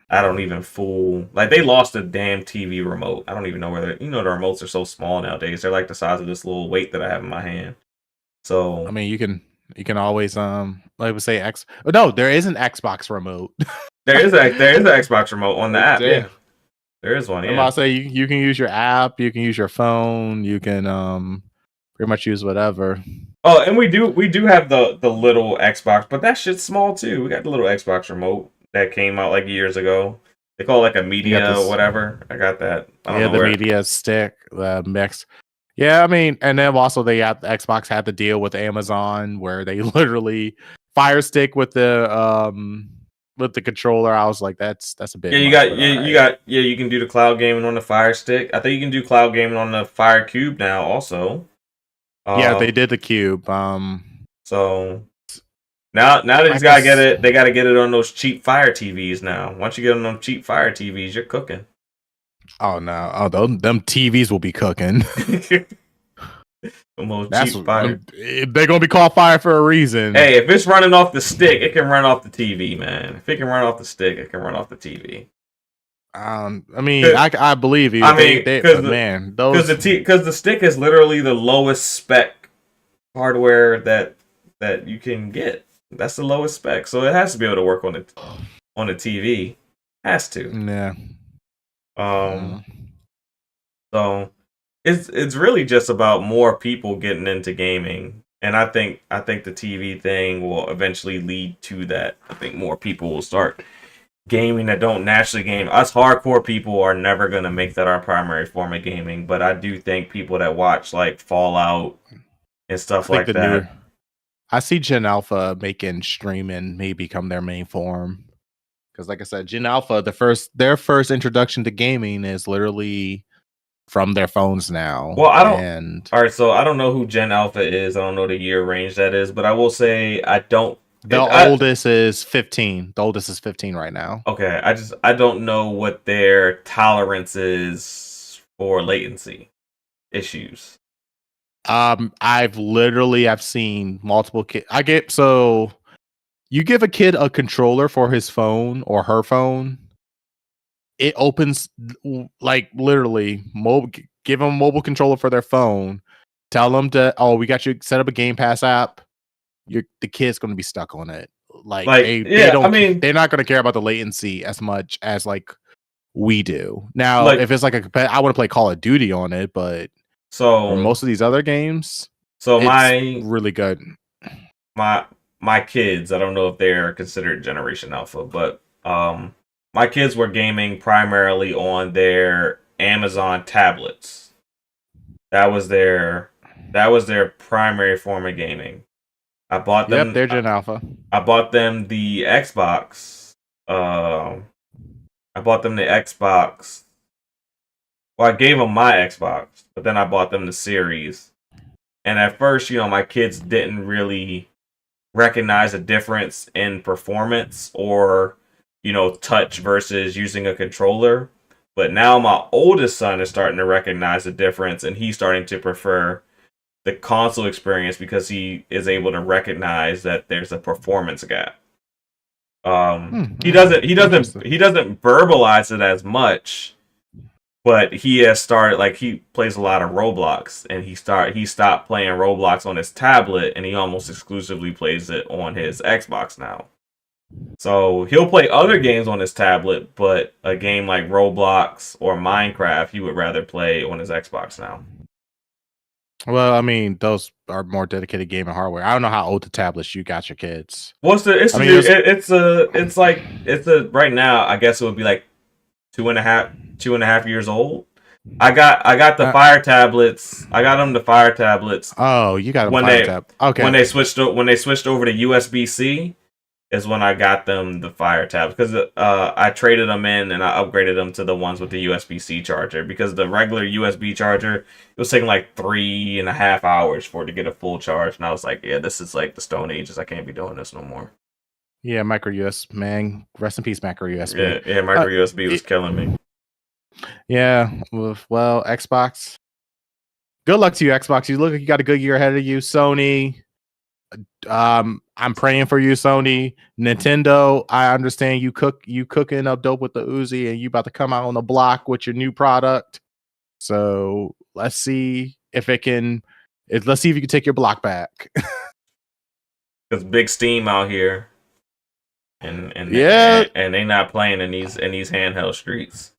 I don't even fool. Like they lost a damn TV remote. I don't even know where the remotes are so small nowadays. They're like the size of this little weight that I have in my hand. So I mean, you can always like we say no, there is an Xbox remote. there is an Xbox remote on the app. Yeah. There is one. Yeah. I'm about to say you can use your app, you can use your phone, you can pretty much use whatever. Oh, and we do have the little Xbox, but that shit's small too. We got the little Xbox remote that came out like years ago. They call it like a media or whatever. I got that. I don't know the media stick, the mix. Yeah, I mean, and then also Xbox had to deal with Amazon where they literally Fire Stick with the controller. I was like, that's a bit. Yeah, you can do the cloud gaming on the Fire Stick. I think you can do cloud gaming on the Fire Cube now also. Yeah, they did the Cube. So now they just gotta get it. They gotta get it on those cheap Fire TVs now. Once you get on them cheap Fire TVs, you're cooking. Oh no! Oh, them TVs will be cooking. Cheap Fire. They're gonna be called Fire for a reason. Hey, if it's running off the stick, it can run off the TV, man. If it can run off the stick, it can run off the TV. I mean, I believe you. I mean, because the stick is literally the lowest spec hardware that you can get. That's the lowest spec, so it has to be able to work on the TV. Has to. Yeah. So it's really just about more people getting into gaming, and I think the TV thing will eventually lead to that. I think more people will start gaming that don't naturally game. Us hardcore people are never gonna make that our primary form of gaming, but I do think people that watch like Fallout and stuff like that. I see Gen Alpha making streaming may become their main form. Because, like I said, Gen Alpha, their first introduction to gaming is literally from their phones now. Well, all right, so I don't know who Gen Alpha is. I don't know the year range that is, but I will say I don't. The oldest is 15. The oldest is 15 right now. Okay, I don't know what their tolerance is for latency issues. I've seen multiple kids. You give a kid a controller for his phone or her phone, it opens like literally give them a mobile controller for their phone. Tell them we got you set up a Game Pass app. The kid's going to be stuck on it. They're not going to care about the latency as much as like we do. Now, if it's like I want to play Call of Duty on it, but for most of these other games, it's really good. My kids, I don't know if they're considered Generation Alpha, but my kids were gaming primarily on their Amazon tablets. That was their primary form of gaming. I bought them. Yep, they're Gen Alpha. I bought them the Xbox. I bought them the Xbox. Well, I gave them my Xbox, but then I bought them the Series. And at first, my kids didn't really recognize a difference in performance or, touch versus using a controller. But now my oldest son is starting to recognize the difference, and he's starting to prefer the console experience because he is able to recognize that there's a performance gap. He doesn't verbalize it as much, but he has started, like, he plays a lot of Roblox, and he stopped playing Roblox on his tablet, and he almost exclusively plays it on his Xbox now. So he'll play other games on his tablet, but a game like Roblox or Minecraft, he would rather play on his Xbox now. Well, I mean, those are more dedicated gaming hardware. I don't know how old the tablets you got your kids. Right now, I guess it would be like 2.5 years old. I got the Fire tablets. I got them the Fire tablets. Oh, you got them Fire tab. Okay. When they switched over to USB-C is when I got them the Fire tablets, because I traded them in and I upgraded them to the ones with the USB-C charger, because the regular USB charger, it was taking like 3.5 hours for it to get a full charge, and I was like, yeah, this is like the Stone Ages. I can't be doing this no more. Yeah, micro USB, man. Rest in peace, micro USB. Yeah, micro USB was killing me. Yeah, well, Xbox. Good luck to you, Xbox. You look like you got a good year ahead of you. Sony, I'm praying for you, Sony. Nintendo, I understand you cooking up dope with the Uzi, and you about to come out on the block with your new product. So let's see if you can take your block back. Because big Steam out here, and yeah, and they not playing in these handheld streets.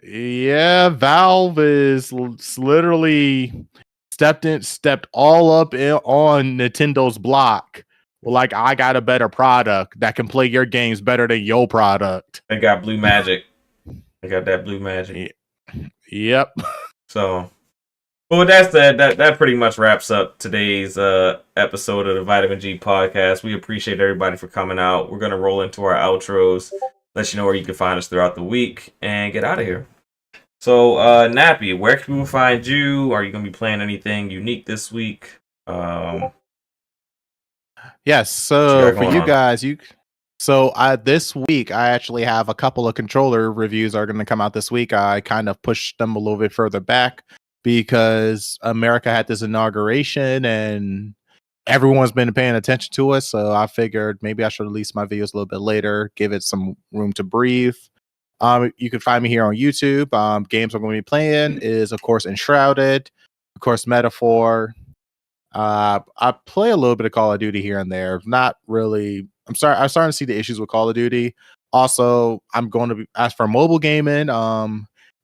Yeah, Valve is literally stepped all up on Nintendo's block. Well, like, I got a better product that can play your games better than your product. They got blue magic. They got that blue magic. Yep. So, but with that said, that pretty much wraps up today's episode of the Vitamin G podcast. We appreciate everybody for coming out. We're gonna roll into our outros, let you know where you can find us throughout the week, and get out of here. So, Nappy, where can people find you? Are you going to be playing anything unique this week? Yes. So for you guys, this week I actually have a couple of controller reviews are going to come out this week. I kind of pushed them a little bit further back because America had this inauguration and everyone's been paying attention to it. So I figured maybe I should release my videos a little bit later, give it some room to breathe. You can find me here on YouTube. Games I'm going to be playing is, of course, Enshrouded, of course, Metaphor. I play a little bit of Call of Duty here and there. Not really. I'm starting to see the issues with Call of Duty. Also, I'm going to ask for mobile gaming.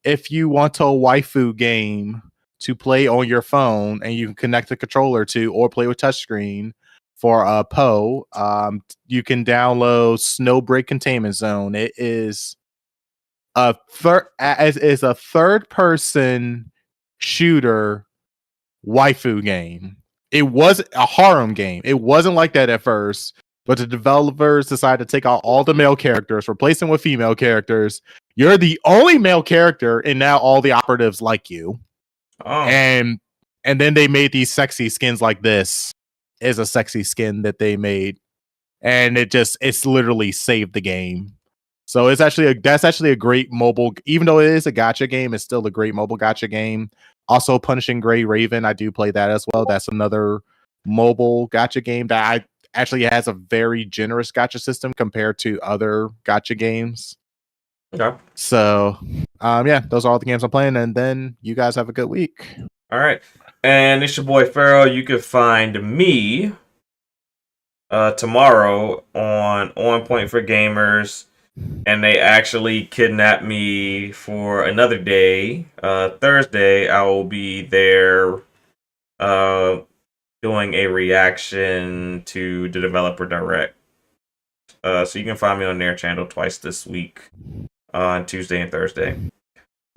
If you want a waifu game to play on your phone and you can connect the controller to or play with touchscreen for a PO, you can download Snowbreak Containment Zone. It is a third person shooter waifu game. It was a harem game. It wasn't like that at first, but the developers decided to take out all the male characters, replace them with female characters. You're the only male character, and now all the operatives like you. Oh. And then they made these sexy skins. Like this is a sexy skin that they made, and it's literally saved the game. So that's actually a great mobile, even though it is a gacha game, it's still a great mobile gacha game. Also, Punishing Gray Raven, I do play that as well. That's another mobile gacha game that actually has a very generous gacha system compared to other gacha games. Okay. So, yeah, those are all the games I'm playing, and then you guys have a good week. All right. And it's your boy Pharaoh. You can find me tomorrow on Point for Gamers. And they actually kidnapped me for another day. Thursday, I will be there doing a reaction to the Developer Direct. So you can find me on their channel twice this week, on Tuesday and Thursday.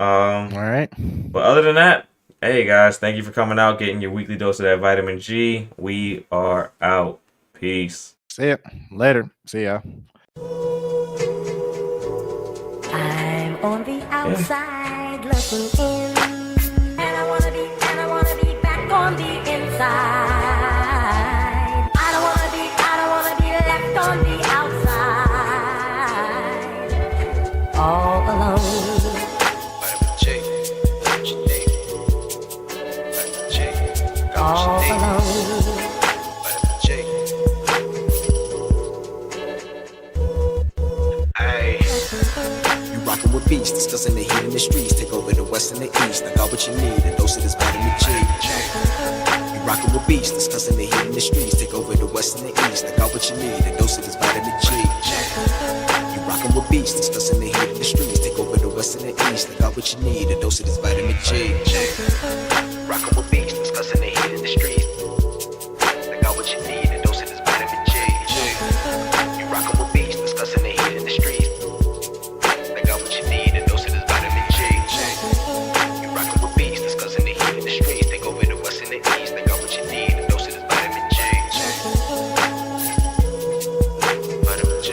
All right. But other than that, hey guys, thank you for coming out, getting your weekly dose of that vitamin G. We are out. Peace. See ya later. See ya. I'm on the outside looking in, and I wanna be back on the inside. I don't wanna be left on the outside, all alone. All alone. You rockin' with beats, discussing the heat in the streets. Take over the west and the east. I got what you need, a dose of this vitamin G. You rockin' with beats, discussing the heat in the streets. Take over the west and the east. I got what you need, a dose of this vitamin G. You rockin' with beats, discussing the heat in the streets. Take over the west and the east. I got what you need, a dose of this vitamin G. Rockin' with beats, discussing the heat in the streets. I got what you need, a dose of this vitamin G. You rockin' with beats, discussing the heat in the streets. I got what you need, a dose of this vitamin G. You rockin' with beats, discussing the heat in the streets. Take over the west and the east. I got what you need, a dose of this vitamin G. Vitamin G.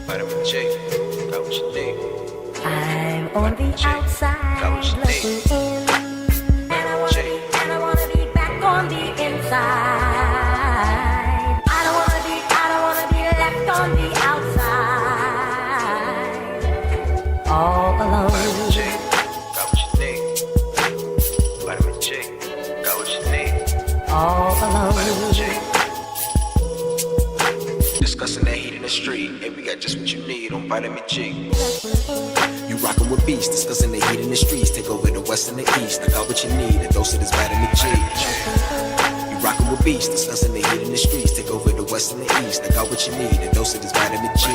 Vitamin G. Got what you need. I'm on the outside looking in, and I wanna be back on the inside. I don't wanna be left on the outside, all alone. Vitamin G. Got what you need. Vitamin G. Got what you need. All Vitamin alone. G. Discussing that heat in the street. Hey, we got just what you need on Vitamin G. You rockin' with beats, discussing the heat in the streets. Take over the west and the east. I got what you need, a dose of this vitamin G. You rockin' with beats, discussing the heat in the streets. Take over the west and the east. I got what you need, a dose of this vitamin G.